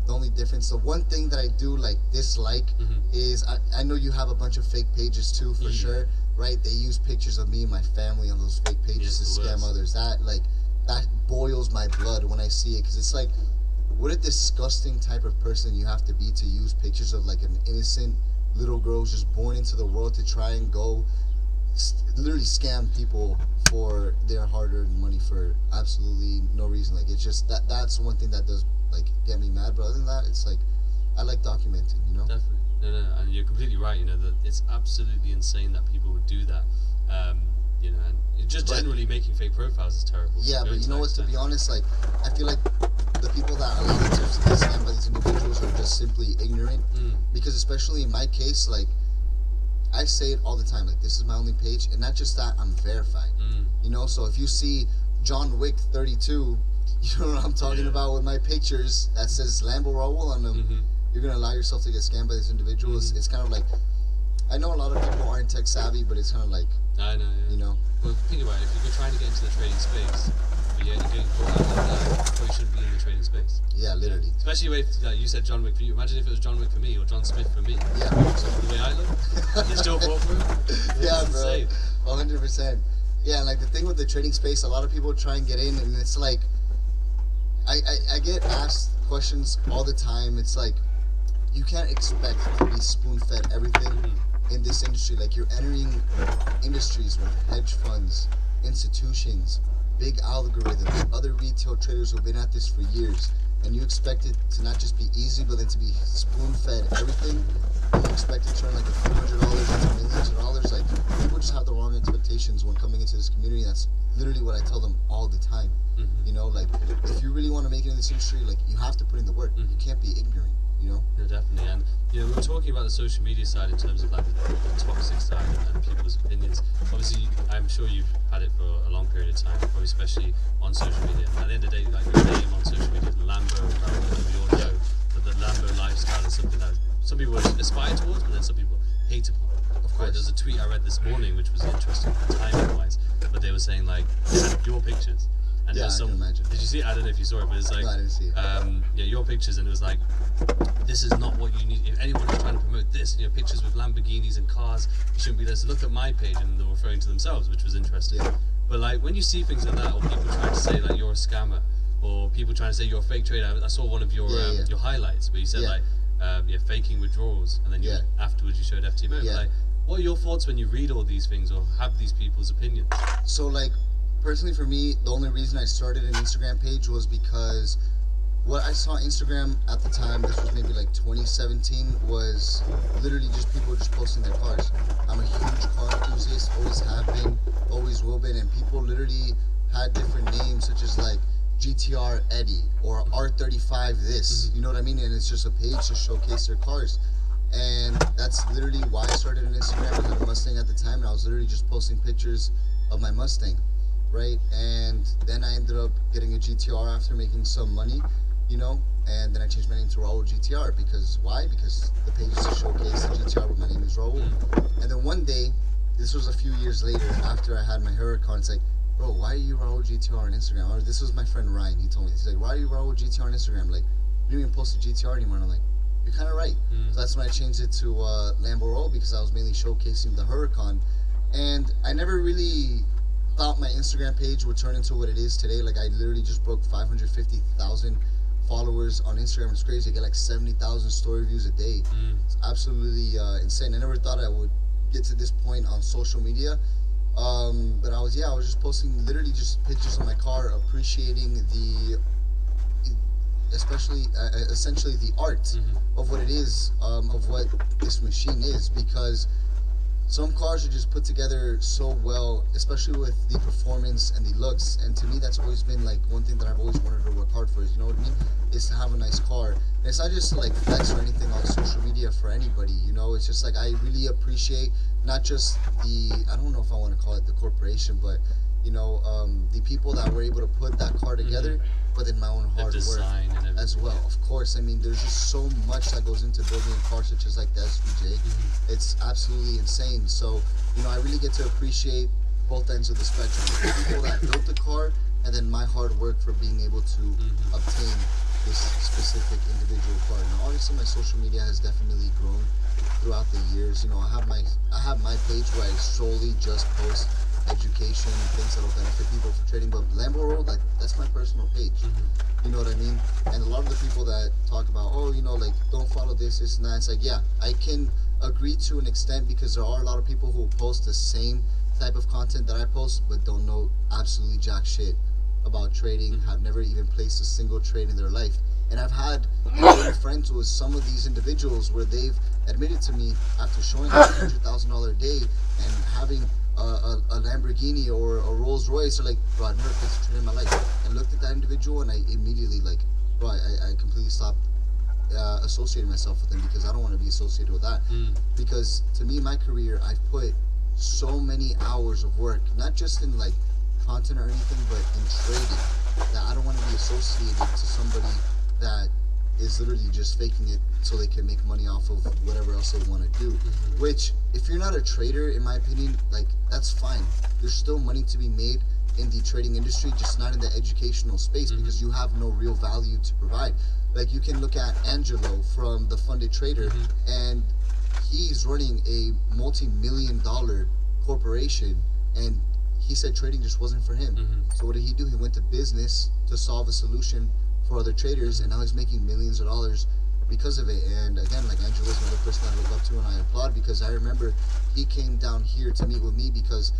the only difference. The one thing that I do like dislike is I know you have a bunch of fake pages too, for sure, right? They use pictures of me and my family on those fake pages to scam others. That boils my blood when I see it, because it's like, what a disgusting type of person you have to be to use pictures of like an innocent little girl who's just born into the world to try and go literally scam people for their hard-earned money for absolutely no reason. Like, it's just that's one thing that does like get me mad. But other than that, it's like I like documenting, you know. Definitely, no, and you're completely right. You know that it's absolutely insane that people would do that. You know, and just generally making fake profiles is terrible. Yeah, but you know what? To be honest, like I feel like the people that allow themselves to get scammed by these individuals are just simply ignorant. Because especially in my case, like I say it all the time, like this is my only page, and not just that, I'm verified. You know, so if you see John Wick 32, you know what I'm talking about with my pictures that says Lambo Raul on them, you're gonna allow yourself to get scammed by this individual. It's kind of like, I know a lot of people aren't tech savvy, but it's kind of like, I know, yeah. you know. Well, think about it. If you're trying to get into the trading space, but yet you're getting caught out like that, or you shouldn't be in the trading space. Yeah, literally. Especially if like you said John Wick for you. Imagine if it was John Wick for me or John Smith for me. Yeah. So the way I look, you still fall for it. Yeah, It's bro. insane. 100%. Yeah, like the thing with the trading space, a lot of people try and get in, and it's like, I get asked questions all the time. It's like, you can't expect to be spoon-fed everything in this industry. Like, you're entering industries with hedge funds, institutions, big algorithms, other retail traders who've been at this for years, and you expect it to not just be easy, but then to be spoon-fed everything. And you expect to turn like a few $100s into millions of dollars. Like, people just have the wrong expectations when coming into this community. That's literally what I tell them all the time. You know, like, if you really want to make it in this industry, like, you have to put in the work. You can't be ignorant, you know? No, definitely. And you know, we were talking about the social media side in terms of like the toxic side and people's opinions. Obviously, I'm sure you've had it for a long period of time, probably especially on social media. At the end of the day, like your name on social media is Lambo. We all know that the Lambo lifestyle is something that some people aspire towards, but then some people hate upon. Of course. There's a tweet I read this morning which was interesting timing-wise, but they were saying like they had your pictures. And Yeah, there's I can imagine. Did you see it? I don't know if you saw it, but it's like, No, I didn't see it. yeah, your pictures, and it was like, this is not what you need. If anyone is trying to promote this, you know, pictures with Lamborghinis and cars, you shouldn't be there. So look at my page, and they're referring to themselves, which was interesting. Yeah. But like when you see things like that, or people trying to say like you're a scammer, or people trying to say you're a fake trader. I saw one of your your highlights where you said Yeah. like, yeah, faking withdrawals, and then you afterwards you showed FTMO. Yeah. Like, what are your thoughts when you read all these things or have these people's opinions? So, like, personally for me, the only reason I started an Instagram page was because what I saw Instagram at the time, this was maybe like 2017, was literally just people just posting their cars. I'm a huge car enthusiast, always have been, always will been, and people literally had different names such as like GTR Eddie or R35 this, you know what I mean? And it's just a page to showcase their cars. And that's literally why I started an Instagram. I had a Mustang at the time, and I was literally just posting pictures of my Mustang, right? And then I ended up getting a GTR after making some money, you know, and then I changed my name to Raul GTR. Because why? Because the page is to showcase the GTR, but my name is Raul. And then one day, this was a few years later, after I had my Huracan, it's like, bro, why are you Raul GTR on Instagram? Or this was my friend Ryan, he told me, he's like, why are you Raul GTR on Instagram? Like, you don't even post a GTR anymore. And I'm like, you're kind of right. So that's when I changed it to Lambo Raul, because I was mainly showcasing the Huracan. And I never really thought my Instagram page would turn into what it is today. Like, I literally just broke 550,000 followers on Instagram. It's crazy. I get like 70,000 story views a day. It's absolutely insane. I never thought I would get to this point on social media. But I was just posting literally just pictures of my car, appreciating the, essentially the art of what it is, of what this machine is, because some cars are just put together so well, especially with the performance and the looks. And to me, that's always been like one thing that I've always wanted to work hard for, is, you know what I mean, is to have a nice car. And it's not just to like flex or anything on social media for anybody, you know. It's just like, I really appreciate not just the, I don't know if I want to call it the corporation, but you know, the people that were able to put that car together, but then my own hard work as well. Of course, I mean, there's just so much that goes into building a car such as like the SVJ. It's absolutely insane. So, you know, I really get to appreciate both ends of the spectrum. The people that built the car, and then my hard work for being able to obtain this specific individual car. Now, obviously, my social media has definitely grown throughout the years. You know, I have my page where I solely just post education, things that will benefit people for trading, but Lambo World, like, that's my personal page. You know what I mean? And a lot of the people that talk about, oh, you know, like, don't follow this and that, it's like, yeah, I can agree to an extent, because there are a lot of people who post the same type of content that I post, but don't know absolutely jack shit about trading, have never even placed a single trade in their life. And I've had friends with some of these individuals where they've admitted to me, after showing them a $100,000 a day and having a Lamborghini or a Rolls Royce, they're like, bro, I've never placed a trade in my life. And looked at that individual, and I immediately, like, bro, I completely stopped associating myself with them, because I don't want to be associated with that. Because to me, my career, I've put so many hours of work, not just in like content or anything, but in trading, that I don't want to be associated to somebody that is literally just faking it so they can make money off of whatever else they want to do. Which, if you're not a trader, in my opinion, like, that's fine. There's still money to be made in the trading industry, just not in the educational space, because you have no real value to provide. Like, you can look at Angelo from The Funded Trader, and he's running a multi-million-dollar corporation, and he said trading just wasn't for him. So what did he do? He went to business to solve a solution for other traders, and now he's making millions of dollars because of it. And again, like, Angelo's another person I look up to, and I applaud, because I remember he came down here to meet with me because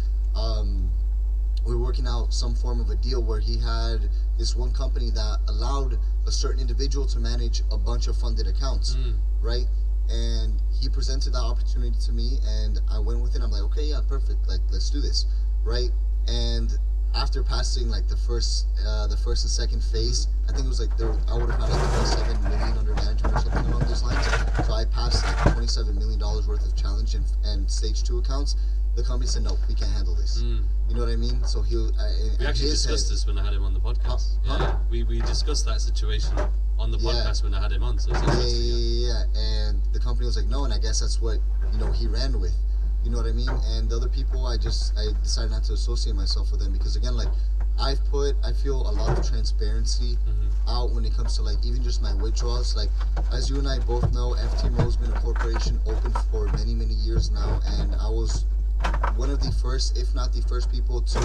we were working out some form of a deal where he had this one company that allowed a certain individual to manage a bunch of funded accounts, right? And he presented that opportunity to me, and I went with it. I'm like, okay, yeah, perfect. Like, let's do this, right? And after passing like the first and second phase, I think it was like I would have had like 27 million under management or something along those lines. So I passed like $27 million worth of challenge and stage 2 accounts. The company said, no, we can't handle this. You know what I mean? So we actually discussed this when I had him on the podcast. We discussed that situation on the podcast when I had him on. So it's interesting. Yeah. And the company was like, no, and I guess that's what, you know, he ran with. You know what I mean? And the other people, I decided not to associate myself with them, because again, like, I feel a lot of transparency out when it comes to, like, even just my withdrawals. Like, as you and I both know, FTMO has been a corporation open for many, many years now, and I was one of the first, if not the first people to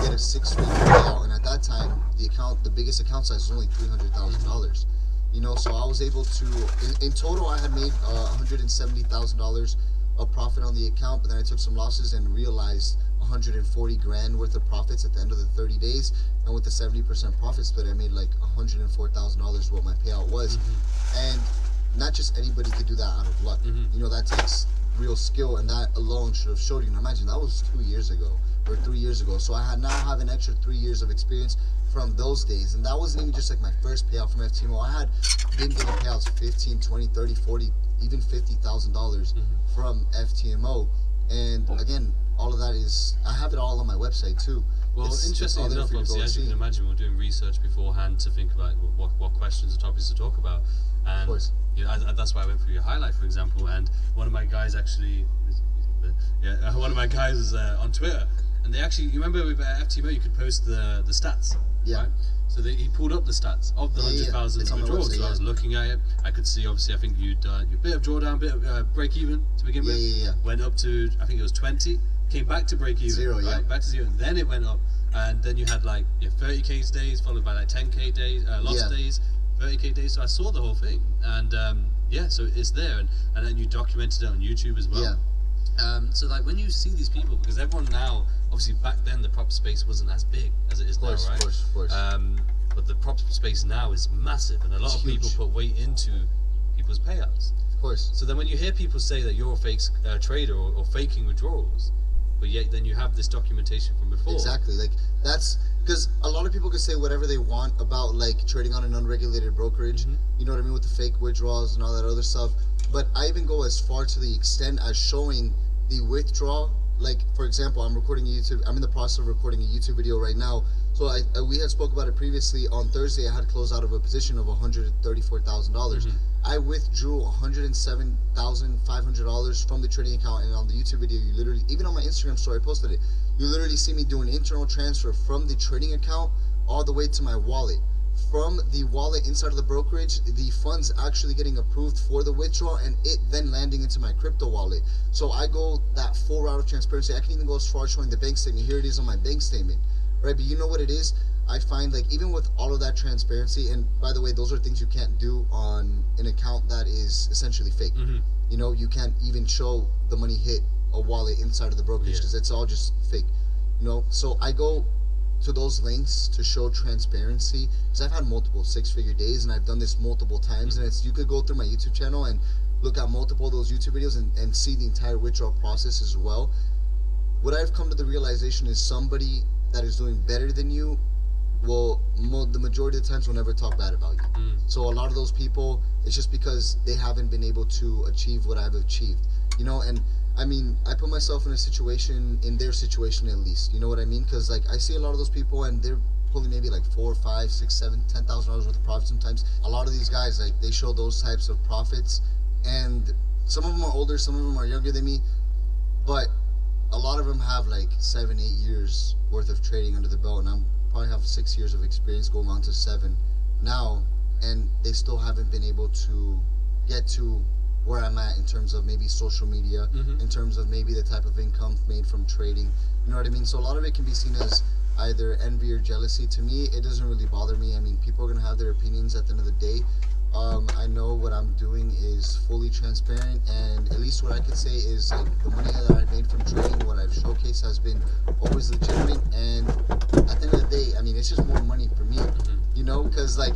get a 6-figure payout. And at that time, the biggest account size was only $300,000. You know, so I was able to, in total, I had made $170,000 of profit on the account, but then I took some losses and realized 140 grand worth of profits at the end of the 30 days. And with the 70% profit split, I made like $104,000 what my payout was. And not just anybody could do that out of luck. You know, that takes real skill, and that alone should have showed you. And imagine, that was 2 years ago or 3 years ago. So I now have an extra 3 years of experience from those days. And that wasn't even just like my first payout from FTMO. I had been getting payouts 15, 20, 30, 40, even $50,000 from FTMO. And again, all of that is, I have it all on my website too. Well, interesting enough, obviously, as you can imagine, we're doing research beforehand to think about what questions or topics to talk about. And of course. You know, that's why I went through your highlight, for example. And one of my guys actually, one of my guys was on Twitter, and they actually, you remember with FTMO, you could post the stats, right? So he pulled up the stats of the 100,000 withdrawals. So I was looking at it. I could see, obviously, I think you'd done your bit of drawdown, bit of break even to begin with. Went up to, I think it was 20. Came back to break even. Zero, right? Back to zero. And then it went up, and then you had like your 30k days followed by like 10k days, lost days, 30k days. So I saw the whole thing, and so it's there, and then you documented it on YouTube as well. So like when you see these people, because everyone now, obviously back then the prop space wasn't as big as it is now, right? Of course. But the prop space now is massive, and a lot of people put weight into people's payouts. Of course. So then when you hear people say that you're a fake trader or faking withdrawals, but yet then you have this documentation from before. Exactly. Like, that's because a lot of people can say whatever they want about like trading on an unregulated brokerage. You know what I mean, with the fake withdrawals and all that other stuff. But I even go as far to the extent as showing the withdrawal. Like, for example, I'm in the process of recording a YouTube video right now. So we had spoke about it previously. On Thursday, I had closed out of a position of $134,000. I withdrew $107,500 from the trading account, and on the YouTube video, you literally, even on my Instagram story, I posted it. You literally see me do an internal transfer from the trading account all the way to my wallet. From the wallet inside of the brokerage, the funds actually getting approved for the withdrawal, and it then landing into my crypto wallet. So I go that full route of transparency. I can even go as far as showing the bank statement. Here it is on my bank statement, right? But you know what it is? I find, like, even with all of that transparency, and by the way, those are things you can't do on an account that is essentially fake. You know, you can't even show the money hit a wallet inside of the brokerage because it's all just fake. You know, so I go to those links to show transparency, because I've had multiple 6-figure days, and I've done this multiple times. And you could go through my YouTube channel and look at multiple of those YouTube videos and see the entire withdrawal process as well. What I've come to the realization is somebody that is doing better than you will, the majority of the times, will never talk bad about you. So a lot of those people, it's just because they haven't been able to achieve what I've achieved, you know. And I mean, I put myself in a situation, in their situation at least, you know what I mean? Because like, I see a lot of those people, and they're pulling maybe like $4, $5, $6, $7, $10,000 worth of profit sometimes. A lot of these guys, like, they show those types of profits, and some of them are older, some of them are younger than me, but a lot of them have like 7-8 years worth of trading under the belt, and I'm probably have 6 years of experience going on to 7 now, and they still haven't been able to get to where I'm at in terms of maybe social media, in terms of maybe the type of income made from trading. You know what I mean? So a lot of it can be seen as either envy or jealousy. To me, it doesn't really bother me. I mean, people are gonna have their opinions at the end of the day. I know what I'm doing is fully transparent, and at least what I could say is like the money that I've made from trading, what I've showcased has been always legitimate. And at the end of the day, I mean, it's just more money for me, you know, because like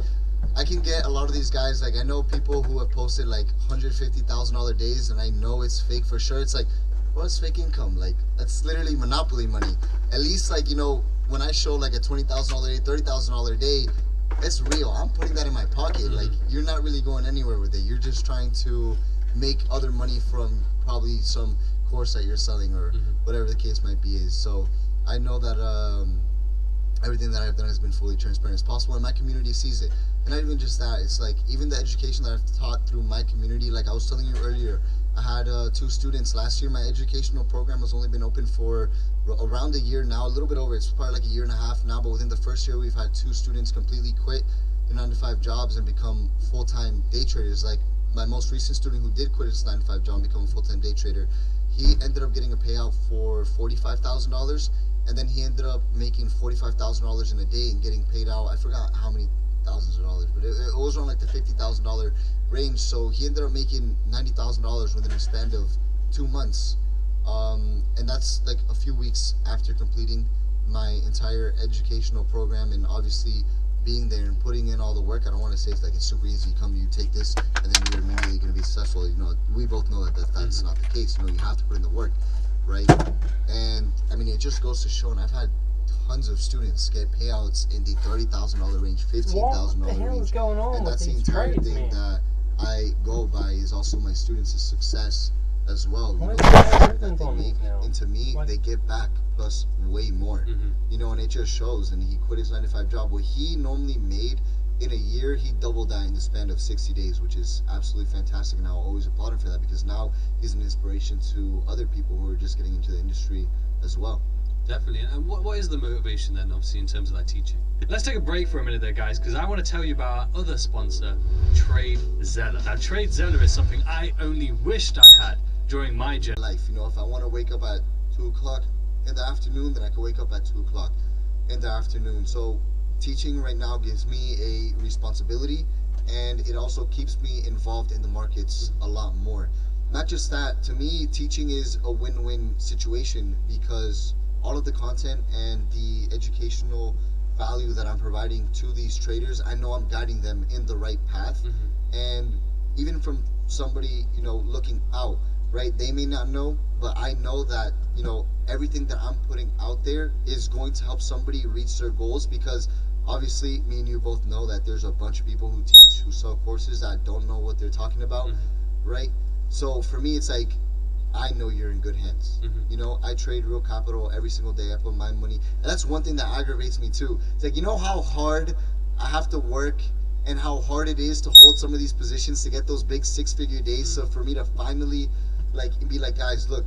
I can get a lot of these guys, like I know people who have posted like $150,000 days, and I know it's fake for sure. It's like, what's fake income? Like that's literally monopoly money. At least like, you know, when I show like a $20,000 day, $30,000 day, it's real. I'm putting that in my pocket. Like you're not really going anywhere with it. You're just trying to make other money from probably some course that you're selling or whatever the case might be is. So I know that everything that I've done has been fully transparent as possible, and my community sees it. And not even just that, it's like even the education that I've taught through my community. Like I was telling you earlier, I had 2 students last year. My educational program has only been open for around a year now, a little bit over. It's probably like a year and a half now, but within the first year we've had 2 students completely quit their 9-to-5 jobs and become full-time day traders. Like my most recent student who did quit his 9-to-5 job and become a full-time day trader, he ended up getting a payout for $45,000, and then he ended up making $45,000 in a day and getting paid out, I forgot how many thousands of dollars, but it was around like the $50,000 range. So he ended up making $90,000 within a span of 2 months, and that's like a few weeks after completing my entire educational program, and obviously being there and putting in all the work. I don't want to say it's like it's super easy. You take this and then you're immediately going to be successful. You know, we both know that that's not the case. You know, you have to put in the work, right? And I mean, it just goes to show, and I've had tons of students get payouts in the $30,000 range, $15,000 What the hell range, is going on and with that's the these entire trades, thing man? that I go by is also my students' success as well. You Why know, is there that ribbons they on make these now? into me, Why- they get back plus way more. You know, and it just shows. And he quit his 9-to-5 job. What he normally made in a year, he doubled that in the span of 60 days, which is absolutely fantastic. And I'll always applaud him for that, because now he's an inspiration to other people who are just getting into the industry as well. Definitely. And what is the motivation then, obviously, in terms of like teaching? Let's take a break for a minute there, guys, because I want to tell you about our other sponsor, TradeZella. Now, TradeZella is something I only wished I had during my journey. Life, you know, if I want to wake up at 2 o'clock in the afternoon, then I can wake up at 2 o'clock in the afternoon. So teaching right now gives me a responsibility, and it also keeps me involved in the markets a lot more. Not just that, to me, teaching is a win-win situation, because all of the content and the educational value that I'm providing to these traders, I know I'm guiding them in the right path. And even from somebody, you know, looking out, right, they may not know, but I know that, you know, everything that I'm putting out there is going to help somebody reach their goals, because obviously me and you both know that there's a bunch of people who teach, who sell courses that don't know what they're talking about, right? So for me, it's like, I know you're in good hands. You know, I trade real capital every single day. I put my money, and that's one thing that aggravates me too. It's like, you know how hard I have to work and how hard it is to hold some of these positions to get those big 6-figure days. So for me to finally like be like, guys, look,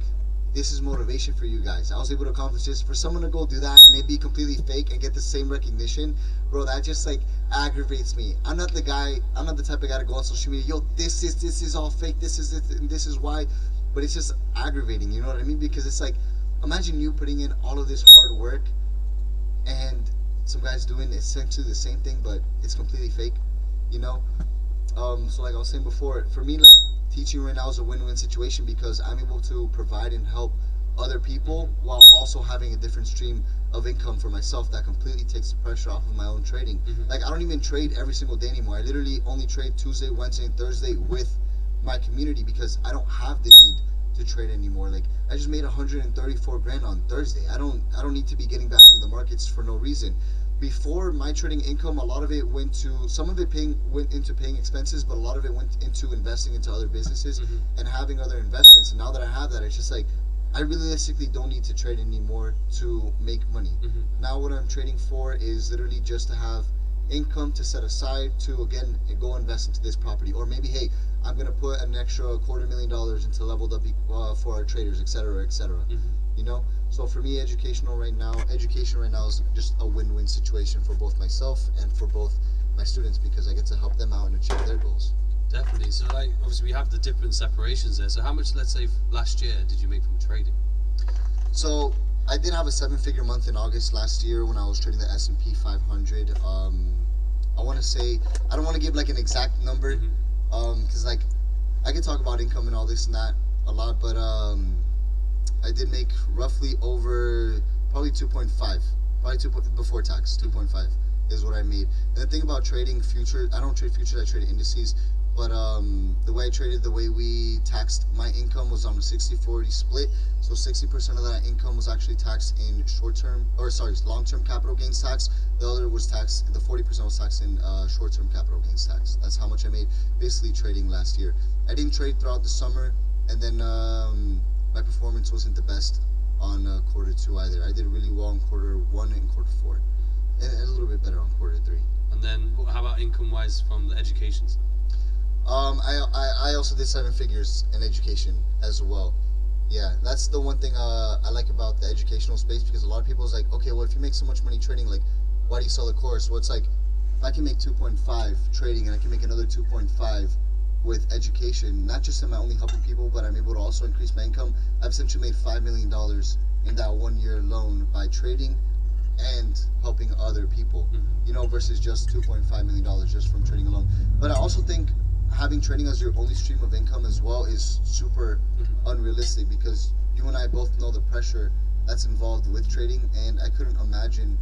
this is motivation for you guys. I was able to accomplish this. For someone to go do that and it be completely fake and get the same recognition, bro, that just like aggravates me. I'm not the type of guy to go on social media, yo, this is all fake, this is it, and this is why. But it's just aggravating, you know what I mean? Because it's like, imagine you putting in all of this hard work and some guys doing essentially the same thing, but it's completely fake, you know? So like I was saying before, for me, like, teaching right now is a win-win situation, because I'm able to provide and help other people while also having a different stream of income for myself that completely takes the pressure off of my own trading. Like, I don't even trade every single day anymore. I literally only trade Tuesday, Wednesday, and Thursday with my community, because I don't have the need to trade anymore. Like, I just made 134 grand on Thursday. I don't need to be getting back into the markets for no reason. Before, my trading income, a lot of it went to, some of it went into paying expenses, but a lot of it went into investing into other businesses and having other investments. And now that I have that, it's just like, I realistically don't need to trade anymore to make money. Now what I'm trading for is literally just to have income to set aside to, again, go invest into this property. Or maybe, hey, I'm going to put an extra $250,000 into Leveled Up for our traders, etc., etc. you know. So for me, education right now is just a win-win situation for both myself and for both my students, because I get to help them out and achieve their goals. Definitely. So, like, obviously, we have the different separations there. So, how much, let's say, last year did you make from trading? So I did have a 7-figure month in August last year when I was trading the S&P 500. I want to say, I don't want to give like an exact number, because like I could talk about income and all this and that a lot, but I did make roughly over probably 2.5, before tax, 2.5 is what I made. And the thing about trading futures, I don't trade futures, I trade indices. But the way I traded, the way we taxed my income was on a 60-40 split. So 60% of that income was actually taxed in long-term capital gains tax. The other was taxed, the 40% was taxed in short-term capital gains tax. That's how much I made basically trading last year. I didn't trade throughout the summer, and then my performance wasn't the best on quarter 2 either. I did really well in quarter 1 and quarter 4, and a little bit better on quarter 3. And then, how about income-wise from the education side? I also did 7 figures in education as well. Yeah, that's the one thing I like about the educational space, because a lot of people is like, okay, well, if you make so much money trading, like, why do you sell the course? Well, it's like, if I can make 2.5 trading and I can make another 2.5 with education, not just am I only helping people, but I'm able to also increase my income. I've essentially made $5 million in that 1 year alone by trading and helping other people, you know, versus just $2.5 million just from trading alone. But I also think having trading as your only stream of income as well is super unrealistic, because you and I both know the pressure that's involved with trading, and I couldn't imagine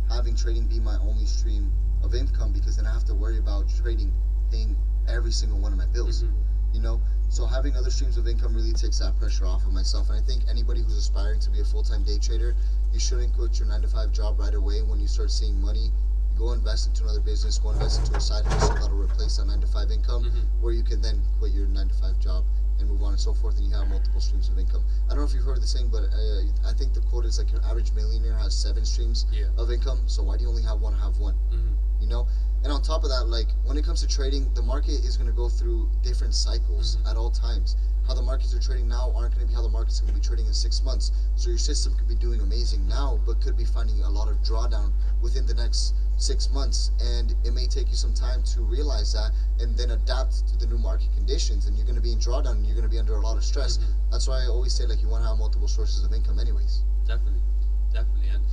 having trading be my only stream of income, because then I have to worry about trading paying every single one of my bills, you know. So having other streams of income really takes that pressure off of myself. And I think anybody who's aspiring to be a full-time day trader, you shouldn't quit your 9-to-5 job right away when you start seeing money. Go invest into another business, go invest into a side hustle that'll replace that 9-to-5 income, where you can then quit your 9-to-5 job and move on and so forth, and you have multiple streams of income. I don't know if you've heard the saying, but I think the quote is like, your average millionaire has 7 streams of income, so why do you only have one? Have one, you know? And on top of that, like, when it comes to trading, the market is going to go through different cycles at all times. How the markets are trading now aren't going to be how the market's going to be trading in 6 months. So your system could be doing amazing now, but could be finding a lot of drawdown within the next 6 months, and it may take you some time to realize that and then adapt to the new market conditions, and you're going to be in drawdown and you're going to be under a lot of stress. That's why I always say, like, you want to have multiple sources of income anyways. Definitely. And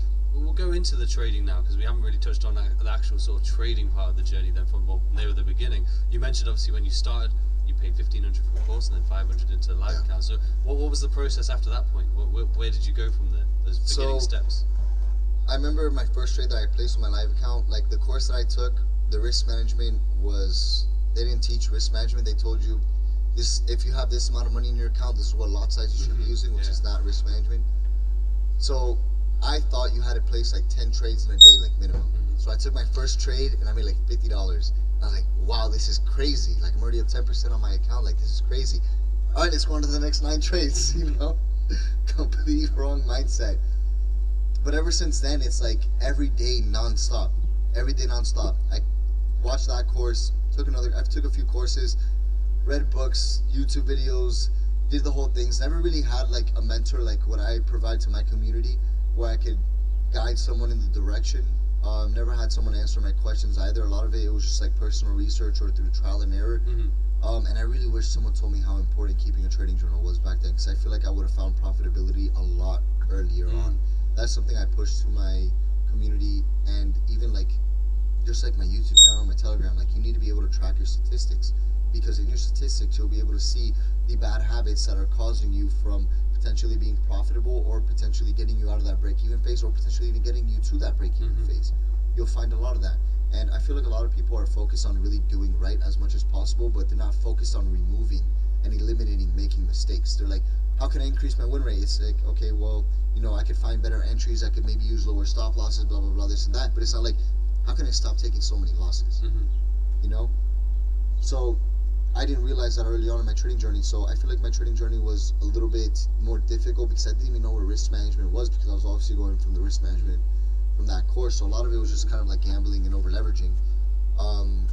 we'll go into the trading now, because we haven't really touched on the actual sort of trading part of the journey then from near the beginning. You mentioned obviously when you started you paid $1,500 for the course and then $500 into the live account. So what was the process after that point? Where did you go from there? Those beginning steps. I remember my first trade that I placed on my live account, like the course that I took, the risk management they didn't teach risk management. They told you this, if you have this amount of money in your account, this is what lot size you should be using, which is not risk management. So I thought you had to place like 10 trades in a day, like minimum. So I took my first trade and I made like $50. And I was like, wow, this is crazy. Like, I'm already up 10% on my account. Like, this is crazy. All right, let's go on to the next 9 trades, you know? Completely wrong mindset. But ever since then, it's like every day nonstop. Every day nonstop. I watched that course, I took a few courses, read books, YouTube videos, did the whole things. Never really had like a mentor like what I provide to my community, where I could guide someone in the direction. Never had someone answer my questions either. A lot of it was just like personal research or through trial and error. And I really wish someone told me how important keeping a trading journal was back then, because I feel like I would have found profitability a lot earlier on. That's something I pushed to my community, and even like just like my YouTube channel and my Telegram, like, you need to be able to track your statistics, because in your statistics you'll be able to see the bad habits that are causing you from potentially being profitable, or potentially getting you out of that break-even phase, or potentially even getting you to that break-even phase. You'll find a lot of that. And I feel like a lot of people are focused on really doing right as much as possible, but they're not focused on removing and eliminating making mistakes. They're like, how can I increase my win rate? It's like, okay, well, you know, I could find better entries, I could maybe use lower stop losses, blah, blah, blah, this and that. But it's not like, how can I stop taking so many losses? You know? So I didn't realize that early on in my trading journey. So I feel like my trading journey was a little bit more difficult, because I didn't even know what risk management was, because I was obviously going from the risk management from that course. So a lot of it was just kind of like gambling and over leveraging.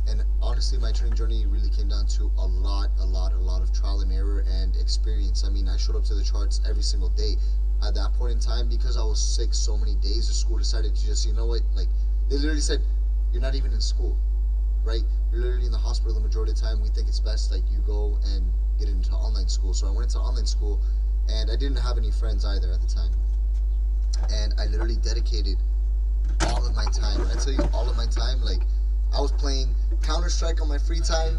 And honestly, my trading journey really came down to a lot of trial and error and experience. I mean, I showed up to the charts every single day. at that point in time, because I was sick so many days, the school decided to just, you know what, like, they literally said, you're not even in school, right? You're literally in the hospital the majority of the time. We think it's best, like, you go and get into online school. So I went into online school, and I didn't have any friends either at the time. And I literally dedicated all of my time. When I tell you all of my time, like, I was playing Counter-Strike on my free time,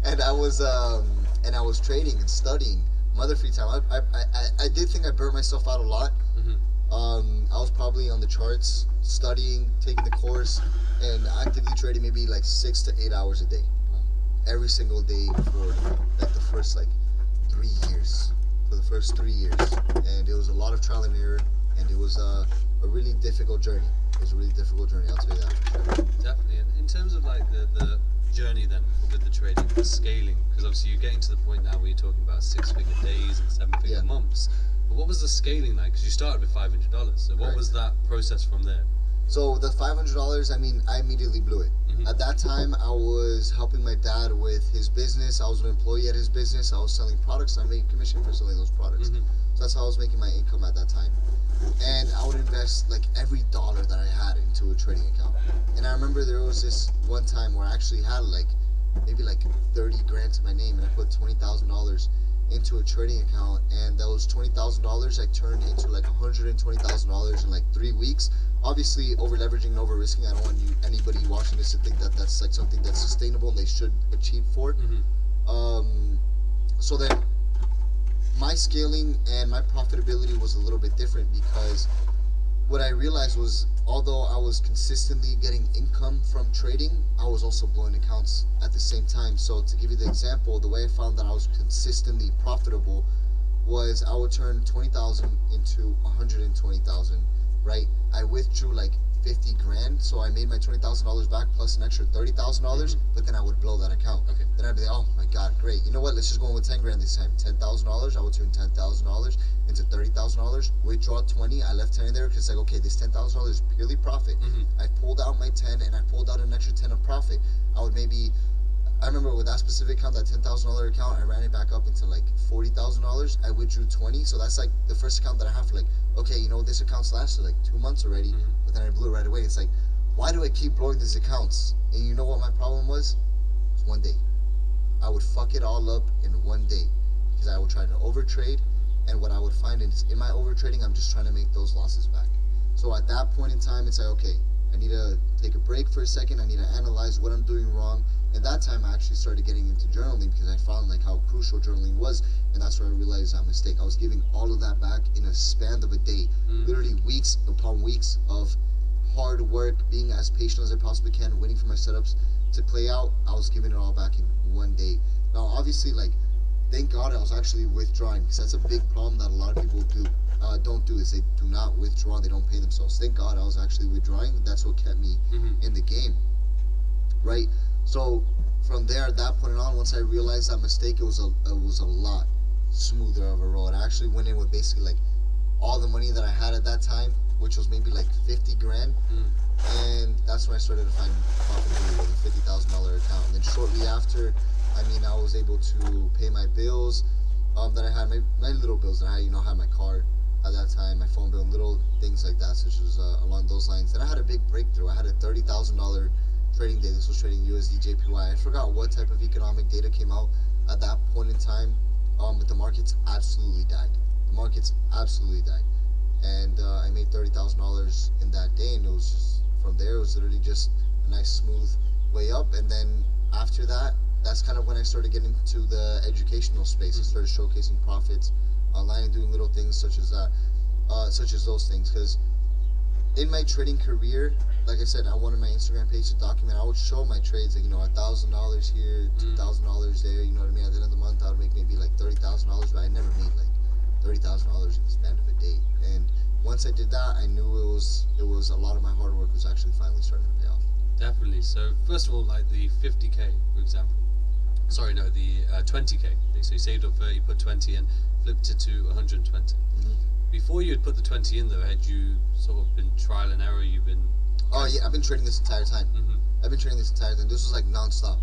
and I was trading and studying my other free time. I did think I burnt myself out a lot. I was probably on the charts, studying, taking the course, and actively trading maybe like 6 to 8 hours a day, every single day for like the first 3 years. For the first 3 years, and it was a lot of trial and error, and it was a really difficult journey. It was a really difficult journey, I'll tell you that for sure. Definitely. And in terms of like the journey then with the trading, the scaling, because obviously you're getting to the point now where you're talking about 6-figure days and 7-figure months. But what was the scaling like? Because you started with $500. So what was that process from there? So the $500, I mean, I immediately blew it. At that time, I was helping my dad with his business. I was an employee at his business. I was selling products, and I made commission for selling those products. So that's how I was making my income at that time. And I would invest like every dollar that I had into a trading account. And I remember there was this one time where I actually had maybe 30 grand to my name, and I put $20,000 into a trading account, and those $20,000 I turned into like $120,000 in like 3 weeks. Obviously, over leveraging and over risking. I don't want anybody watching this to think that that's like something that's sustainable and they should achieve for. So then my scaling and my profitability was a little bit different, because what I realized was, although I was consistently getting income from trading, I was also blowing accounts at the same time. So to give you the example, the way I found that I was consistently profitable was I would turn 20,000 into 120,000, right? I withdrew like 50 grand, so I made my $20,000 back plus an extra $30,000, but then I would blow that account. Then I'd be like, oh my god, great. You know what? Let's just go in with 10 grand this time. $10,000, I would turn $10,000 into $30,000, withdraw 20, I left 10 in there, because like, okay, this $10,000 is purely profit. I pulled out my 10 and I pulled out an extra 10 of profit. I remember with that specific account, that $10,000 account, I ran it back up into like $40,000. I withdrew 20, so that's like the first account that I have for like, okay, you know, this account's lasted like 2 months already, but then I blew it right away. It's like, why do I keep blowing these accounts? And you know what my problem was? It was one day. I would fuck it all up in one day, because I would try to overtrade, and what I would find is in my overtrading, I'm just trying to make those losses back. So at that point in time, it's like, okay, I need to take a break for a second. I need to analyze what I'm doing wrong. And that time I actually started getting into journaling, because I found like how crucial journaling was, and that's where I realized that mistake. I was giving all of that back in a span of a day, literally weeks upon weeks of hard work, being as patient as I possibly can, waiting for my setups to play out. I was giving it all back in one day. Now obviously, like, thank God I was actually withdrawing, because that's a big problem that a lot of people don't do, is they do not withdraw and they don't pay themselves. Thank God I was actually withdrawing. That's what kept me in the game, right? So from there, at that point on, once I realized that mistake, it was a lot smoother of a road. I actually went in with basically like all the money that I had at that time, which was maybe like 50 grand, and that's when I started to find profitability with a $50,000 account. And then shortly after, I was able to pay my bills that I had, my little bills that I had. You know, I had my car at that time, my phone bill, and little things like that, such as along those lines. Then I had a big breakthrough. I had a $30,000 trading day. This was trading USD JPY. I forgot what type of economic data came out at that point in time, but the markets absolutely died. And I made $30,000 in that day, and it was just, from there, it was literally just a nice smooth way up. And then after that, that's kind of when I started getting into the educational space. I started showcasing profits online and doing little things such as that, such as those things. Because in my trading career, like I said, I wanted my Instagram page to document. I would show my trades, like, you know, $1,000 here, $2,000 there. You know what I mean? At the end of the month, I would make maybe like $30,000, but I never made like $30,000 in the span of a day. And once I did that, I knew it was a lot of my hard work was actually finally starting to pay off. Definitely. So first of all, like the 50k, for example. Sorry, no, the 20k. So you saved up 30, put 20 in, flipped it to 120. Before you had put the 20 in, though, had you sort of been trial and error? You've been... Oh yeah, I've been trading this entire time. I've been trading this entire time. This was like non-stop.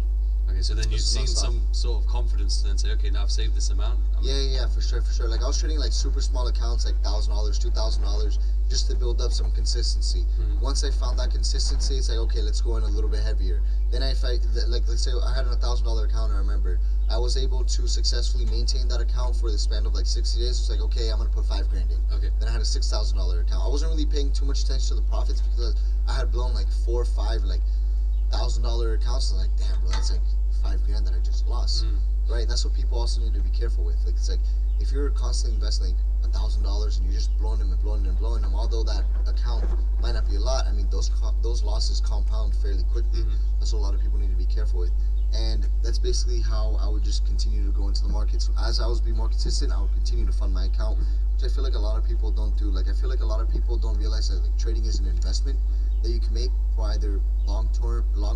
Okay, so then you've Just seen small stuff. some sort of confidence to then say, okay, now I've saved this amount. Yeah, for sure. Like I was trading like super small accounts, like $1,000, $2,000, just to build up some consistency. Once I found that consistency, it's like, okay, let's go in a little bit heavier. Then let's say I had a $1,000 account. I remember I was able to successfully maintain that account for the span of like 60 days. It's like, okay, I'm gonna put $5,000 in. Okay. Then I had a $6,000 account. I wasn't really paying too much attention to the profits because I had blown like 4 or 5 like $1,000 accounts. I was like, damn, bro, that's like $5,000 that I just lost. Right? That's what people also need to be careful with. Like, it's like if you're constantly investing like $1,000 and you're just blowing them, although that account might not be a lot, I mean those losses compound fairly quickly. That's what a lot of people need to be careful with. And that's basically how I would just continue to go into the market. So as I was being more consistent, I would continue to fund my account, which I feel like a lot of people don't do. Like I feel like a lot of people don't realize that like trading is an investment that you can make for either long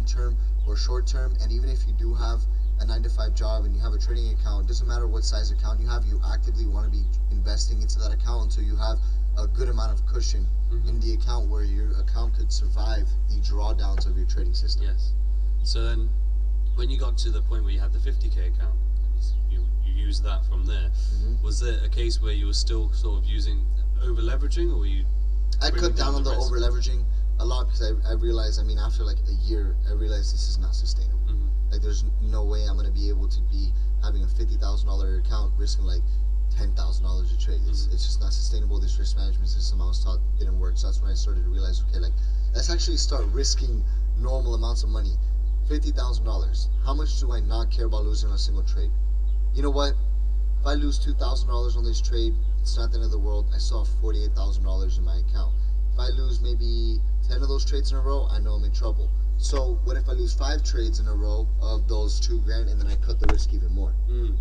term or short term. And even if you do have a 9-to-5 job and you have a trading account, it doesn't matter what size account you have, you actively want to be investing into that account until you have a good amount of cushion in the account where your account could survive the drawdowns of your trading system. Yes. So then, when you got to the point where you had the 50k account, you used that from there. Was there a case where you were still sort of using over leveraging, or were you? I bringing cut down on the risk? over leveraging a lot because I realized, I mean, after like a year, I realized this is not sustainable. Like there's no way I'm going to be able to be having a $50,000 account risking like $10,000 a trade. It's just not sustainable. This risk management system I was taught didn't work. So that's when I started to realize, okay, like let's actually start risking normal amounts of money. $50,000. How much do I not care about losing on a single trade? You know what? If I lose $2,000 on this trade, it's not the end of the world. I still have $48,000 in my account. If I lose maybe 10 of those trades in a row, I know I'm in trouble. So what if I lose 5 trades in a row of those $2,000 and then I cut the risk even more?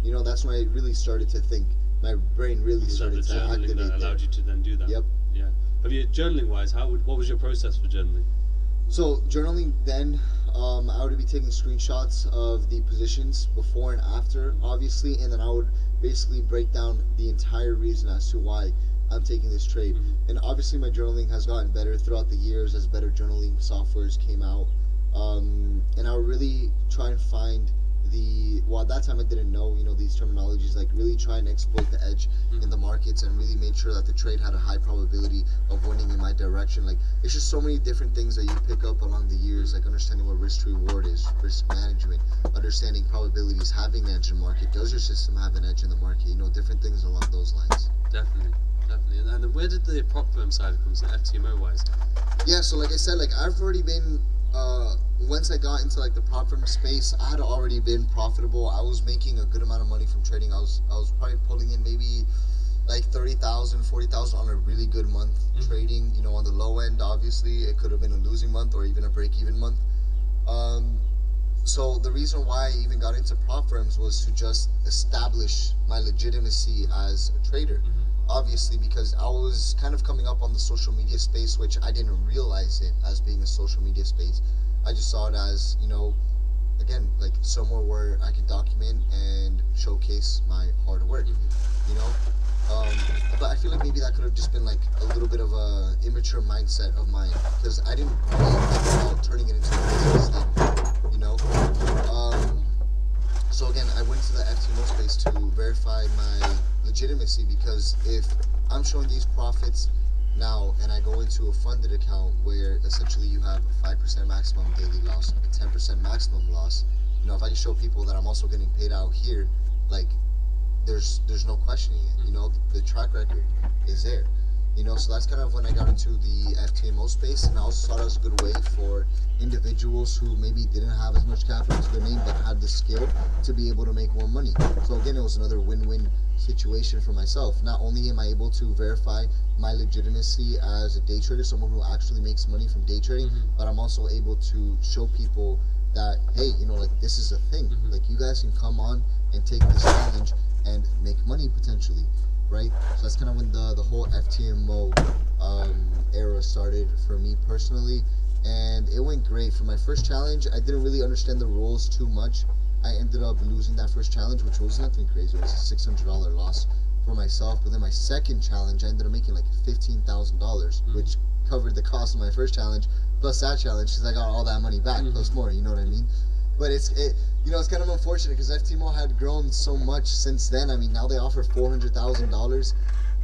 You know, that's when I really started to think. My brain really started to journaling activate that allowed you to then do that. Yep. Yeah. Have you journaling wise? What was your process for journaling? So journaling then, I would be taking screenshots of the positions before and after, obviously, and then I would basically break down the entire reason as to why I'm taking this trade. And obviously my journaling has gotten better throughout the years as better journaling softwares came out. And I would really try and find at that time I didn't know, these terminologies, like really try and exploit the edge in the markets and really made sure that the trade had a high probability of winning in my direction. Like it's just so many different things that you pick up along the years, like understanding what risk to reward is, risk management, understanding probabilities, having an edge in the market. Does your system have an edge in the market? Different things along those lines. Definitely. And then where did the prop firm side come in, FTMO wise? Yeah, so like I said, like I've already been once I got into like the prop firm space, I had already been profitable. I was making a good amount of money from trading. I was probably pulling in maybe like 30,000, 40,000 on a really good month trading. On the low end, obviously it could have been a losing month or even a break-even month. So the reason why I even got into prop firms was to just establish my legitimacy as a trader. Obviously, because I was kind of coming up on the social media space, which I didn't realize it as being a social media space. I just saw it as, again, like somewhere where I could document and showcase my hard work, But I feel like maybe that could have just been like a little bit of a immature mindset of mine, because I didn't really think about turning it into a business thing, So again, I went to the FTMO space to verify my legitimacy, because if I'm showing these profits now and I go into a funded account where essentially you have a 5% maximum daily loss, a 10% maximum loss, if I can show people that I'm also getting paid out here, like there's no questioning it. The track record is there. So that's kind of when I got into the FTMO space, and I also thought it was a good way for individuals who maybe didn't have as much capital to their name but had the skill to be able to make more money. So again, it was another win-win situation for myself. Not only am I able to verify my legitimacy as a day trader, someone who actually makes money from day trading, but I'm also able to show people that, hey, like this is a thing. Like you guys can come on and take this challenge and make money potentially. Right? So that's kind of when the whole FTMO era started for me personally, and it went great. For my first challenge, I didn't really understand the rules too much. I ended up losing that first challenge, which was nothing crazy. It was a $600 loss for myself. But then my second challenge, I ended up making like $15,000, which covered the cost of my first challenge plus that challenge, because I got all that money back plus more. You know what I mean? But it's kind of unfortunate because FTMO had grown so much since then. I mean, now they offer $400,000,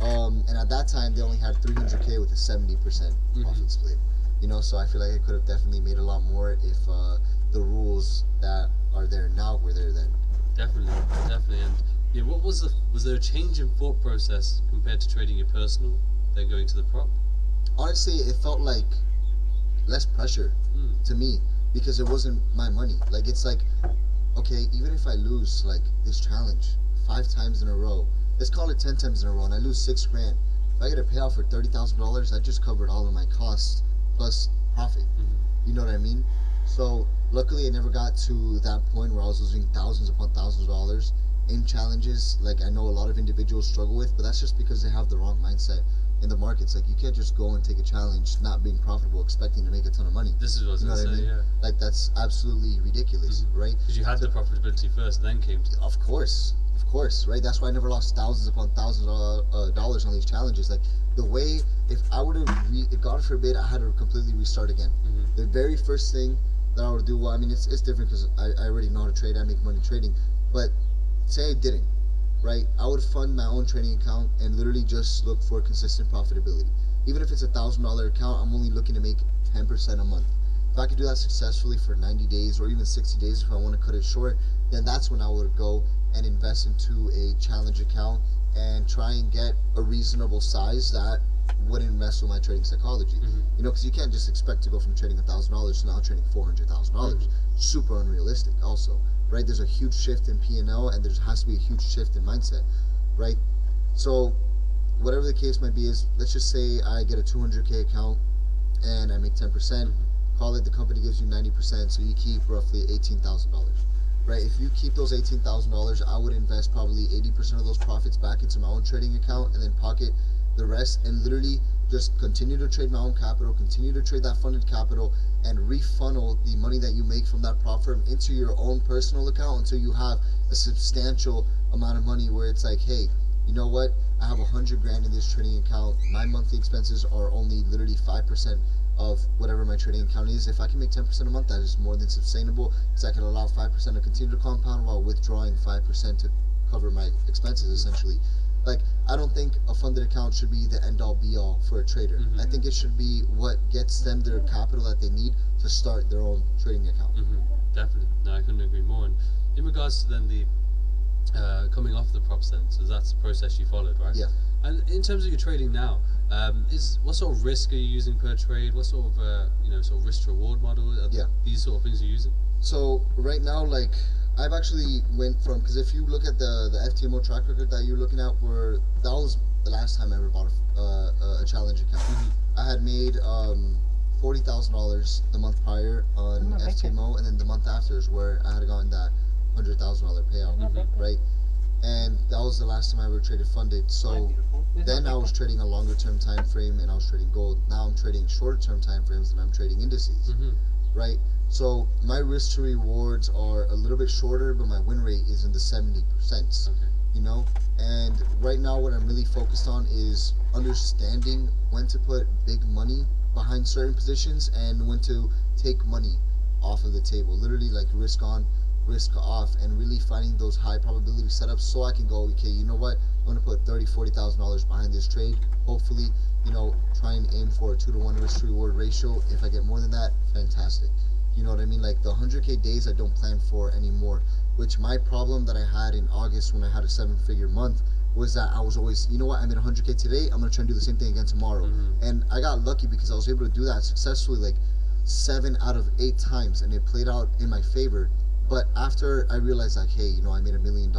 and at that time they only had 300K with a 70% profit split. So I feel like I could have definitely made a lot more if the rules that are there now were there then. Definitely. And yeah, was there a change in thought process compared to trading your personal, then going to the prop? Honestly, it felt like less pressure to me because it wasn't my money. Like, it's like, okay, even if I lose like this challenge 5 times in a row, let's call it 10 times in a row, and I lose $6,000. If I get a payout for $30,000, that just covered all of my costs plus profit. You know what I mean? So luckily, I never got to that point where I was losing thousands upon thousands of dollars in challenges like I know a lot of individuals struggle with, but that's just because they have the wrong mindset in the markets. Like, you can't just go and take a challenge not being profitable expecting to make a ton of money. This is what I was going to say, yeah. Like, that's absolutely ridiculous, right? Because you had the profitability first and then came to Of course, right? That's why I never lost thousands upon thousands of dollars on these challenges. Like, the way, if I would have, God forbid, I had to completely restart again. The very first thing that I would do, well, I mean, it's different because I already know how to trade, I make money trading, but say I didn't, right? I would fund my own trading account and literally just look for consistent profitability. Even if it's $1,000 account, I'm only looking to make 10% a month. If I could do that successfully for 90 days or even 60 days if I want to cut it short, then that's when I would go and invest into a challenge account and try and get a reasonable size that wouldn't mess with my trading psychology. Because you can't just expect to go from trading $1,000 to now trading $400,000. Super unrealistic also, right? There's a huge shift in P&L and there has to be a huge shift in mindset, right? So whatever the case might be is, let's just say I get a 200K account and I make 10%, call it the company gives you 90%, so you keep roughly $18,000. Right, if you keep those $18,000, I would invest probably 80% of those profits back into my own trading account and then pocket the rest and literally just continue to trade my own capital, continue to trade that funded capital, and refunnel the money that you make from that profit into your own personal account until you have a substantial amount of money where it's like, hey, you know what, I have $100,000 in this trading account, my monthly expenses are only literally 5% of whatever my trading account is. If I can make 10% a month, that is more than sustainable, because I can allow 5% to continue to compound while withdrawing 5% to cover my expenses, essentially. Like, I don't think a funded account should be the end-all be-all for a trader. I think it should be what gets them their capital that they need to start their own trading account. Definitely. No, I couldn't agree more. And in regards to then the coming off the props then, so that's the process you followed, right? Yeah. And in terms of your trading now, what sort of risk are you using per trade? What sort of sort of risk to reward model? These sort of things you're using? So right now, like, I've actually went from, because if you look at the FTMO track record that you're looking at, that was the last time I ever bought a challenge account. I had made $40,000 the month prior on FTMO, and then the month after is where I had gotten that $100,000 payout, right? And that was the last time I ever traded funded. So then I was trading a longer term time frame and I was trading gold. Now I'm trading shorter term time frames and I'm trading indices, right? So my risk to rewards are a little bit shorter, but my win rate is in the 70%. And right now what I'm really focused on is understanding when to put big money behind certain positions and when to take money off of the table. Literally, like, risk on, risk off, and really finding those high probability setups so I can go, okay, you know what, I'm going to put $30,000-$40,000 behind this trade. Hopefully, try and aim for a 2-to-1 risk to reward ratio. If I get more than that, fantastic. You know what I mean? Like, the 100K days I don't plan for anymore, which my problem that I had in August when I had a 7-figure month was that I was always, you know what, I made 100K today, I'm going to try and do the same thing again tomorrow. And I got lucky because I was able to do that successfully like 7 out of 8 times, and it played out in my favor. But after I realized, like, hey, I made $1 million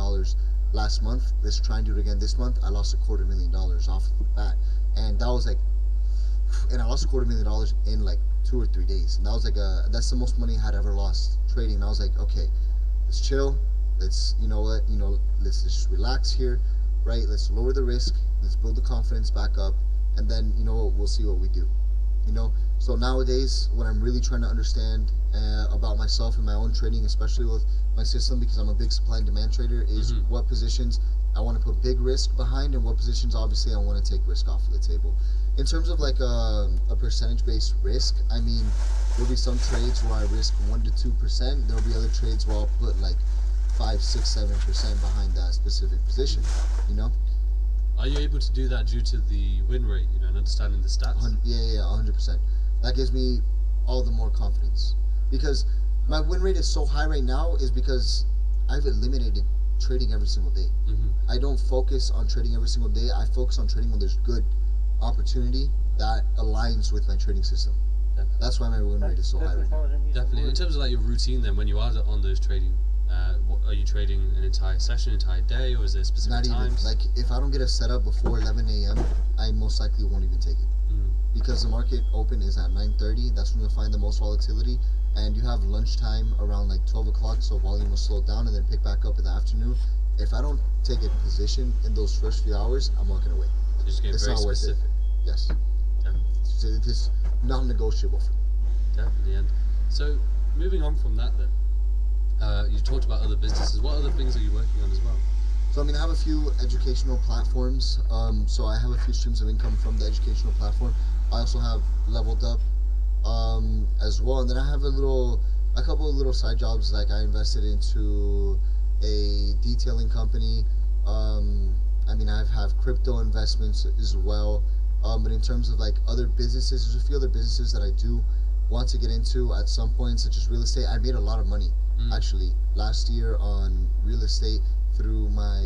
last month, let's try and do it again this month, I lost $250,000 off the bat. And that was like, and I lost $250,000 in like 2 or 3 days. And that was like that's the most money I had ever lost trading. And I was like, okay, let's chill. Let's, let's just relax here, right? Let's lower the risk. Let's build the confidence back up. And then, we'll see what we do. So nowadays, what I'm really trying to understand about myself and my own trading, especially with my system, because I'm a big supply and demand trader, is what positions I want to put big risk behind and what positions obviously I want to take risk off of the table. In terms of like a percentage based risk, I mean, there'll be some trades where I risk 1 to 2%. There'll be other trades where I'll put like 5, 6, 7% behind that specific position, you know? Are you able to do that due to the win rate, you know, and understanding the stats? Yeah, 100%. That gives me all the more confidence, because my win rate is so high right now is because I've eliminated trading every single day. I don't focus on trading every single day. I focus on trading when there's good opportunity that aligns with my trading system. Definitely. That's why my win rate is so high right now. Definitely. In terms of like your routine, then when you are on those trading, what, are you trading an entire session, entire day, or is there specific Not times? even. Like if I don't get a setup before 11 a.m., I most likely won't even take it, because the market open is at 9:30. That's when you'll find the most volatility, and you have lunchtime around like 12 o'clock, so volume will slow down and then pick back up in the afternoon. If I don't take a position in those first few hours, I'm walking away. You're just getting It's very not worth it. specific. Yes. Definitely. It is non-negotiable for me. Definitely. And so, moving on from that, then, you talked about other businesses. What other things are you working on as well? So I mean, I have a few educational platforms. So I have a few streams of income from the educational platform. I also have Leveled Up as well, and then I have a couple of little side jobs. Like I invested into a detailing company. I mean, I have crypto investments as well. But in terms of like other businesses, there's a few other businesses that I do want to get into at some point, such as real estate. I made a lot of money actually last year on real estate through my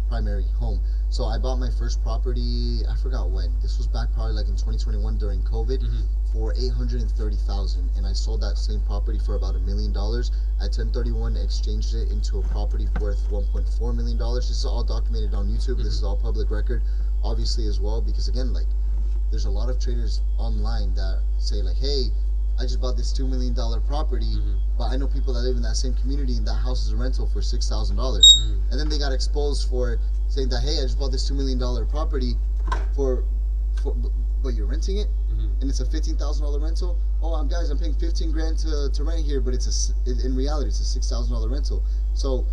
primary home. So I bought my first property, I forgot when. This was back probably like in 2021 during COVID, for $830,000, and I sold that same property for about $1 million. I 1031 exchanged it into a property worth $1.4 million. This is all documented on YouTube. This is all public record, obviously, as well, because again, like, there's a lot of traders online that say like, hey, I just bought this $2 million property, but I know people that live in that same community and that house is a rental for $6,000. And then they got exposed for saying that, hey, I just bought this $2 million property but you're renting it, and it's a $15,000 rental. Oh, guys, I'm paying 15 grand to rent here, but in reality, it's a $6,000 rental. So,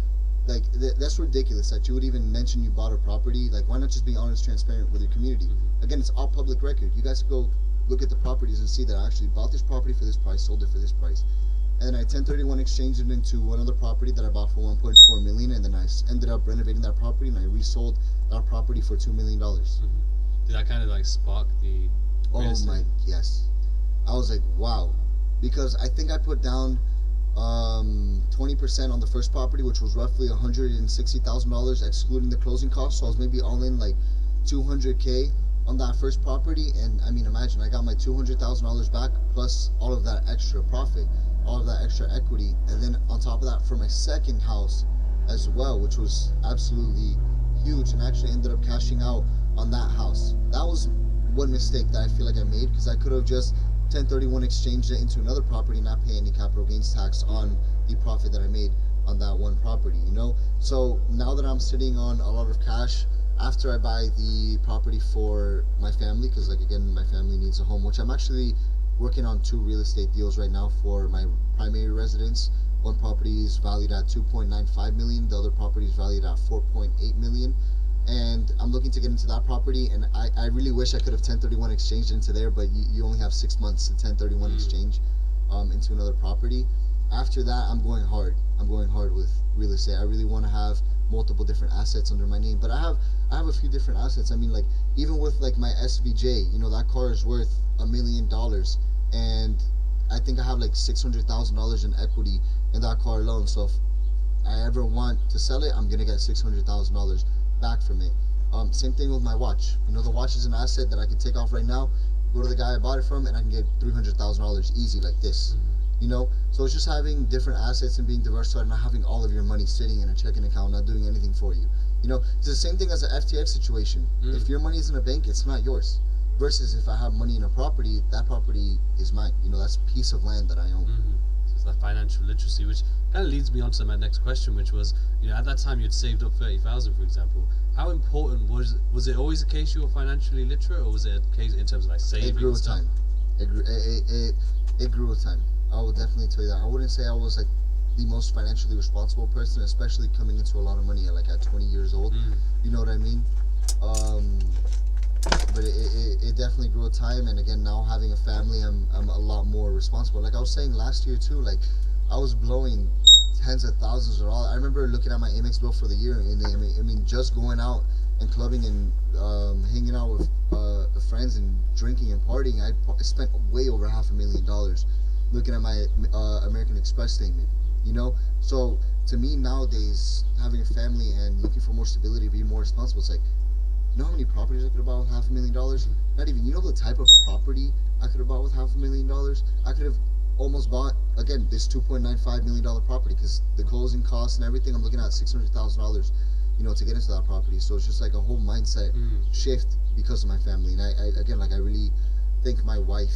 like, that's ridiculous that you would even mention you bought a property. Like, why not just be honest, transparent with your community? Again, it's all public record. You guys go look at the properties and see that I actually bought this property for this price, sold it for this price. And I 1031 exchanged it into another property that I bought for $1.4 million, and then I ended up renovating that property, and I resold that property for $2 million. Did that kind of like spark the real estate? Yes. I was like, wow. Because I think I put down 20% on the first property, which was roughly $160,000 excluding the closing costs. So I was maybe all in like $200K on that first property, and I mean, imagine I got my $200,000 back plus all of that extra profit, all of that extra equity, and then on top of that for my second house as well, which was absolutely huge, and actually ended up cashing out on that house. That was one mistake that I feel like I made, because I could have just 1031 exchanged it into another property and not pay any capital gains tax on the profit that I made on that one property, you know? So now that I'm sitting on a lot of cash, after I buy the property for my family, because like again, my family needs a home, which I'm actually working on 2 real estate deals right now for my primary residence. One property is valued at $2.95 million, the other property is valued at $4.8 million, and I'm looking to get into that property. And I really wish I could have 1031 exchanged into there, but you only have 6 months to 1031 exchange into another property. After that, I'm going hard with real estate. I really want to have multiple different assets under my name, but I have a few different assets. I mean, like, even with like my SVJ, you know, that car is worth $1 million, and I think I have like $600,000 in equity in that car alone. So if I ever want to sell it, I'm gonna get $600,000 back from it. Same thing with my watch. You know, the watch is an asset that I can take off right now, go to the guy I bought it from, and I can get $300,000 easy like this. You know, so it's just having different assets and being diversified, and not having all of your money sitting in a checking account, not doing anything for you. You know, it's the same thing as the FTX situation. If your money is in a bank, it's not yours. Versus if I have money in a property, that property is mine. You know, that's a piece of land that I own. So it's that financial literacy, which kind of leads me on to my next question, which was, you know, at that time you'd saved up 30,000, for example. How important was it always a case you were financially literate, or was it a case in terms of like saving? It grew with stuff? time. It grew with time. I will definitely tell you that. I wouldn't say I was like the most financially responsible person, especially coming into a lot of money at 20 years old. You know what I mean? But it definitely grew with time, and again, now having a family, I'm a lot more responsible. Like I was saying last year too, like I was blowing tens of thousands of dollars. I remember looking at my Amex bill for the year, and I mean just going out and clubbing and hanging out with friends and drinking and partying, I spent way over $500,000 looking at my American Express statement, you know? So to me nowadays, having a family and looking for more stability, being more responsible, it's like, you know how many properties I could have bought with $500,000? Not even, you know the type of property I could have bought with $500,000? I could have almost bought, again, this $2.95 million property, because the closing costs and everything, I'm looking at $600,000, you know, to get into that property. So it's just like a whole mindset shift because of my family. And I again, like I really thank my wife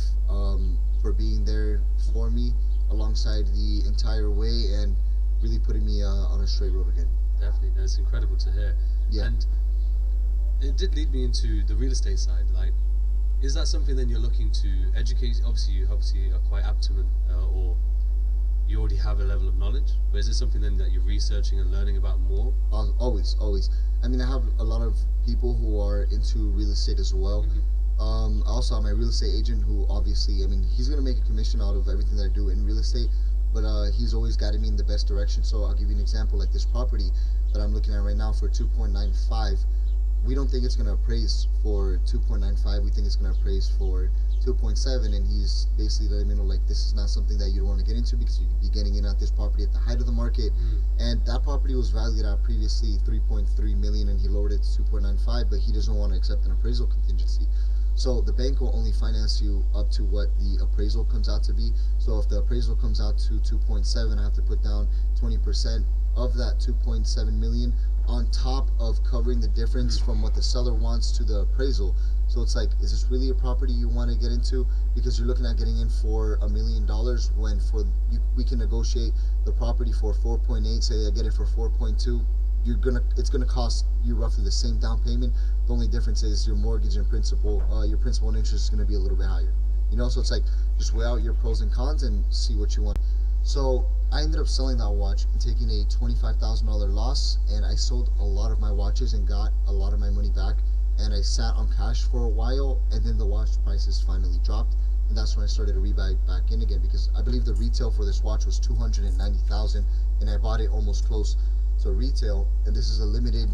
for being there for me alongside the entire way and really putting me on a straight road again. Definitely, that's incredible to hear. Yeah. And it did lead me into the real estate side. Like, is that something then you're looking to educate? Obviously, you are quite apt to, or you already have a level of knowledge. But is it something then that you're researching and learning about more? Always. I mean, I have a lot of people who are into real estate as well. I also have my real estate agent who obviously, I mean, he's going to make a commission out of everything that I do in real estate, but he's always guided me in the best direction. So I'll give you an example, like this property that I'm looking at right now for 2.95. We don't think it's going to appraise for 2.95. We think it's going to appraise for 2.7, and he's basically letting me know, like, this is not something that you want to get into because you could be getting in at this property at the height of the market. And that property was valued at previously 3.3 million, and he lowered it to 2.95, but he doesn't want to accept an appraisal contingency. So the bank will only finance you up to what the appraisal comes out to be. So if the appraisal comes out to 2.7, I have to put down 20% of that 2.7 million on top of covering the difference from what the seller wants to the appraisal. So it's like, is this really a property you want to get into? Because you're looking at getting in for $1 million when we can negotiate the property for 4.8. Say I get it for 4.2. It's gonna cost you roughly the same down payment. The only difference is your mortgage and principal, your principal and interest is gonna be a little bit higher. You know, so it's like just weigh out your pros and cons and see what you want. So I ended up selling that watch and taking a $25,000 loss, and I sold a lot of my watches and got a lot of my money back. And I sat on cash for a while, and then the watch prices finally dropped, and that's when I started to rebuy back in again, because I believe the retail for this watch was $290,000, and I bought it almost close to retail. And this is a limited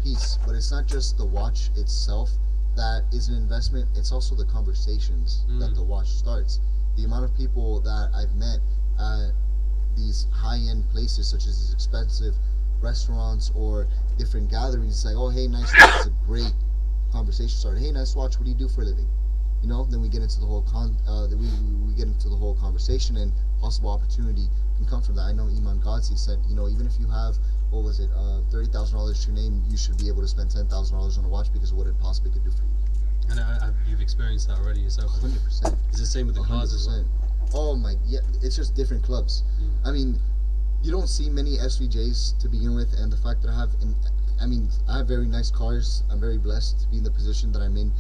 piece, but it's not just the watch itself that is an investment, it's also the conversations that the watch starts. The amount of people that I've met at these high-end places, such as these expensive restaurants or different gatherings, it's like, oh, hey, nice watch. It's a great conversation starter. Hey, nice watch. What do you do for a living? You know, then we get into the whole we get into the whole conversation, and possible opportunity can come from that. I know Iman Ghazi said, you know, even if you have, what was it, $30,000 to your name, you should be able to spend $10,000 on a watch because of what it possibly could do for you. And you've experienced that already yourself. 100%. Is the same with the cars as well? Oh my, yeah, it's just different clubs. I mean, you don't see many SVJs to begin with, and the fact that I have very nice cars. I'm very blessed to be in the position that I'm in,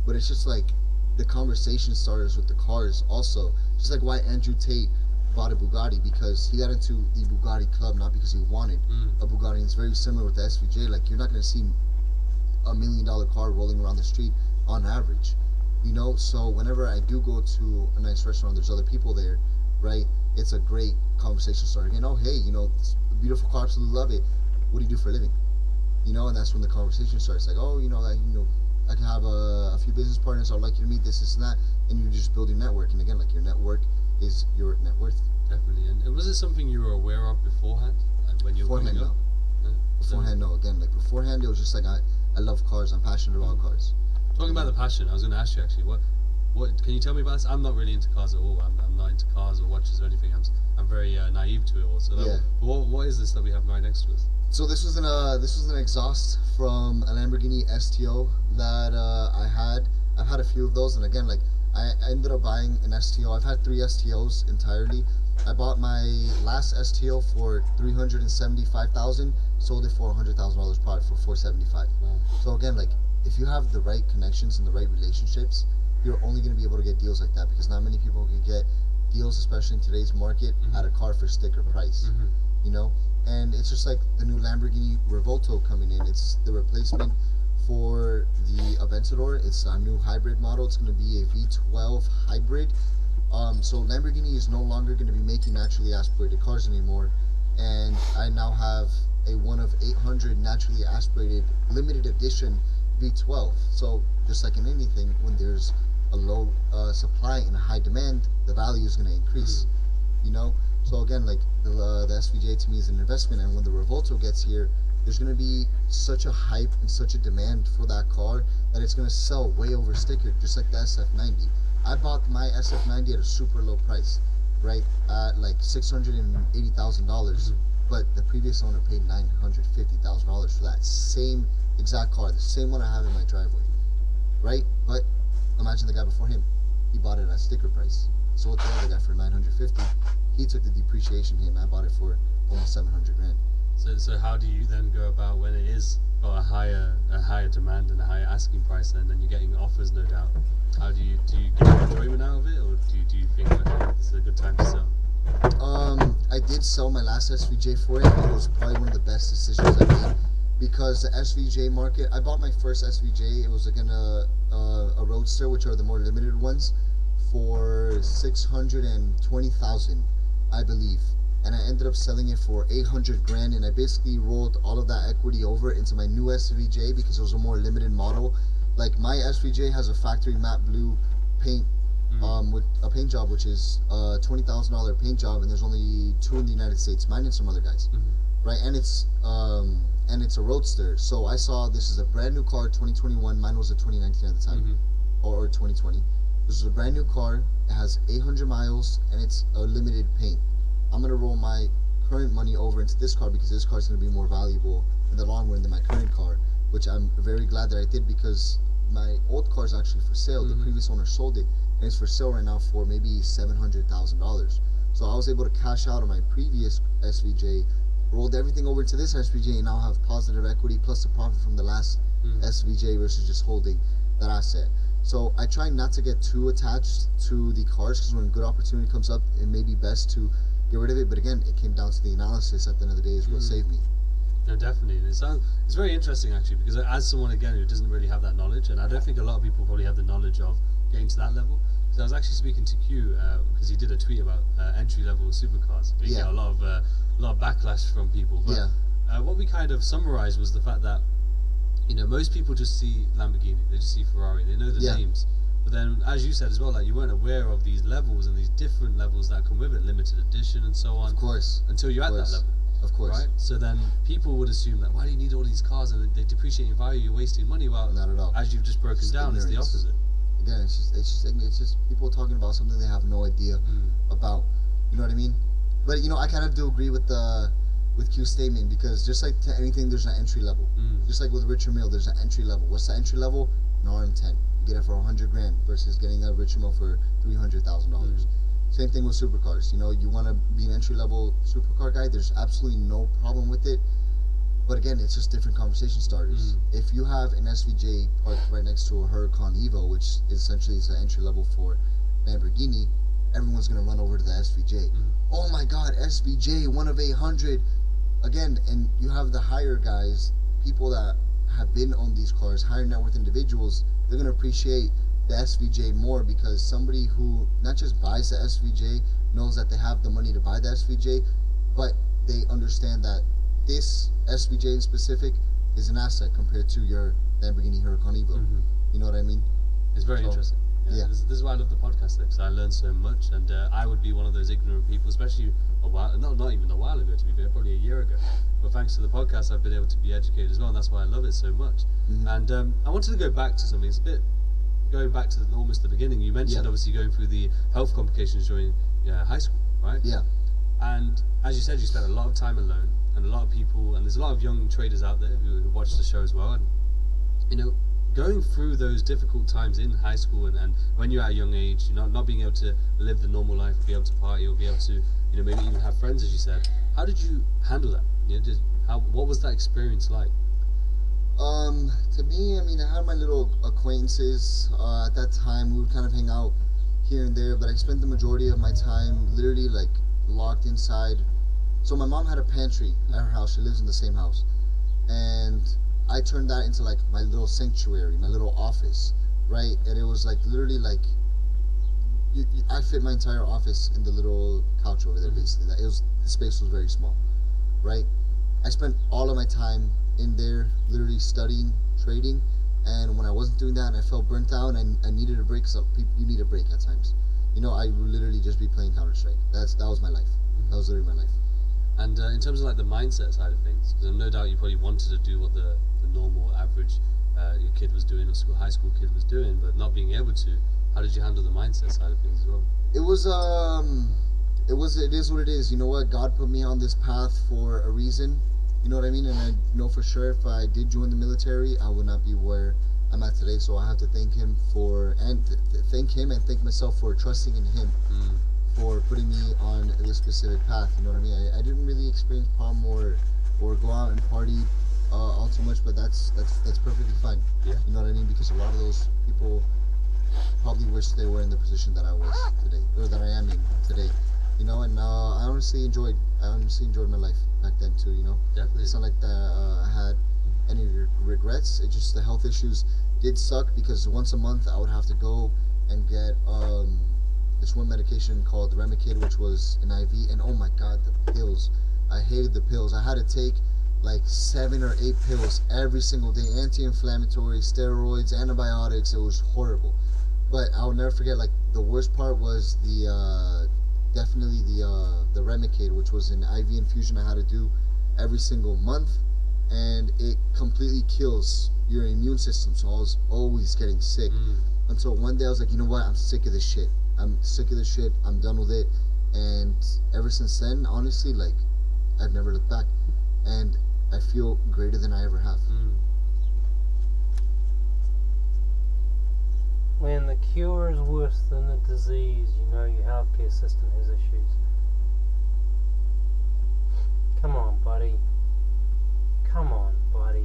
but it's just like the conversation starters with the cars also. Just like why Andrew Tate bought a Bugatti, because he got into the Bugatti club not because he wanted a Bugatti. And it's very similar with the SVJ. Like, you're not going to see $1 million car rolling around the street on average, you know. So whenever I do go to a nice restaurant, there's other people there, right? It's a great conversation starter. You know, hey, you know, it's a beautiful car, absolutely love it. What do you do for a living? You know, and that's when the conversation starts. Like, oh, you know, I can have a few business partners. I'd like you to meet this and that, and you just build your network. And again, like, your network is your net worth. Definitely. And was it something you were aware of beforehand, like when you were coming up? Beforehand, no. Again, like beforehand, it was just like I love cars. I'm passionate about cars. Talking about the passion, I was going to ask you actually, what can you tell me about this? I'm not really into cars at all. I'm not into cars or watches or anything. I'm very naive to it all. So what is this that we have right next to us? So this was an exhaust from a Lamborghini STO that I had. I've had a few of those, and again, like, I ended up buying an STO. I've had 3 STOs entirely. I bought my last STO for $375,000, sold it for $100,000 product for $475,000. Wow. So again, like, if you have the right connections and the right relationships, you're only going to be able to get deals like that, because not many people can get deals, especially in today's market, at a car for sticker price. You know, and it's just like the new Lamborghini Revolto coming in. It's the replacement for the Aventador. It's a new hybrid model. It's going to be a V12 hybrid. So Lamborghini is no longer going to be making naturally aspirated cars anymore, and I now have a one of 800 naturally aspirated limited edition V12. So just like in anything, when there's a low supply and a high demand, the value is going to increase. You know, so again, like the SVJ to me is an investment, and when the Revolto gets here, there's going to be such a hype and such a demand for that car that it's going to sell way over sticker, just like the SF90. I bought my SF90 at a super low price, right, at like $680,000, but the previous owner paid $950,000 for that same exact car, the same one I have in my driveway, right? But imagine the guy before him, he bought it at sticker price, sold to the other guy for $950. He took the depreciation hit, and I bought it for almost 700 grand. So how do you then go about when it is got a higher demand and a higher asking price, and then you're getting offers, no doubt? How do you get enjoyment out of it, or do you think that it's a good time to sell? I did sell my last SVJ for it, and it was probably one of the best decisions I made, because the SVJ market, I bought my first SVJ, it was again a Roadster, which are the more limited ones, for $620,000, I believe, and I ended up selling it for 800 grand, and I basically rolled all of that equity over into my new SVJ because it was a more limited model. Like my SVJ has a factory matte blue paint, with a paint job, which is a $20,000 paint job, and there's only 2 in the United States, mine and some other guys, right? And it's a Roadster. So I saw this is a brand new car, 2021. Mine was a 2019 at the time, or 2020. This is a brand new car. It has 800 miles, and it's a limited paint. I'm gonna roll my current money over into this car because this car is gonna be more valuable in the long run than my current car, which I'm very glad that I did, because my old car is actually for sale. The previous owner sold it, and it's for sale right now for maybe $700,000. So I was able to cash out on my previous SVJ, rolled everything over to this SVJ, and now have positive equity plus the profit from the last SVJ versus just holding that asset. So I try not to get too attached to the cars, because when a good opportunity comes up, it may be best to get rid of it. But again, it came down to the analysis at the end of the day is what saved me. No, definitely. And it's very interesting actually, because as someone again who doesn't really have that knowledge, and I don't think a lot of people probably have the knowledge of getting to that level. So I was actually speaking to Q because he did a tweet about entry level supercars. We get a lot of backlash from people. But what we kind of summarized was the fact that, you know, most people just see Lamborghini, they just see Ferrari, they know the names. But then, as you said as well, like you weren't aware of these levels and these different levels that come with it, limited edition and so on. Of course. Until you're at that level. Of course. Right? So then people would assume that, why do you need all these cars and they depreciate in value, you're wasting money. Well, not at all. As you've just broken down, it's the opposite. Again, it's just people talking about something they have no idea about. You know what I mean? But you know, I kind of do agree with Q's statement, because just like to anything, there's an entry level. Just like with Richard Mille, there's an entry level. What's the entry level? An RM10. You get it for 100 grand versus getting a Richard Mille for $300,000. Same thing with supercars. You know, you want to be an entry level supercar guy, there's absolutely no problem with it. But again, it's just different conversation starters. If you have an SVJ parked right next to a Huracan Evo, which essentially is an entry level for Lamborghini, everyone's going to run over to the SVJ. Oh my god, SVJ, one of 800. Again, and you have the higher guys, people that have been on these cars, higher net worth individuals, they're going to appreciate the SVJ more, because somebody who not just buys the SVJ knows that they have the money to buy the SVJ, but they understand that this SVJ in specific is an asset compared to your Lamborghini Huracan Evo. You know what I mean? It's very interesting. This is why I love the podcast, because I learned so much, and I would be one of those ignorant people, especially not even a while ago, to be fair, probably a year ago. But thanks to the podcast, I've been able to be educated as well, and that's why I love it so much. And I wanted to go back to something. It's a bit going back to almost the beginning. You mentioned obviously going through the health complications during high school, right? And as you said, you spent a lot of time alone, and a lot of people, and there's a lot of young traders out there who watch the show as well, and you know, going through those difficult times in high school and when you're at a young age, you know, not being able to live the normal life, or be able to party, or be able to, you know, maybe even have friends, as you said. How did you handle that? You know, what was that experience like? To me, I mean, I had my little acquaintances. At that time, we would kind of hang out here and there, but I spent the majority of my time literally like locked inside. So my mom had a pantry at her house. She lives in the same house, and I turned that into like my little sanctuary, my little office, right? And it was like literally like I fit my entire office in the little couch over there. Basically, that it was the space was very small, right? I spent all of my time in there, literally studying, trading, and when I wasn't doing that and I felt burnt out and I needed a break, so you need a break at times. You know, I would literally just be playing Counter Strike. That was my life. That was literally my life. And in terms of like the mindset side of things, because no doubt you probably wanted to do what the normal average your kid was doing, or high school kid was doing, but not being able to. How did you handle the mindset side of things as well? It is what it is. You know what? God put me on this path for a reason. You know what I mean? And I know for sure if I did join the military, I would not be where I'm at today. So I have to thank him thank him and thank myself for trusting in him, for putting me on this specific path. You know what I mean? I didn't really experience prom or go out and party all too much, but that's perfectly fine. Yeah. You know what I mean? Because a lot of those people probably wish they were in the position that I was today, or that I am in today. You know, and I honestly enjoyed my life back then too. You know, Definitely. It's not like that I had any regrets. It just the health issues did suck because once a month I would have to go and get this one medication called Remicade, which was an IV, and oh my god, the pills! I hated the pills. I had to take like 7 or 8 pills every single day, anti-inflammatory, steroids, antibiotics. It was horrible. But I'll never forget, like, the worst part was definitely the Remicade, which was an IV infusion I had to do every single month, and it completely kills your immune system, so I was always getting sick. Until one day I was like, you know what, I'm sick of this shit. I'm done with it. And ever since then, honestly, like, I've never looked back. And I feel greater than I ever have. When the cure is worse than the disease, you know your healthcare system has issues. Come on, buddy. Come on, buddy.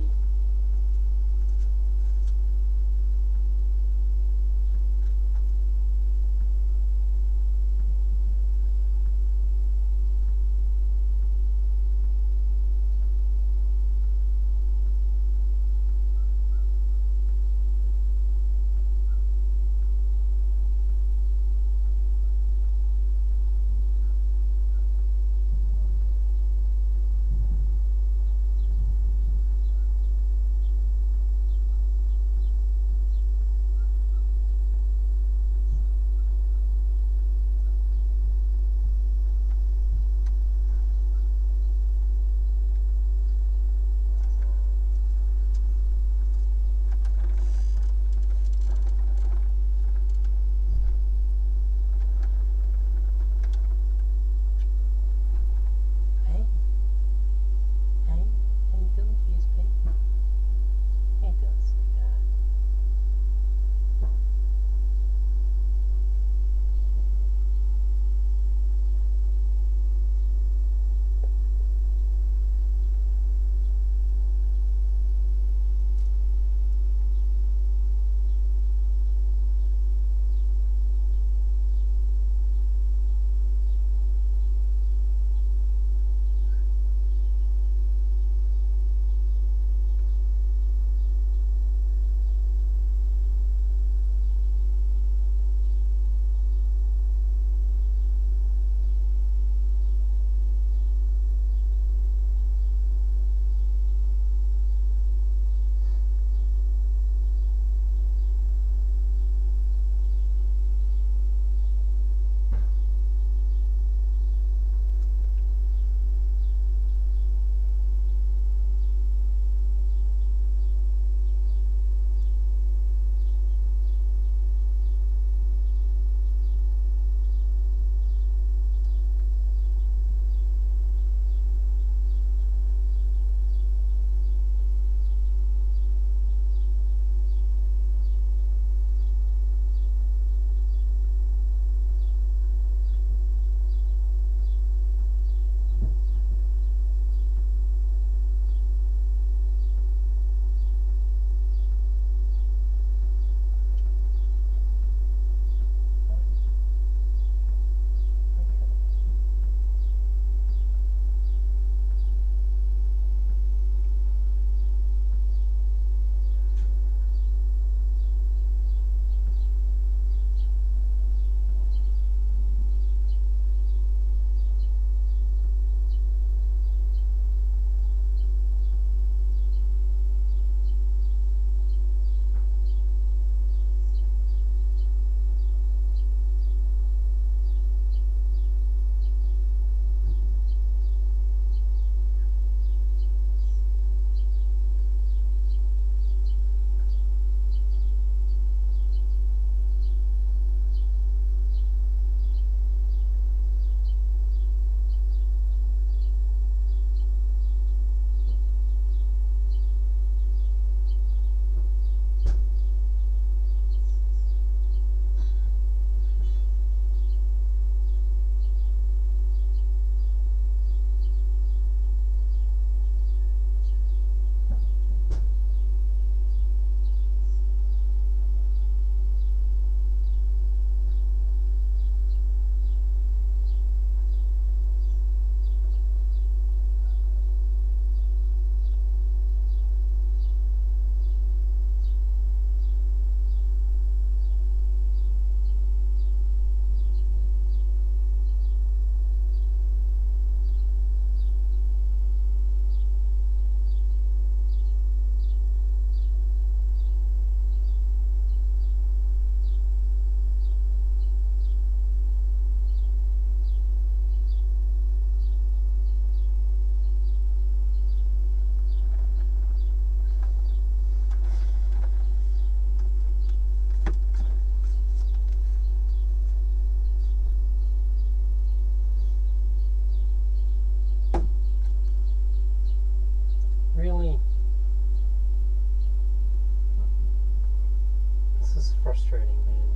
frustrating, man.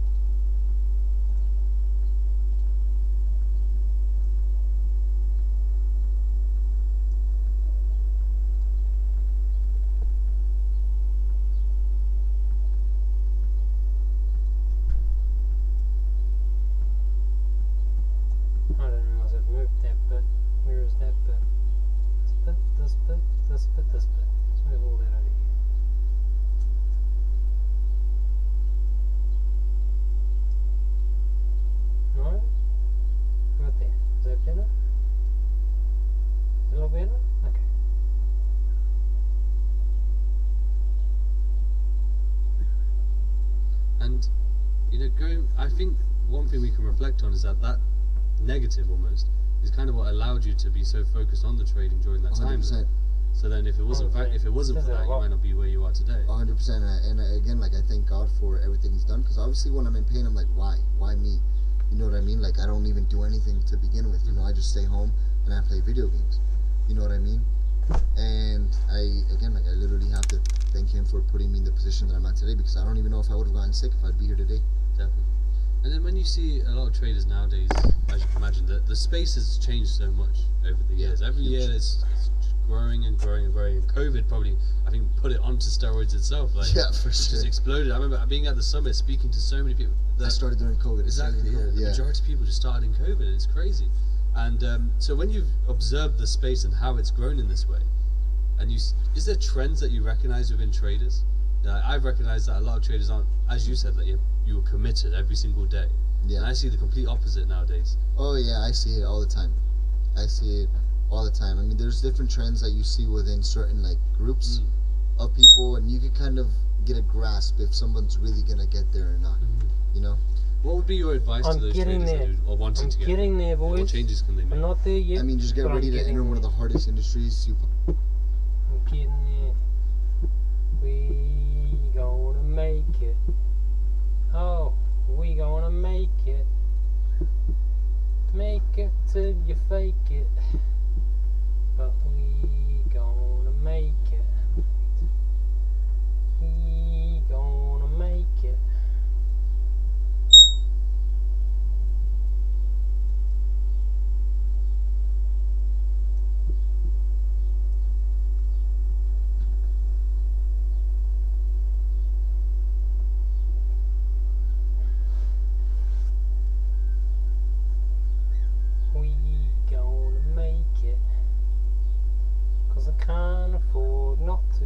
I didn't realize I'd moved that bit. Where is that bit? This bit, this bit, this bit, this bit. Let's move all that over here. No? How about that? Is that better? A little better? Okay. And I think one thing we can reflect on is that negative almost is kind of what allowed you to be so focused on the trading during that time. 100%. So then, if it wasn't for that, you might not be where you are today. 100%. And again, like, I thank God for everything He's done. Because obviously, when I'm in pain, I'm like, why? Why me? You know what I mean? Like, I don't even do anything to begin with. You know, I just stay home and I play video games. You know what I mean? And I literally have to thank Him for putting me in the position that I'm at today. Because I don't even know if I would have gotten sick if I'd be here today. Definitely. And then when you see a lot of traders nowadays, as you can imagine, the space has changed so much over the years. Every huge. year it's just growing and growing and growing. And COVID probably, I think, put it onto steroids itself. Like, Yeah, for Just sure. exploded. I remember being at the summit speaking to so many people. I started during COVID. Exactly, yeah. The majority of people just started in COVID, and it's crazy. And so when you've observed the space and how it's grown in this way, and is there trends that you recognize within traders? I've recognized that a lot of traders aren't, as you said, that you were committed every single day. Yeah. And I see the complete opposite nowadays. Oh yeah, I see it all the time. I see it all the time. I mean, there's different trends that you see within certain like groups of people, and you can kind of get a grasp if someone's really gonna get there or not. You know? What would be your advice to I'm those getting traders there. that are wanting I'm to get getting there, What boys. changes can they make? I'm not there yet. I mean, just get but I'm ready to getting enter one of the there. hardest industries. I'm getting there. We gonna make it. Oh, we gonna make it. Make it till you fake it. But we gonna make it. We gonna make it. We gonna make it. 'Cause I can't afford not to.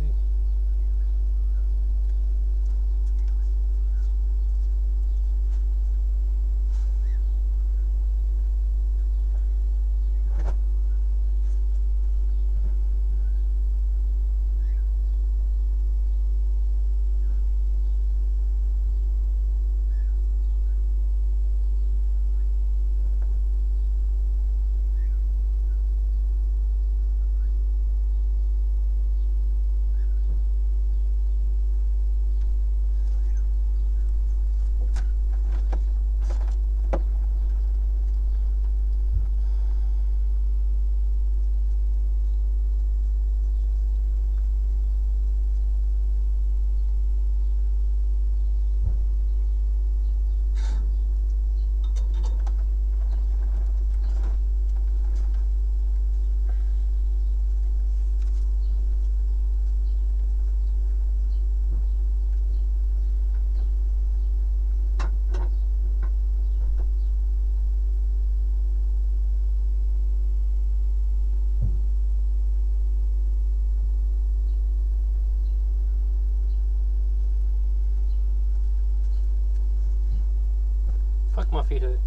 Fuck, my feet hurt.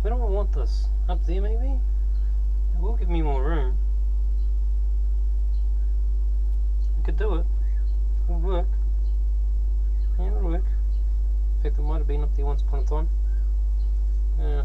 Where do I want this? Up there maybe? It will give me more room. I could do it. It'll work. Yeah, it'll work. In fact, it might have been up there once upon a time. Yeah.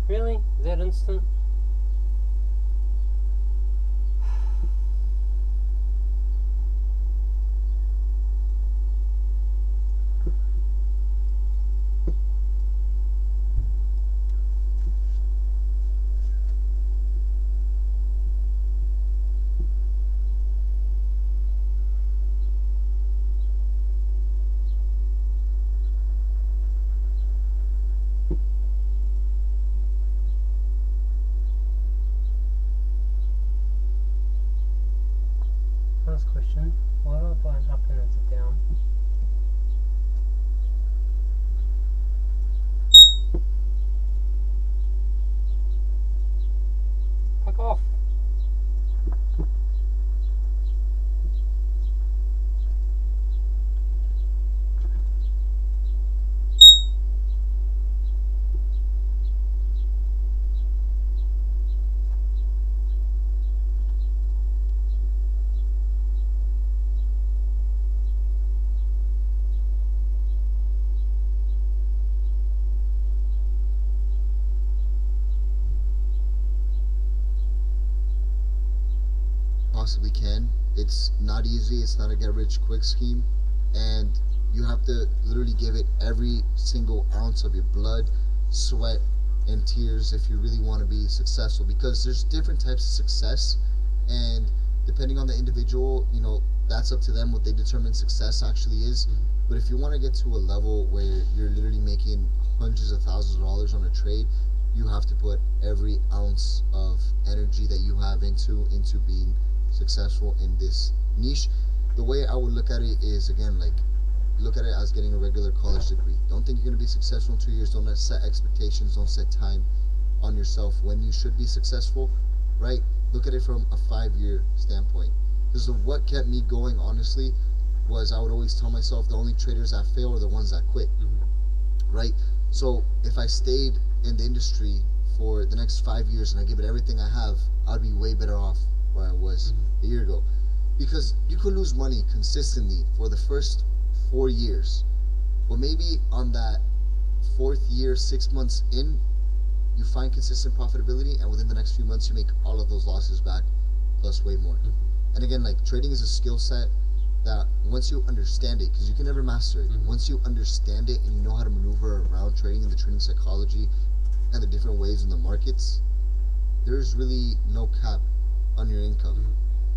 Really? Is that instant? Last question. Why do I buy an up and it's a down? Fuck off! Possibly can. It's not easy. It's not a get rich quick scheme, and you have to literally give it every single ounce of your blood, sweat, and tears if you really want to be successful. Because there's different types of success, and depending on the individual, you know, that's up to them what they determine success actually is. But if you want to get to a level where you're literally making hundreds of thousands of dollars on a trade, you have to put every ounce of energy that you have into being successful in this niche. The way I would look at it is, again, like, look at it as getting a regular college degree. Don't think you're going to be successful in 2 years. Don't set expectations. Don't set time on yourself when you should be successful, right? Look at it from a 5-year standpoint. Because what kept me going, honestly, was I would always tell myself the only traders that fail are the ones that quit, right? So if I stayed in the industry for the next 5 years and I give it everything I have, I'd be way better off where I was a year ago. Because you could lose money consistently for the first 4 years, but maybe on that 4th year, 6 months in, you find consistent profitability, and within the next few months you make all of those losses back plus way more. And again, like, trading is a skill set that once you understand it, because you can never master it, once you understand it and you know how to maneuver around trading and the trading psychology and the different ways in the markets, there's really no cap on your income.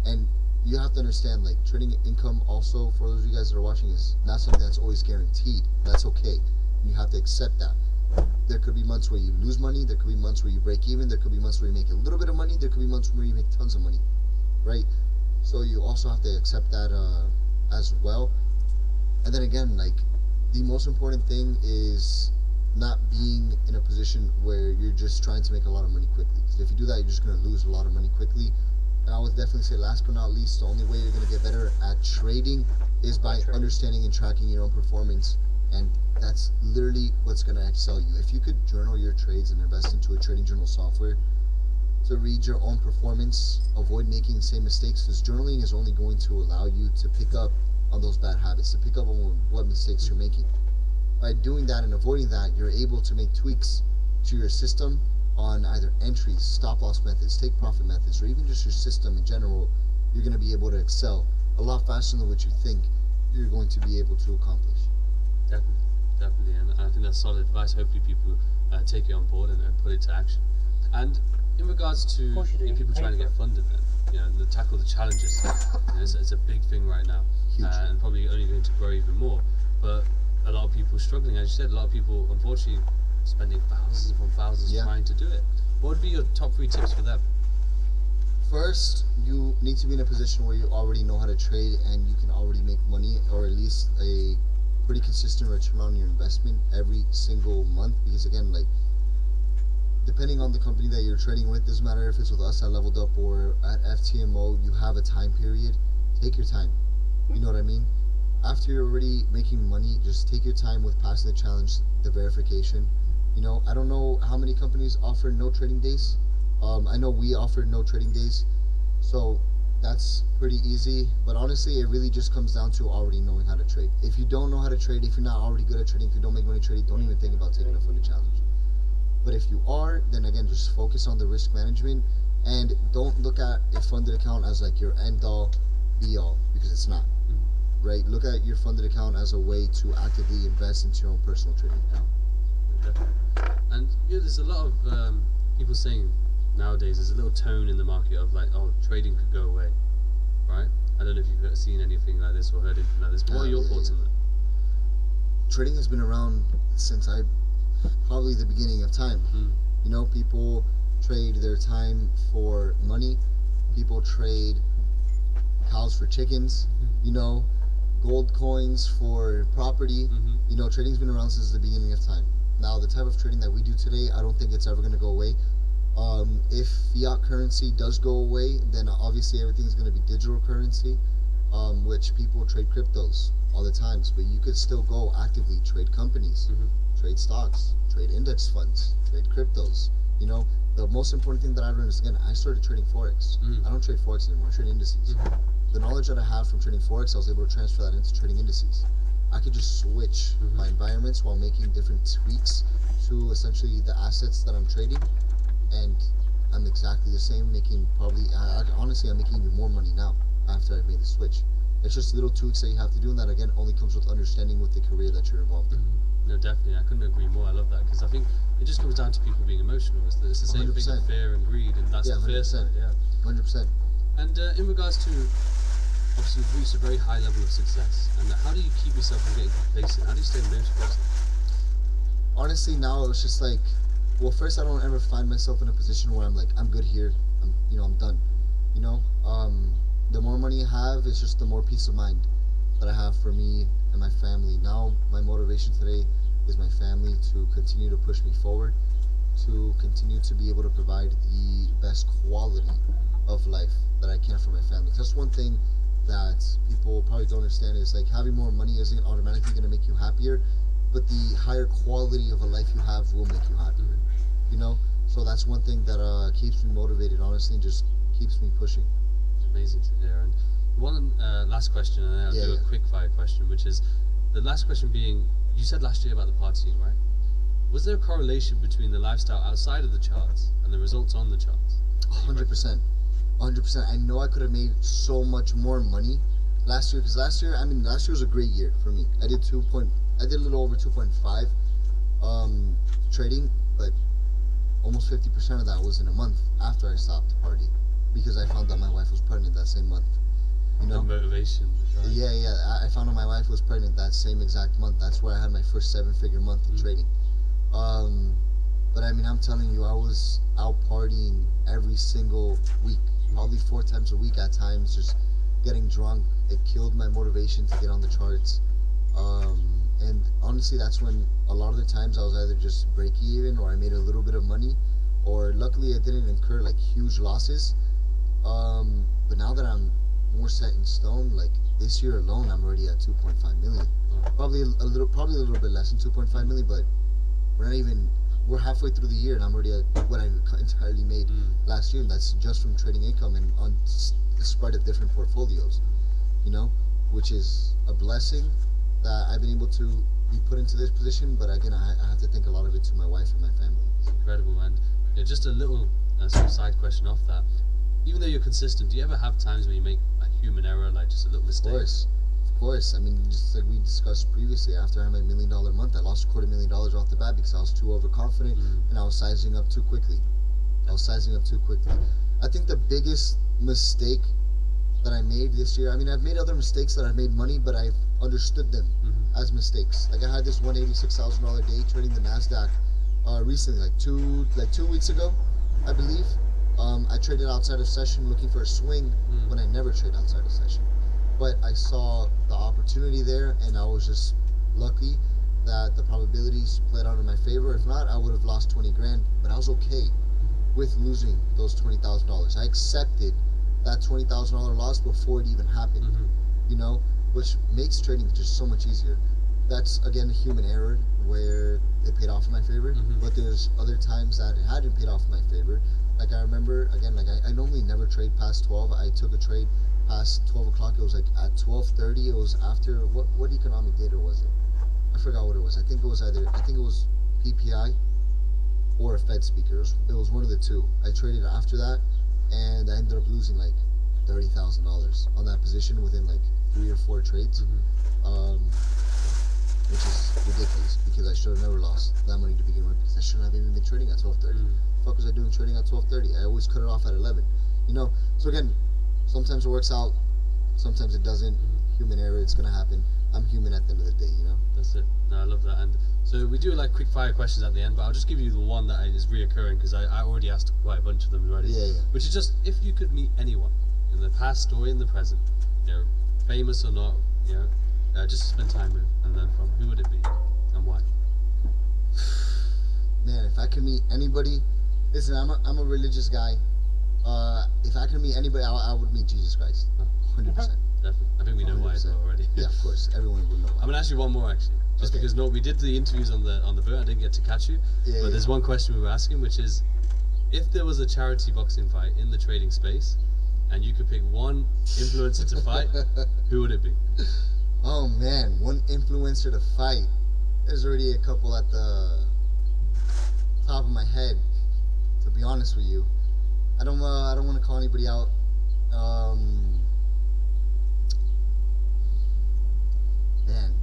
And you have to understand, like, trading income also, for those of you guys that are watching, is not something that's always guaranteed. That's okay. You have to accept that. There could be months where you lose money, there could be months where you break even, there could be months where you make a little bit of money, there could be months where you make tons of money, right? So you also have to accept that as well. And then again, like, the most important thing is not being in a position where you're just trying to make a lot of money quickly. Because if you do that, you're just going to lose a lot of money quickly. And I would definitely say, last but not least, the only way you're going to get better at trading is by understanding and tracking your own performance. And that's literally what's going to excel you. If you could journal your trades and invest into a trading journal software to read your own performance, avoid making the same mistakes, because journaling is only going to allow you to pick up on those bad habits, to pick up on what mistakes you're making. By doing that and avoiding that, you're able to make tweaks to your system on either entries, stop loss methods, take profit methods, or even just your system in general. You're going to be able to excel a lot faster than what you think you're going to be able to accomplish. Definitely, and I think that's solid advice. Hopefully people take it on board and put it to action. And in regards to people trying to get funded, then, you know, and tackle the challenges, you know, it's a big thing right now, and probably only going to grow even more. But a lot of people struggling, as you said, a lot of people unfortunately spending thousands upon thousands trying to do it. What would be your top 3 tips for them? First, you need to be in a position where you already know how to trade and you can already make money, or at least a pretty consistent return on your investment every single month. Because again, like, depending on the company that you're trading with, doesn't matter if it's with us at Leveled Up or at FTMO, you have a time period. Take your time. You know what I mean? After you're already making money, just take your time with passing the challenge, the verification. You know, I don't know how many companies offer no trading days. I know we offered no trading days, so that's pretty easy. But honestly, it really just comes down to already knowing how to trade. If you don't know how to trade, if you're not already good at trading, if you don't make money trading, don't even think about taking a funded challenge. But if you are, then again, just focus on the risk management and don't look at a funded account as like your end all be all, because it's not. Right? Look at your funded account as a way to actively invest into your own personal trading account. And yeah, there's a lot of people saying nowadays, there's a little tone in the market of like, oh, trading could go away, right? I don't know if you've seen anything like this or heard anything like this, but what are your thoughts on that? Trading has been around since probably the beginning of time. You know, people trade their time for money. People trade cows for chickens. You know, gold coins for property. You know, trading's been around since the beginning of time. Now, the type of trading that we do today, I don't think it's ever going to go away. If fiat currency does go away, then obviously everything's going to be digital currency, which people trade cryptos all the times. But you could still go actively trade companies, trade stocks, trade index funds, trade cryptos. You know, the most important thing that I've learned is, again, I started trading Forex. I don't trade Forex anymore, I trade indices. The knowledge that I have from trading Forex, I was able to transfer that into trading indices. I could just switch my environments while making different tweaks to essentially the assets that I'm trading, and I'm exactly the same, making probably, honestly, I'm making even more money now after I've made the switch. It's just little tweaks that you have to do, and that again only comes with understanding with the career that you're involved in. No, definitely, I couldn't agree more. I love that, because I think it just comes down to people being emotional. It's the same 100%. thing of fear and greed, and that's the fear side. 100%. And in regards to, obviously, you've reached a very high level of success, and how do you keep yourself from getting complacent? How do you stay motivated? Honestly, now it's just like, well, first, I don't ever find myself in a position where I'm like, I'm good here, I'm done. You know, the more money I have, it's just the more peace of mind that I have for me and my family. Now, my motivation today is my family, to continue to push me forward, to continue to be able to provide the best quality of life that I can for my family. That's one thing that people probably don't understand, is like, having more money isn't automatically going to make you happier, but the higher quality of a life you have will make you happier. You know, so that's one thing that keeps me motivated, honestly, and just keeps me pushing. Amazing to hear. And one last question, and then I'll do a quick fire question, which is the last question being, you said last year about the partying, right? Was there a correlation between the lifestyle outside of the charts and the results on the charts? 100%. 100%. I know I could have made so much more money last year, because last year was a great year for me. I did a little over 2.5 trading, but almost 50% of that was in a month after I stopped partying, because I found out my wife was pregnant that same month. You know, the motivation. Right? Yeah. I found out my wife was pregnant that same exact month. That's where I had my first 7-figure month in trading. But I mean, I'm telling you, I was out partying every single week, probably 4 times a week at times, just getting drunk. It killed my motivation to get on the charts. And honestly, that's when a lot of the times I was either just break even, or I made a little bit of money, or luckily I didn't incur like huge losses. But now that I'm more set in stone, like this year alone, I'm already at 2.5 million. Probably a little bit less than 2.5 million, but we're halfway through the year, and I'm already at what I entirely made last year, and that's just from trading income and on the spread of different portfolios, you know, which is a blessing that I've been able to be put into this position. But again, I have to thank a lot of it to my wife and my family. It's incredible. And just a little sort of side question off that. Even though you're consistent, do you ever have times where you make a human error, like just a little mistake? Of course. I mean, just like we discussed previously, after I had my $1 million month, I lost $250,000 off the bat because I was too overconfident and I was sizing up too quickly. I think the biggest mistake that I made this year, I mean, I've made other mistakes that I've made money, but I've understood them as mistakes. Like, I had this $186,000 day trading the NASDAQ recently, like two weeks ago, I believe. I traded outside of session looking for a swing when I never trade outside of session. But I saw the opportunity there, and I was just lucky that the probabilities played out in my favor. If not, I would have lost 20 grand, but I was okay with losing those $20,000. I accepted that $20,000 loss before it even happened, you know, which makes trading just so much easier. That's, again, a human error where it paid off in my favor, but there's other times that it hadn't paid off in my favor. Like, I remember, again, like, I normally never trade past 12. I took a trade past 12 o'clock. It was like at 12:30. It was after, what economic data was it? I forgot what it was. I think it was PPI, or a Fed speaker. It was one of the two. I traded after that, and I ended up losing like $30,000 on that position within like 3 or 4 trades, which is ridiculous because I should have never lost that money to begin with, because I shouldn't have even been trading at 12:30. Fuck was I doing trading at 12:30? I always cut it off at 11. You know. So again, sometimes it works out, sometimes it doesn't. Human error, it's gonna happen. I'm human at the end of the day, you know. That's it. No, I love that. And so we do like quick fire questions at the end, but I'll just give you the one that is reoccurring because I already asked quite a bunch of them already. Yeah. Which is just, if you could meet anyone in the past or in the present, you know, famous or not, you know, just spend time with and learn from, who would it be and why? Man, if I could meet anybody, listen, I'm a religious guy. If I could meet anybody, I would meet Jesus Christ. 100%. Definitely. I think we know why as well already. Yeah, of course. Everyone would know why. I'm gonna ask you one more actually, just because we did the interviews on the boat. I didn't get to catch you, but there's one question we were asking, which is, if there was a charity boxing fight in the trading space, and you could pick one influencer to fight, who would it be? Oh man, one influencer to fight. There's already a couple at the top of my head. To be honest with you, I don't want to call anybody out. Man,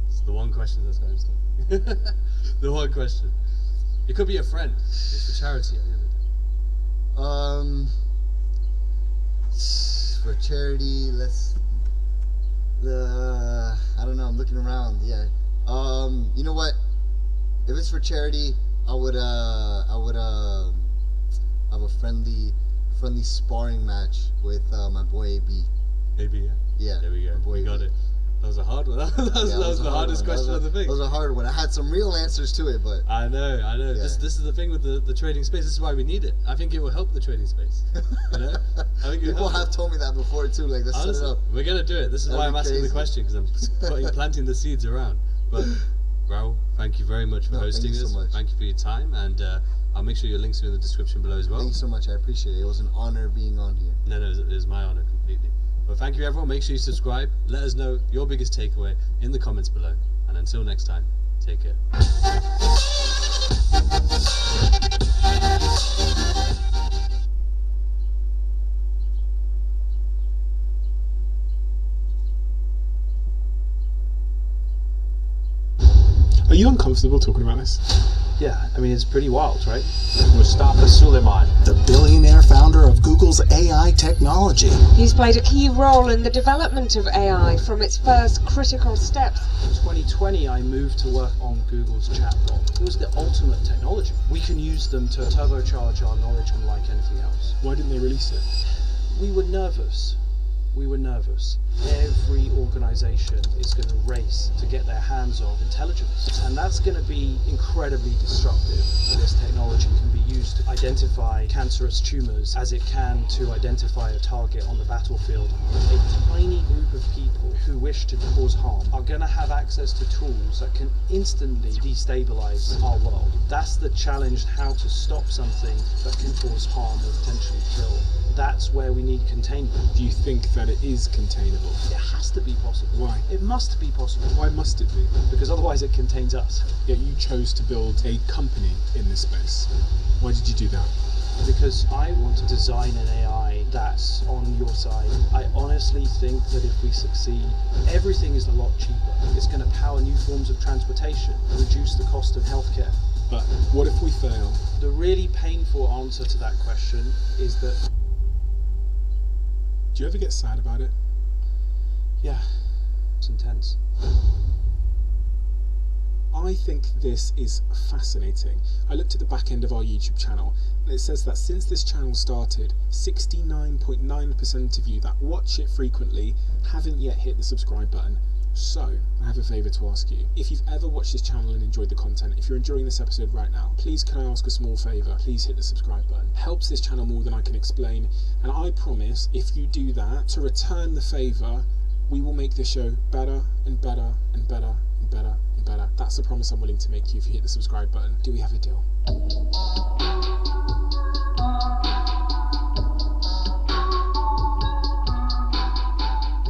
It's the one question that's going to stop. The one question. It could be a friend. It's for charity at the end of the day. For charity, I don't know, I'm looking around, yeah. You know what? If it's for charity, I would have a friendly sparring match with my boy AB. Maybe, yeah. Yeah. There we go. my boy We got AB. it. That was a hard one. That was the hardest question of the thing. That was a hard one. I had some real answers to it, but I know. Yeah. This is the thing with the trading space. This is why we need it. I think it will help the trading space. You know? I think it will people help have told me that before too. Like, let's set it Honestly, up. we're gonna do it. This is That'd why I'm be asking the crazy. question, because I'm planting the seeds around. But Raul, thank you very much for No, thank hosting you so us. much. Thank you for your time, and I'll make sure your links are in the description below as well. Thank you so much. I appreciate it. It was an honor being on here. No, it was my honor completely. But thank you everyone. Make sure you subscribe. Let us know your biggest takeaway in the comments below. And until next time, take care. Are you uncomfortable talking about this? Yeah, I mean, it's pretty wild, right? Mustafa Suleyman. The billionaire founder of Google's AI technology. He's played a key role in the development of AI from its first critical steps. In 2020, I moved to work on Google's chatbot. It was the ultimate technology. We can use them to turbocharge our knowledge unlike anything else. Why didn't they release it? We were nervous. Every organization is going to race to get their hands on intelligence, and that's going to be incredibly disruptive. This technology can be used to identify cancerous tumors as it can to identify a target on the battlefield. A tiny group of people who wish to cause harm are going to have access to tools that can instantly destabilize our world. That's the challenge, how to stop something that can cause harm or potentially kill. That's where we need containment. Do you think that it is containable? It has to be possible. Why? It must be possible. Why must it be? Because otherwise it contains us. Yet you chose to build a company in this space. Why did you do that? Because I want to design an AI that's on your side. I honestly think that if we succeed, everything is a lot cheaper. It's going to power new forms of transportation, reduce the cost of healthcare. But what if we fail? The really painful answer to that question is that, Do you ever get sad about it? yeah, it's intense. I think this is fascinating. I looked at the back end of our YouTube channel, and it says that since this channel started, 69.9% of you that watch it frequently haven't yet hit the subscribe button. So, I have a favour to ask you. If you've ever watched this channel and enjoyed the content, if you're enjoying this episode right now, please can I ask a small favour? Please hit the subscribe button. Helps this channel more than I can explain, and I promise, if you do that, to return the favour, we will make this show better and better and better and better and better. That's the promise I'm willing to make you if you hit the subscribe button. Do we have a deal?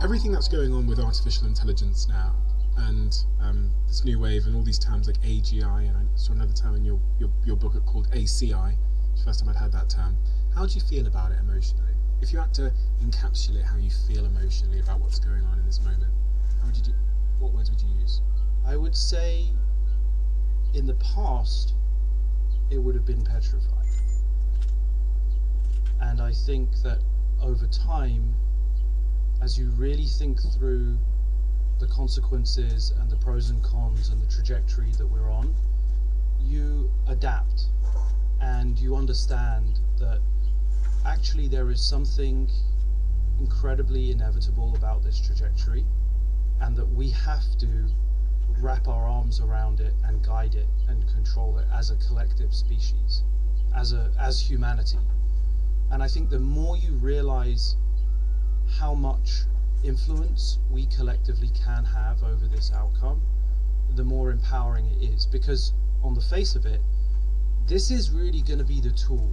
Everything that's going on with artificial intelligence now, and and this new wave and all these terms like AGI, and I saw another term in your book called ACI. It's the first time I'd heard that term. How do you feel about it emotionally? If you had to encapsulate how you feel emotionally about what's going on in this moment, what words would you use? I would say in the past it would have been petrified. And I think that over time, as you really think through the consequences and the pros and cons and the trajectory that we're on, you adapt and you understand that actually there is something incredibly inevitable about this trajectory, and that we have to wrap our arms around it and guide it and control it as a collective species, as humanity. And I think the more you realize how much influence we collectively can have over this outcome, the more empowering it is. Because on the face of it, this is really going to be the tool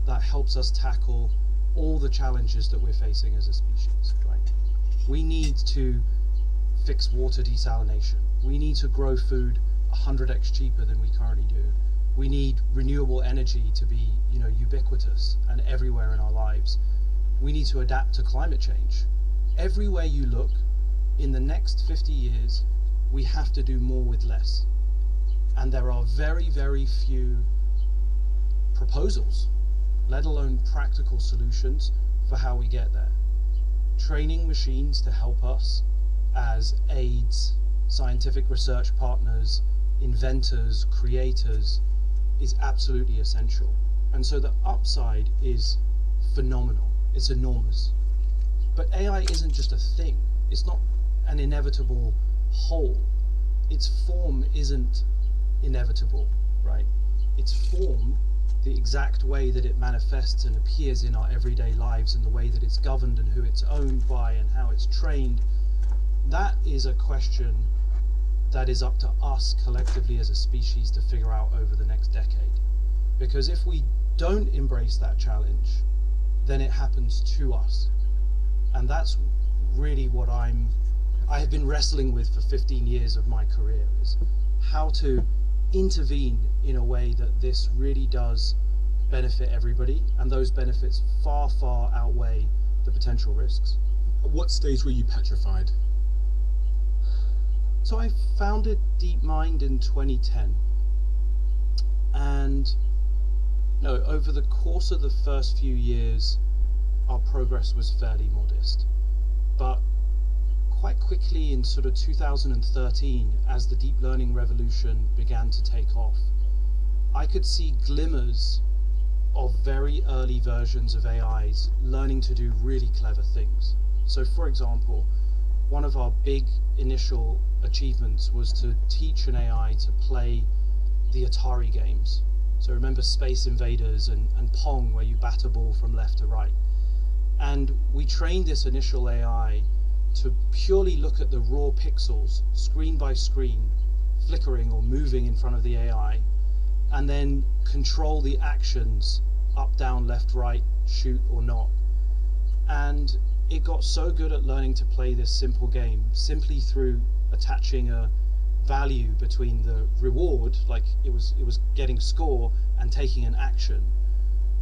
that helps us tackle all the challenges that we're facing as a species, right? We need to fix water desalination. We need to grow food 100x cheaper than we currently do. We need renewable energy to be, ubiquitous and everywhere in our lives. We need to adapt to climate change. Everywhere you look, in the next 50 years, we have to do more with less. And there are very, very few proposals, let alone practical solutions for how we get there. Training machines to help us as aides, scientific research partners, inventors, creators is absolutely essential. And so the upside is phenomenal. It's enormous. But AI isn't just a thing. It's not an inevitable whole. Its form isn't inevitable, right? Its form, the exact way that it manifests and appears in our everyday lives and the way that it's governed and who it's owned by and how it's trained, that is a question that is up to us collectively as a species to figure out over the next decade. Because if we don't embrace that challenge, then it happens to us. And that's really what I have been wrestling with for 15 years of my career, is how to intervene in a way that this really does benefit everybody, and those benefits far, far outweigh the potential risks. At what stage were you petrified? So I founded DeepMind in 2010, and over the course of the first few years, our progress was fairly modest. But quite quickly in sort of 2013, as the deep learning revolution began to take off, I could see glimmers of very early versions of AIs learning to do really clever things. So for example, one of our big initial achievements was to teach an AI to play the Atari games. So remember Space Invaders and Pong, where you bat a ball from left to right. And we trained this initial AI to purely look at the raw pixels, screen by screen, flickering or moving in front of the AI, and then control the actions, up, down, left, right, shoot or not. And it got so good at learning to play this simple game simply through attaching a value between the reward, like it was getting score, and taking an action,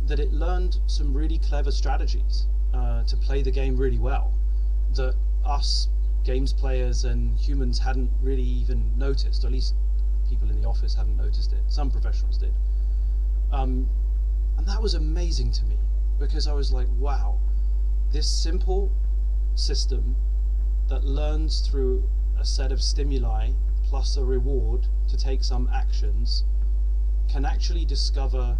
that it learned some really clever strategies to play the game really well, that us games players and humans hadn't really even noticed, or at least people in the office hadn't noticed it. Some professionals did. And that was amazing to me, because I was like, wow, this simple system that learns through a set of stimuli plus a reward to take some actions can actually discover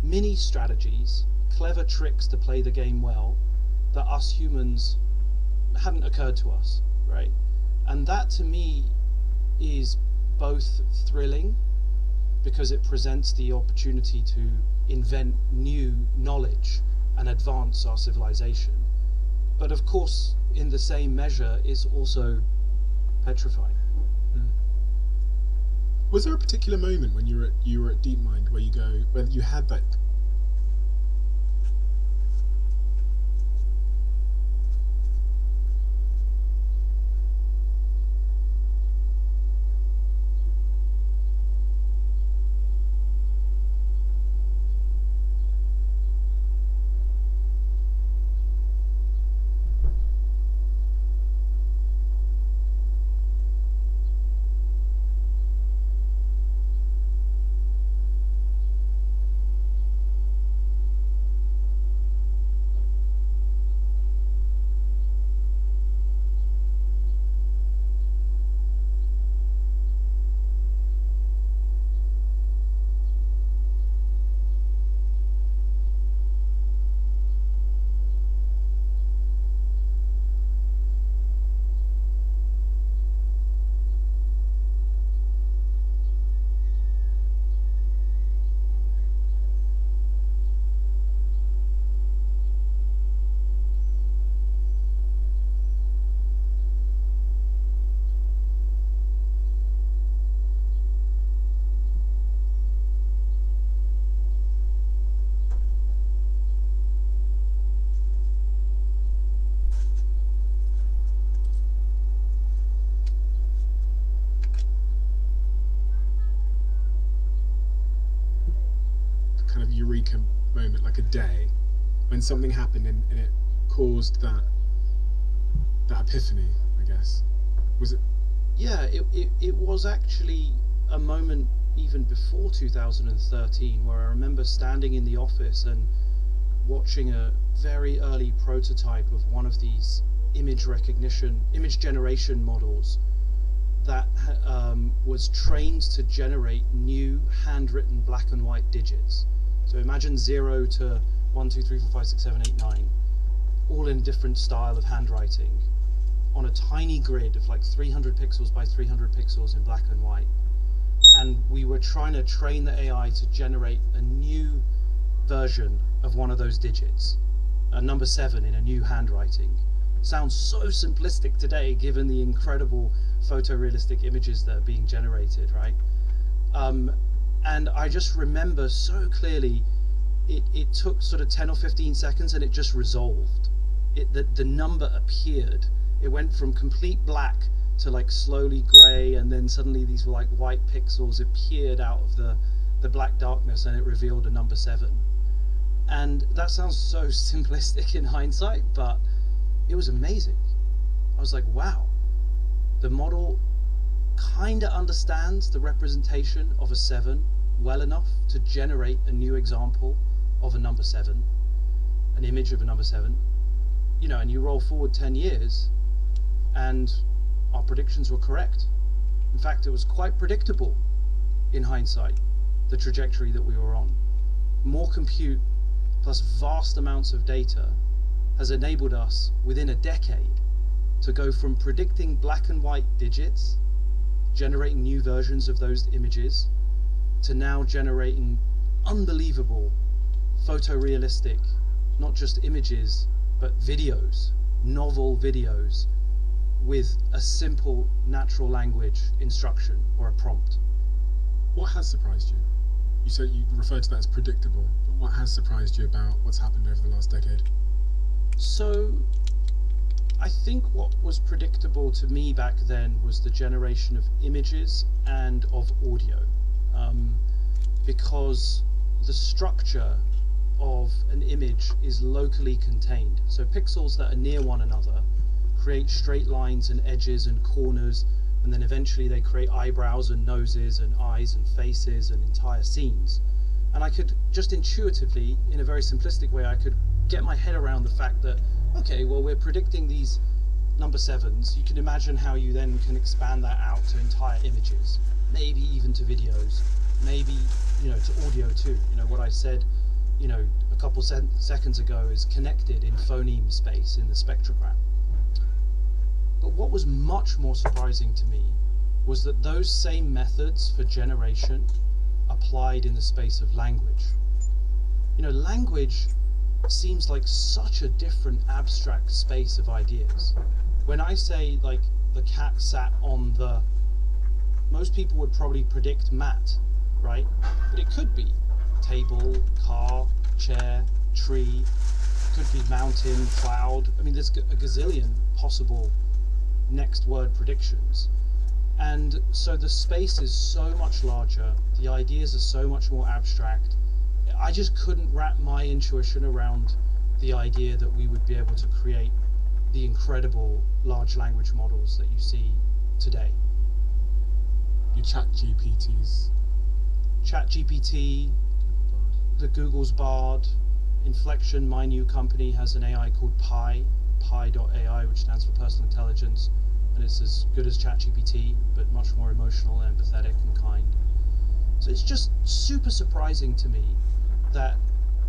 mini strategies, clever tricks to play the game well, that us humans hadn't occurred to us, right? And that to me is both thrilling, because it presents the opportunity to invent new knowledge and advance our civilization. But of course, in the same measure, is also petrifying. Was there a particular moment when you were at DeepMind where you had that? eureka moment, like a day, when something happened and it caused that epiphany, I guess? Was it? Yeah, it was actually a moment even before 2013 where I remember standing in the office and watching a very early prototype of one of these image generation models that was trained to generate new handwritten black and white digits. So imagine 0 to 1, 2, 3, 4, 5, 6, 7, 8, 9, all in a different style of handwriting on a tiny grid of like 300 pixels by 300 pixels in black and white. And we were trying to train the AI to generate a new version of one of those digits, a number 7 in a new handwriting. Sounds so simplistic today given the incredible photorealistic images that are being generated, right? And I just remember so clearly it took sort of 10 or 15 seconds and it just resolved. The number appeared. It went from complete black to like slowly grey, and then suddenly these were like white pixels appeared out of the black darkness, and it revealed a number 7. And that sounds so simplistic in hindsight, but it was amazing. I was like, wow, the model kind of understands the representation of a 7 well enough to generate a new example of a number 7, an image of a number 7. You know, and you roll forward 10 years and our predictions were correct. In fact, it was quite predictable in hindsight, the trajectory that we were on. More compute plus vast amounts of data has enabled us within a decade to go from predicting black and white digits, generating new versions of those images, to now generating unbelievable photorealistic, not just images, but videos, novel videos, with a simple natural language instruction or a prompt. What has surprised you? You said you referred to that as predictable, but what has surprised you about what's happened over the last decade? So, I think what was predictable to me back then was the generation of images and of audio, because the structure of an image is locally contained. So pixels that are near one another create straight lines and edges and corners, and then eventually they create eyebrows and noses and eyes and faces and entire scenes. And I could just intuitively, in a very simplistic way, I could get my head around the fact that, okay, well, we're predicting these number 7s. You can imagine how you then can expand that out to entire images, maybe even to videos, maybe, you know, to audio too. You know, what I said, you know, a couple seconds ago is connected in phoneme space in the spectrogram. But what was much more surprising to me was that those same methods for generation applied in the space of language. You know, language seems like such a different abstract space of ideas. When I say, like, the cat sat on the, most people would probably predict mat, right? But it could be table, car, chair, tree, could be mountain, cloud. I mean, there's a gazillion possible next word predictions. And so the space is so much larger, the ideas are so much more abstract. I just couldn't wrap my intuition around the idea that we would be able to create the incredible large language models that you see today. Your ChatGPTs. ChatGPT, the Google's Bard, Inflection, my new company, has an AI called Pi.ai, which stands for Personal Intelligence, and it's as good as ChatGPT, but much more emotional, empathetic, and kind. So it's just super surprising to me that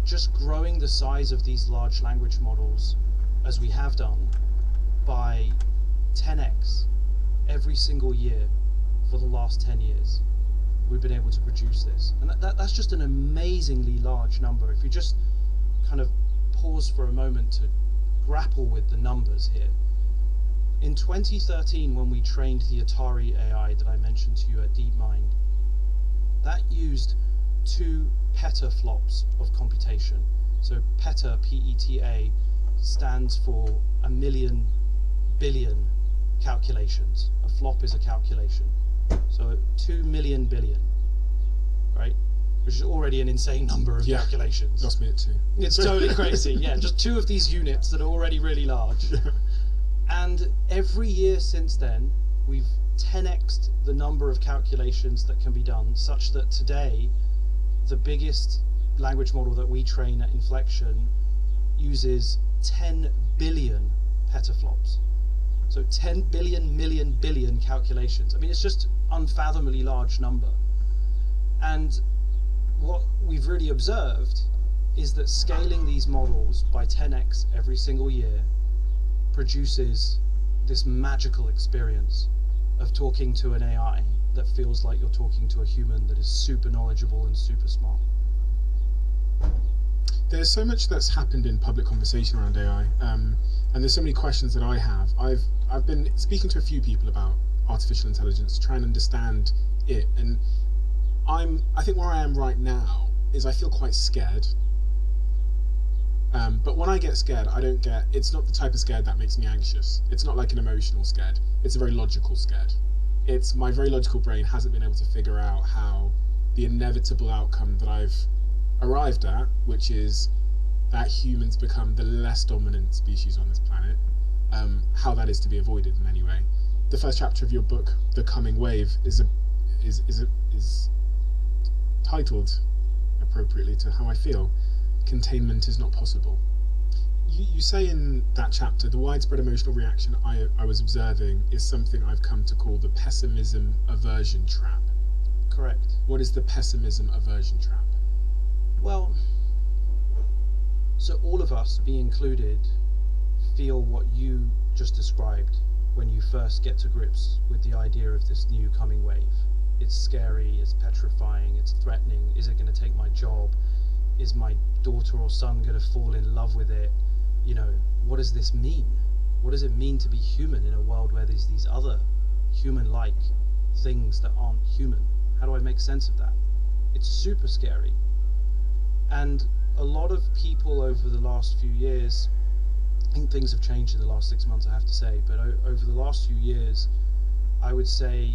just growing the size of these large language models, as we have done, by 10x every single year for the last 10 years, we've been able to produce this. And that's just an amazingly large number. If you just kind of pause for a moment to grapple with the numbers here. In 2013, when we trained the Atari AI that I mentioned to you at DeepMind, that used 2 petaflops of computation. So peta, P-E-T-A, stands for 1,000,000 billion calculations. A flop is a calculation. So 2 million billion, right? which is already an insane number of calculations. Lost me at 2. It's totally crazy. Yeah, just 2 of these units that are already really large. And every year since then, we've 10x'd the number of calculations that can be done, such that today, the biggest language model that we train at Inflection uses 10 billion petaflops. So 10 billion million billion calculations. I mean, it's just unfathomably large number. And what we've really observed is that scaling these models by 10x every single year produces this magical experience of talking to an AI that feels like you're talking to a human that is super knowledgeable and super smart. There's so much that's happened in public conversation around AI, and there's so many questions that I have. I've been speaking to a few people about artificial intelligence to try and understand it, and I think where I am right now is I feel quite scared. But when I get scared, it's not the type of scared that makes me anxious. It's not like an emotional scared. It's a very logical scared. It's my very logical brain hasn't been able to figure out how the inevitable outcome that I've arrived at, which is that humans become the less dominant species on this planet, how that is to be avoided in any way. The first chapter of your book, The Coming Wave, is titled appropriately to how I feel. Containment is not possible. You say in that chapter, the widespread emotional reaction I was observing is something I've come to call the pessimism aversion trap. Correct. What is the pessimism aversion trap? Well, so all of us, me included, feel what you just described when you first get to grips with the idea of this new coming wave. It's scary, it's petrifying, it's threatening. Is it going to take my job? Is my daughter or son going to fall in love with it? You know, what does this mean? What does it mean to be human in a world where there's these other human-like things that aren't human? How do I make sense of that? It's super scary. And a lot of people over the last few years, I think things have changed in the last 6 months, I have to say, but over the last few years, I would say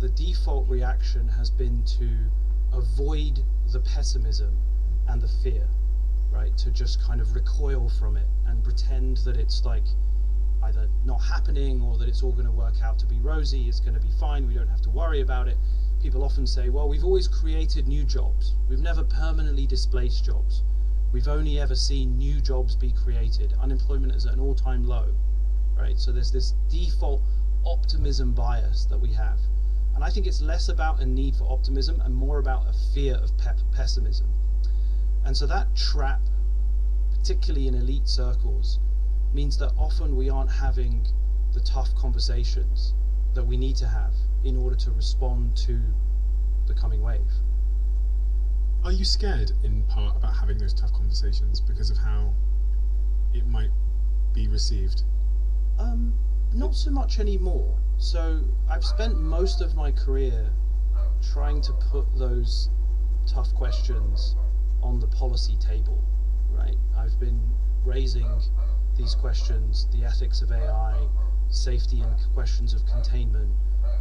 the default reaction has been to avoid the pessimism and the fear, right? To just kind of recoil from it and pretend that it's like either not happening or that it's all going to work out to be rosy, it's going to be fine, we don't have to worry about it. People often say, well, we've always created new jobs. We've never permanently displaced jobs. We've only ever seen new jobs be created. Unemployment is at an all-time low, right? So there's this default optimism bias that we have. And I think it's less about a need for optimism and more about a fear of pessimism. And so that trap, particularly in elite circles, means that often we aren't having the tough conversations that we need to have in order to respond to the coming wave. Are you scared in part about having those tough conversations because of how it might be received? Not so much anymore. So I've spent most of my career trying to put those tough questions on the policy table, right? I've been raising these questions, the ethics of AI, safety and questions of containment,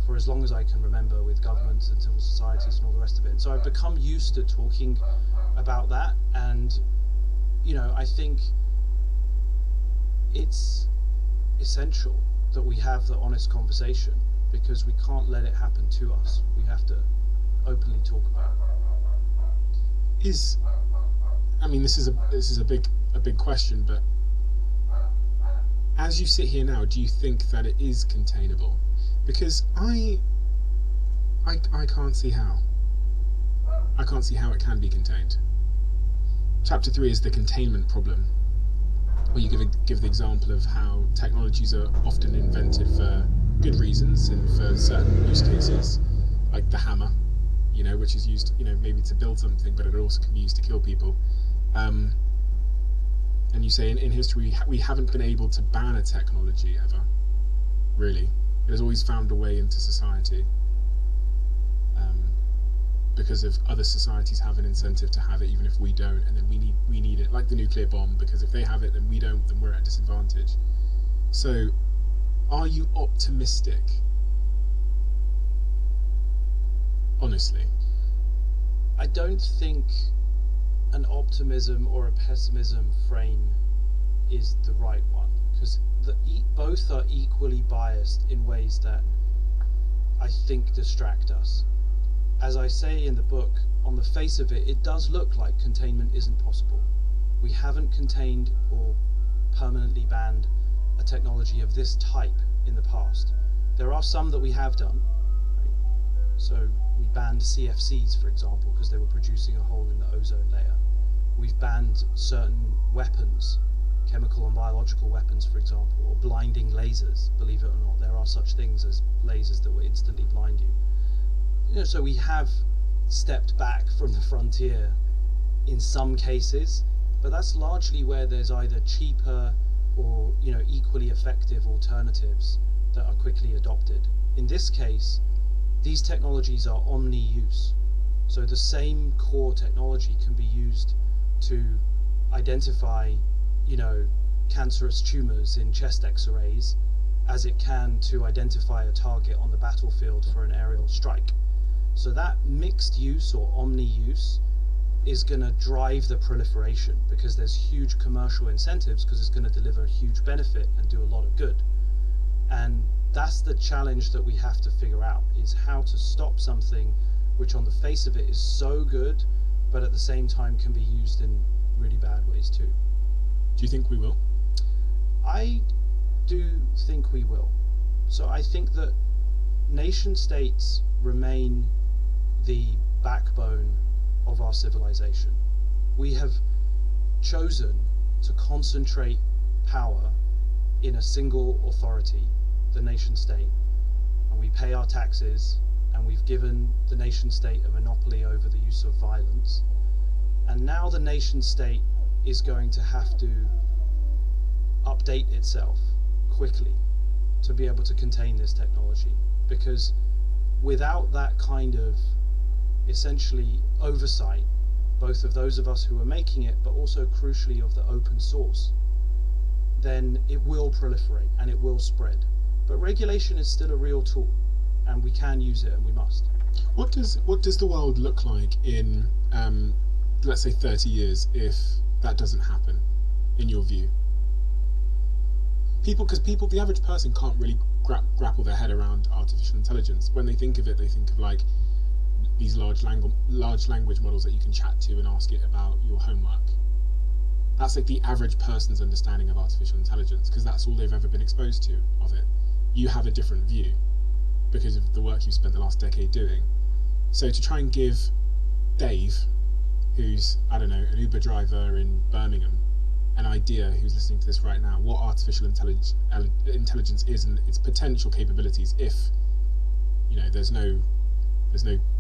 for as long as I can remember with governments and civil societies and all the rest of it. And so I've become used to talking about that, and you know, I think it's essential that we have the honest conversation, because we can't let it happen to us. We have to openly talk about it. I mean, this is a big question, but as you sit here now, do you think that it is containable? Because I can't see how. I can't see how it can be contained. Chapter 3 is the containment problem, where you give the example of how technologies are often invented for good reasons and for certain use cases, like the hammer, you know, which is used, you know, maybe to build something, but it also can be used to kill people. And you say in history we haven't been able to ban a technology ever, really. It has always found a way into society, because of other societies have an incentive to have it even if we don't, and then we need it, like the nuclear bomb, because if they have it then we don't, then we're at a disadvantage. So are you optimistic, honestly? I don't think an optimism or a pessimism frame is the right one, because both are equally biased in ways that I think distract us. As I say in the book, on the face of it, it does look like containment isn't possible. We haven't contained or permanently banned a technology of this type in the past. There are some that we have done. Right? So we banned CFCs, for example, because they were producing a hole in the ozone layer. We've banned certain weapons, chemical and biological weapons, for example, or blinding lasers. Believe it or not, there are such things as lasers that will instantly blind you. You know, so we have stepped back from the frontier in some cases, but that's largely where there's either cheaper or, you know, equally effective alternatives that are quickly adopted. In this case, these technologies are omni-use. So the same core technology can be used to identify, you know, cancerous tumors in chest x-rays as it can to identify a target on the battlefield for an aerial strike. So that mixed use or omni-use is going to drive the proliferation, because there's huge commercial incentives, because it's going to deliver a huge benefit and do a lot of good. And that's the challenge that we have to figure out, is how to stop something which on the face of it is so good, but at the same time can be used in really bad ways too. Do you think we will? I do think we will. So I think that nation states remain the backbone of our civilization. We have chosen to concentrate power in a single authority, the nation state, and we pay our taxes, and we've given the nation state a monopoly over the use of violence. And now the nation state is going to have to update itself quickly to be able to contain this technology, because without that kind of essentially oversight, both of those of us who are making it, but also crucially of the open source, then it will proliferate and it will spread. But regulation is still a real tool, and we can use it, and we must. What does the world look like in, let's say, 30 years if that doesn't happen, in your view? Because the average person can't really grapple their head around artificial intelligence. When they think of it, they think of like these large language models that you can chat to and ask it about your homework. That's like the average person's understanding of artificial intelligence, because that's all they've ever been exposed to of it. You have a different view because of the work you've spent the last decade doing. So to try and give Dave, who's, I don't know, an Uber driver in Birmingham, an idea, who's listening to this right now, what artificial intelligence is and its potential capabilities if, you know, there's no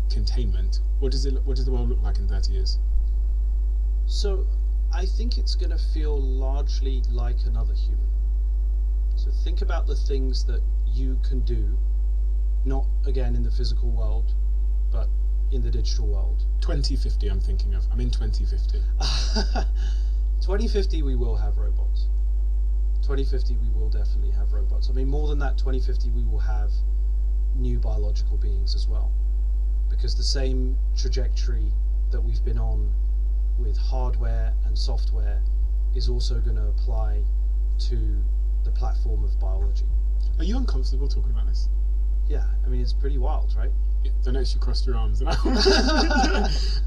containment, what does the world look like in 30 years? So I think it's going to feel largely like another human. So think about the things that you can do, not again in the physical world, but in the digital world. 2050 I'm thinking of. I'm in 2050. 2050 we will have robots. 2050 we will definitely have robots. I mean, more than that, 2050 we will have new biological beings as well. Because the same trajectory that we've been on with hardware and software is also going to apply to the platform of biology. Are you uncomfortable talking about this? Yeah, I mean, it's pretty wild, right? Yeah, I noticed you crossed your arms, and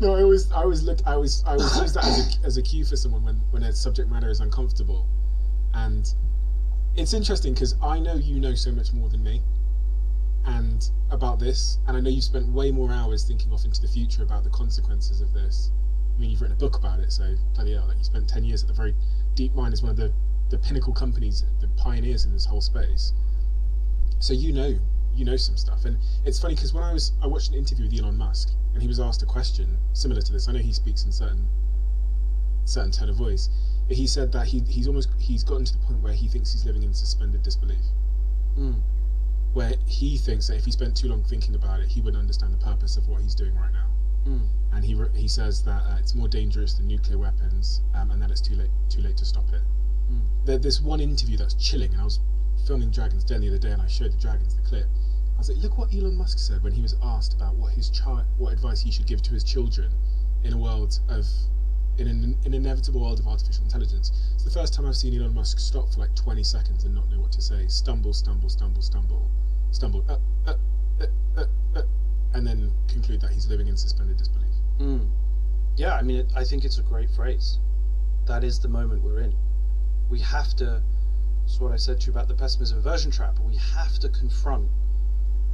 no, I always use that as a cue for someone when a subject matter is uncomfortable, and it's interesting because I know you know so much more than me, and about this, and I know you've spent way more hours thinking off into the future about the consequences of this. I mean, you've written a book about it, so bloody hell, like you spent 10 years at the very DeepMind as one of the pinnacle companies, the pioneers in this whole space. So you know some stuff. And it's funny because when I watched an interview with Elon Musk, and he was asked a question similar to this. I know he speaks in certain tone of voice, but he said that he's gotten to the point where he thinks he's living in suspended disbelief. Where he thinks that if he spent too long thinking about it, he wouldn't understand the purpose of what he's doing right now. And he says that it's more dangerous than nuclear weapons, and that it's too late to stop it. There's one interview that's chilling, and I was filming Dragon's Den the other day, and I showed the Dragons the clip, I was like, look what Elon Musk said when he was asked about what advice he should give to his children in an inevitable world of artificial intelligence. It's the first time I've seen Elon Musk stop for like 20 seconds and not know what to say. Stumble, and then conclude that he's living in suspended disbelief. Yeah, I mean, I think it's a great phrase. That is the moment we're in. We have to, that's what I said to you about the pessimism aversion trap, we have to confront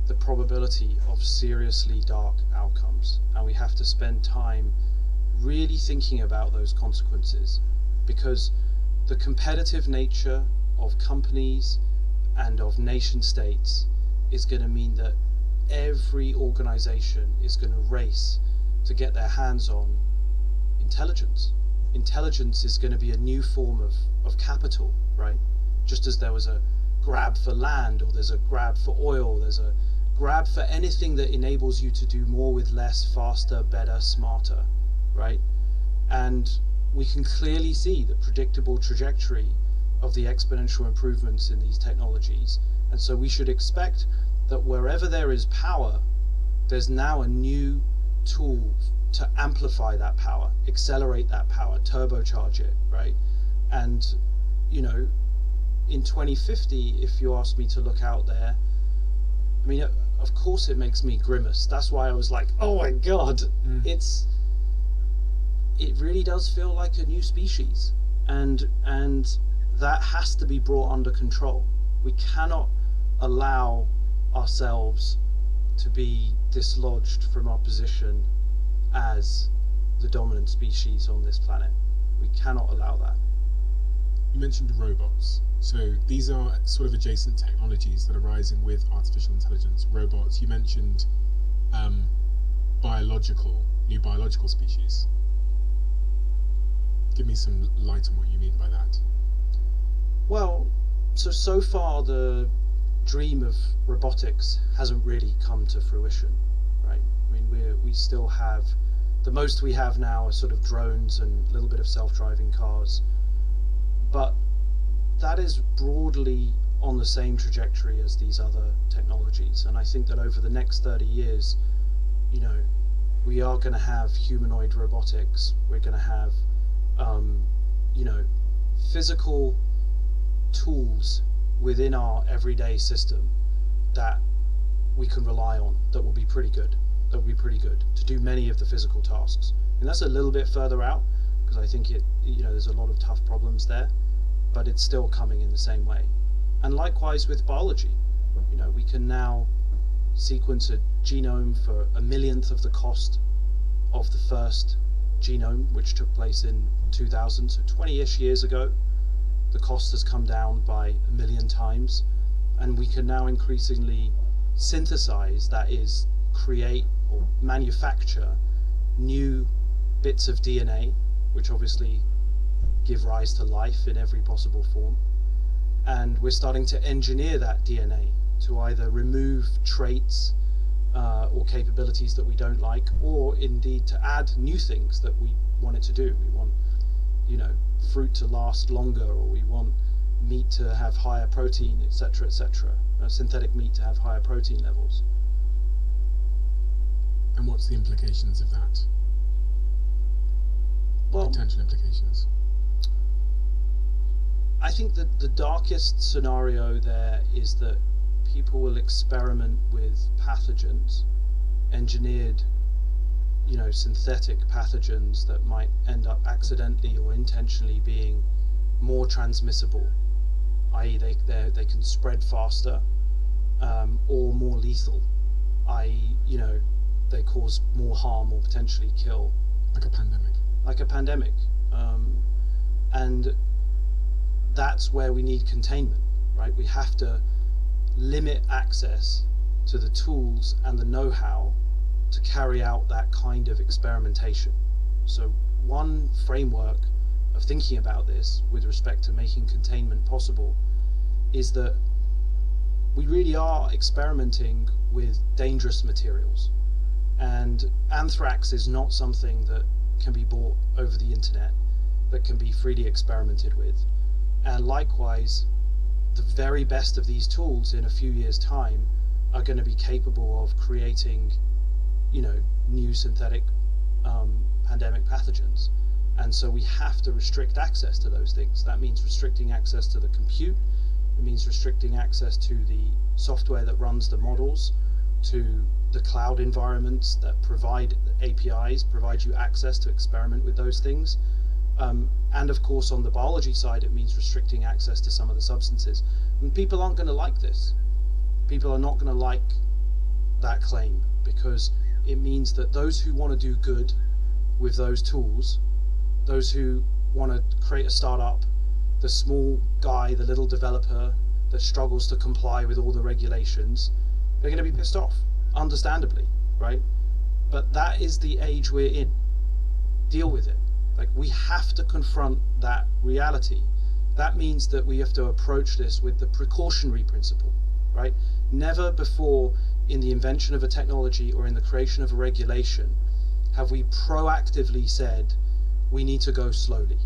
the probability of seriously dark outcomes, and we have to spend time really thinking about those consequences, because the competitive nature of companies and of nation states is going to mean that every organization is going to race to get their hands on intelligence. Intelligence is going to be a new form of capital, right? Just as there was a grab for land, or there's a grab for oil, there's a grab for anything that enables you to do more with less, faster, better, smarter, right? And we can clearly see the predictable trajectory of the exponential improvements in these technologies. And so we should expect that wherever there is power, there's now a new tool to amplify that power, accelerate that power, turbocharge it, right? And, you know, in 2050, if you ask me to look out there, I mean, of course it makes me grimace. That's why I was like, oh my God, it really does feel like a new species. And that has to be brought under control. We cannot allow ourselves to be dislodged from our position as the dominant species on this planet. We cannot allow that. You mentioned robots. So these are sort of adjacent technologies that are rising with artificial intelligence. Robots, you mentioned new biological species. Give me some light on what you mean by that. Well, so far the dream of robotics hasn't really come to fruition, right? I mean, we still have, the most we have now are sort of drones and a little bit of self-driving cars, but that is broadly on the same trajectory as these other technologies. And I think that over the next 30 years, you know, we are going to have humanoid robotics. We're going to have, you know, physical tools within our everyday system that we can rely on, that will be pretty good, to do many of the physical tasks. And that's a little bit further out, because I think there's a lot of tough problems there, but it's still coming in the same way. And likewise with biology, you know, we can now sequence a genome for 1/1,000,000th of the cost of the first genome, which took place in 2000, so 20-ish years ago. The cost has come down by 1,000,000 times, and we can now increasingly synthesize, that is, create or manufacture new bits of DNA, which obviously give rise to life in every possible form. And we're starting to engineer that DNA to either remove traits or capabilities that we don't like, or indeed to add new things that we want it to do. We want, you know, fruit to last longer, or we want meat to have higher protein, etc., etc. Synthetic meat to have higher protein levels. And what's the implications of that? Well, potential implications. I think that the darkest scenario there is that people will experiment with pathogens, engineered, you know, synthetic pathogens that might end up accidentally or intentionally being more transmissible, i.e. they can spread faster, or more lethal, i.e. you know, they cause more harm or potentially kill. Like a pandemic. And that's where we need containment, right? We have to limit access to the tools and the know-how to carry out that kind of experimentation. So one framework of thinking about this with respect to making containment possible is that we really are experimenting with dangerous materials, and anthrax is not something that can be bought over the internet, that can be freely experimented with. And likewise, the very best of these tools in a few years' time are going to be capable of creating, new synthetic pandemic pathogens. And so we have to restrict access to those things. That means restricting access to the compute. It means restricting access to the software that runs the models, to the cloud environments that provide APIs, provide you access to experiment with those things. And of course, on the biology side, it means restricting access to some of the substances. And people aren't going to like this. People are not going to like that claim, because it means that those who want to do good with those tools, those who want to create a startup, the small guy, the little developer that struggles to comply with all the regulations, they're going to be pissed off, understandably, right? But that is the age we're in. Deal with it. Like, we have to confront that reality. That means that we have to approach this with the precautionary principle, right? Never before in the invention of a technology or in the creation of a regulation have we proactively said we need to go slowly.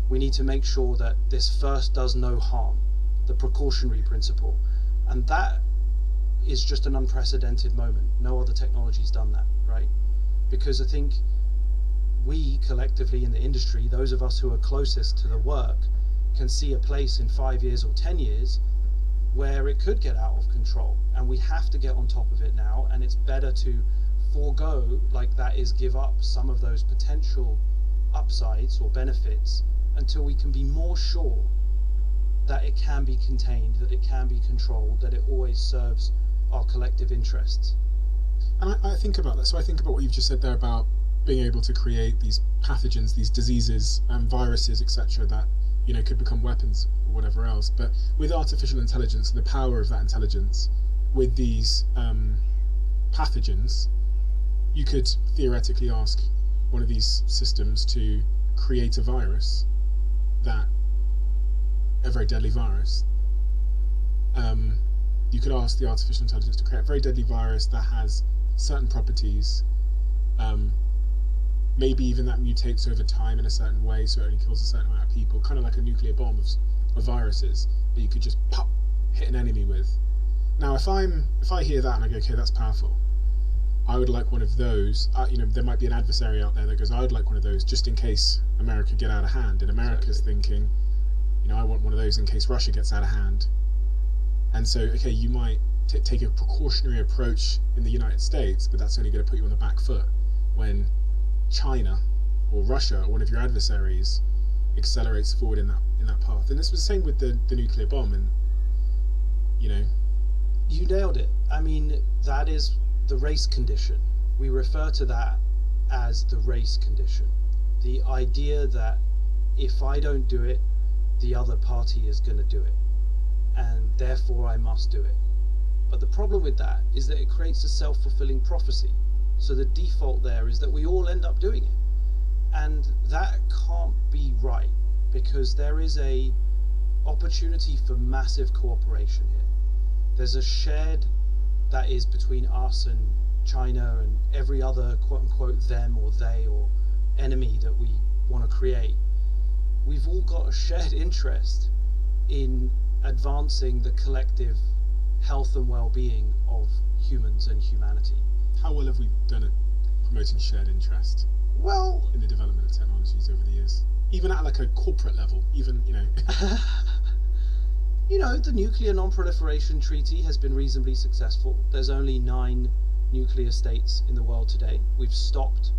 We need to make sure that this first does no harm, the precautionary principle. And that is just an unprecedented moment. No other technology's done that, right? Because I think we collectively in the industry, those of us who are closest to the work, can see a place in 5 years or 10 years where it could get out of control, and we have to get on top of it now. And it's better to forego, like that is give up some of those potential upsides or benefits until we can be more sure that it can be contained, that it can be controlled, that it always serves our collective interests. And I think about that. So I think about what you've just said there about being able to create these pathogens, these diseases, viruses, etc., that could become weapons or whatever else. But with artificial intelligence, the power of that intelligence, with these pathogens, you could theoretically ask one of these systems to create a virus, a very deadly virus. You could ask the artificial intelligence to create a very deadly virus that has certain properties, maybe even that mutates over time in a certain way, so it only kills a certain amount of people, kind of like a nuclear bomb of viruses that you could just pop, hit an enemy with. Now, if I hear that and I go, okay, that's powerful, I would like one of those. There might be an adversary out there that goes, I would like one of those just in case America get out of hand. And America's thinking, I want one of those in case Russia gets out of hand. And so, okay, you might take a precautionary approach in the United States, but that's only going to put you on the back foot when China or Russia or one of your adversaries accelerates forward in that path. And this was the same with the nuclear bomb. And you nailed it. I mean, that is the race condition. We refer to that as the race condition. The idea that if I don't do it, the other party is going to do it, and therefore I must do it. But the problem with that is that it creates a self-fulfilling prophecy. So the default there is that we all end up doing it. And that can't be right, because there is a opportunity for massive cooperation here. There's a shared that is between us and China and every other quote-unquote them or they or enemy that we want to create. We've all got a shared interest in advancing the collective health and well-being of humans and humanity. How well have we done at promoting shared interest? Well, in the development of technologies over the years, even at like a corporate level, even the Nuclear Non-Proliferation Treaty has been reasonably successful. There's only 9 nuclear states in the world today. We've stopped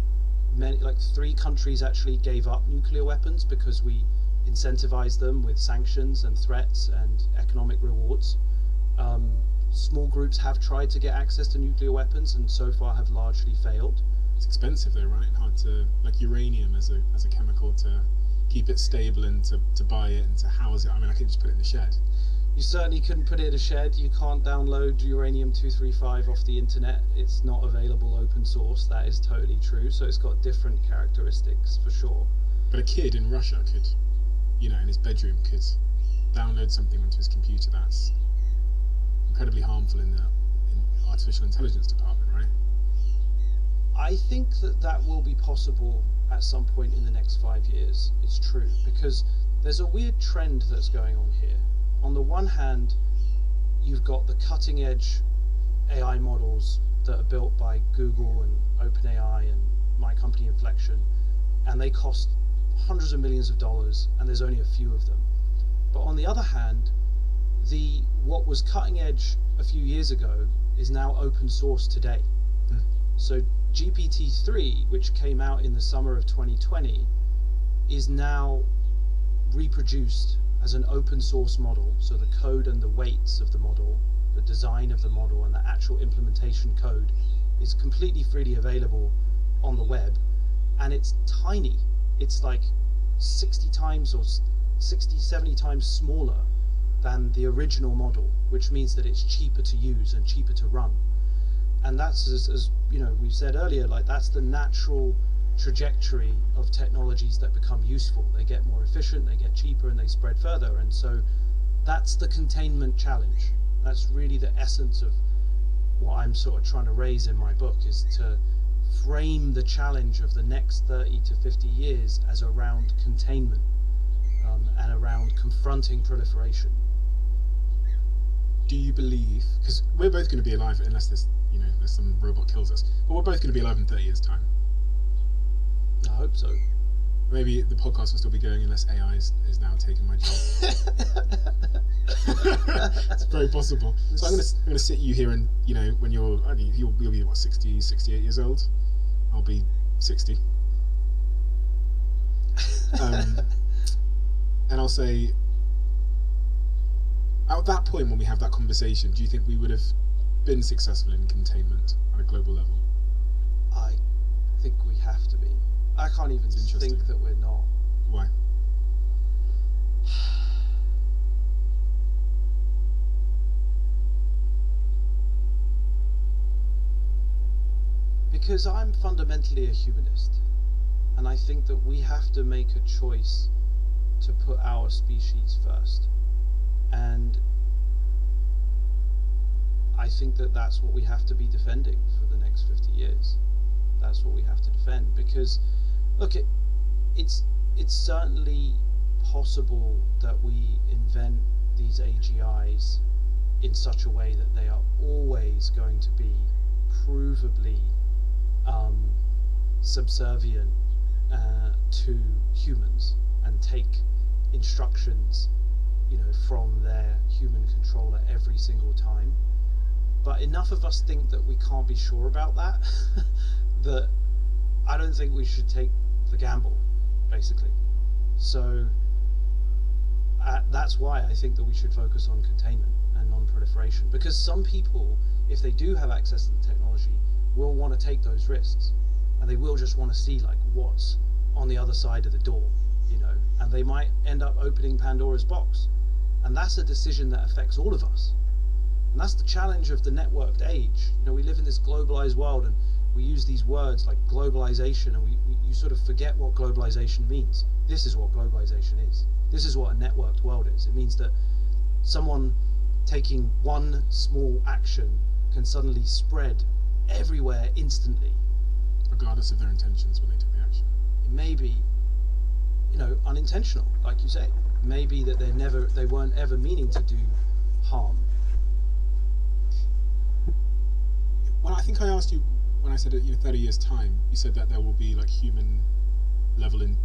many, 3 countries actually gave up nuclear weapons because we incentivized them with sanctions and threats and economic rewards. Small groups have tried to get access to nuclear weapons and so far have largely failed. It's expensive though, right? Hard to, like uranium as a chemical, to keep it stable and to buy it and to house it. I mean, I could just put it in the shed. You certainly couldn't put it in a shed. You can't download uranium-235 off the internet. It's not available open source. That is totally true. So it's got different characteristics for sure. But a kid in Russia could, in his bedroom could download something onto his computer that's incredibly harmful in the artificial intelligence department, right? I think that will be possible at some point in the next 5 years. It's true, because there's a weird trend that's going on here. On the one hand, you've got the cutting edge AI models that are built by Google and OpenAI and my company Inflection, and they cost hundreds of millions of dollars, and there's only a few of them. But on the other hand, what was cutting edge a few years ago is now open source today. So GPT-3, which came out in the summer of 2020, is now reproduced as an open source model. So the code and the weights of the model, the design of the model, and the actual implementation code is completely freely available on the web, and it's tiny. It's like 60 times or 60, 70 times smaller than the original model, which means that it's cheaper to use and cheaper to run. And that's, as you know, we've said earlier, like that's the natural trajectory of technologies that become useful. They get more efficient, they get cheaper, and they spread further. And so that's the containment challenge. That's really the essence of what I'm sort of trying to raise in my book, is to frame the challenge of the next 30 to 50 years as around containment and around confronting proliferation. Do you believe, because we're both going to be alive unless there's some robot kills us, but we're both going to be alive in 30 years' time? I hope so. Maybe the podcast will still be going unless AI is now taking my job. It's very possible. So I'm going to sit you here, and when you'll be what, 60, 68 years old? I'll be 60. And I'll say, at that point when we have that conversation, do you think we would have been successful in containment on a global level? I think we have to be. I can't even think that we're not. Why? Because I'm fundamentally a humanist, and I think that we have to make a choice to put our species first. And I think that that's what we have to be defending for the next 50 years. That's what we have to defend, because look, it's certainly possible that we invent these AGIs in such a way that they are always going to be provably subservient to humans and take instructions, from their human controller every single time. But enough of us think that we can't be sure about that, that I don't think we should take the gamble, basically. So that's why I think that we should focus on containment and non-proliferation, because some people, if they do have access to the technology, will want to take those risks, and they will just want to see like what's on the other side of the door, and they might end up opening Pandora's box, and that's a decision that affects all of us. And that's the challenge of the networked age. We live in this globalized world, and we use these words like globalization, and you sort of forget what globalization means. This is what globalization is. This is what a networked world is. It means that someone taking one small action can suddenly spread everywhere instantly, regardless of their intentions when they take the action. It may be, unintentional, like you say. Maybe that they weren't ever meaning to do harm. Well, I think I asked you when I said 30 years time. You said that there will be like human level in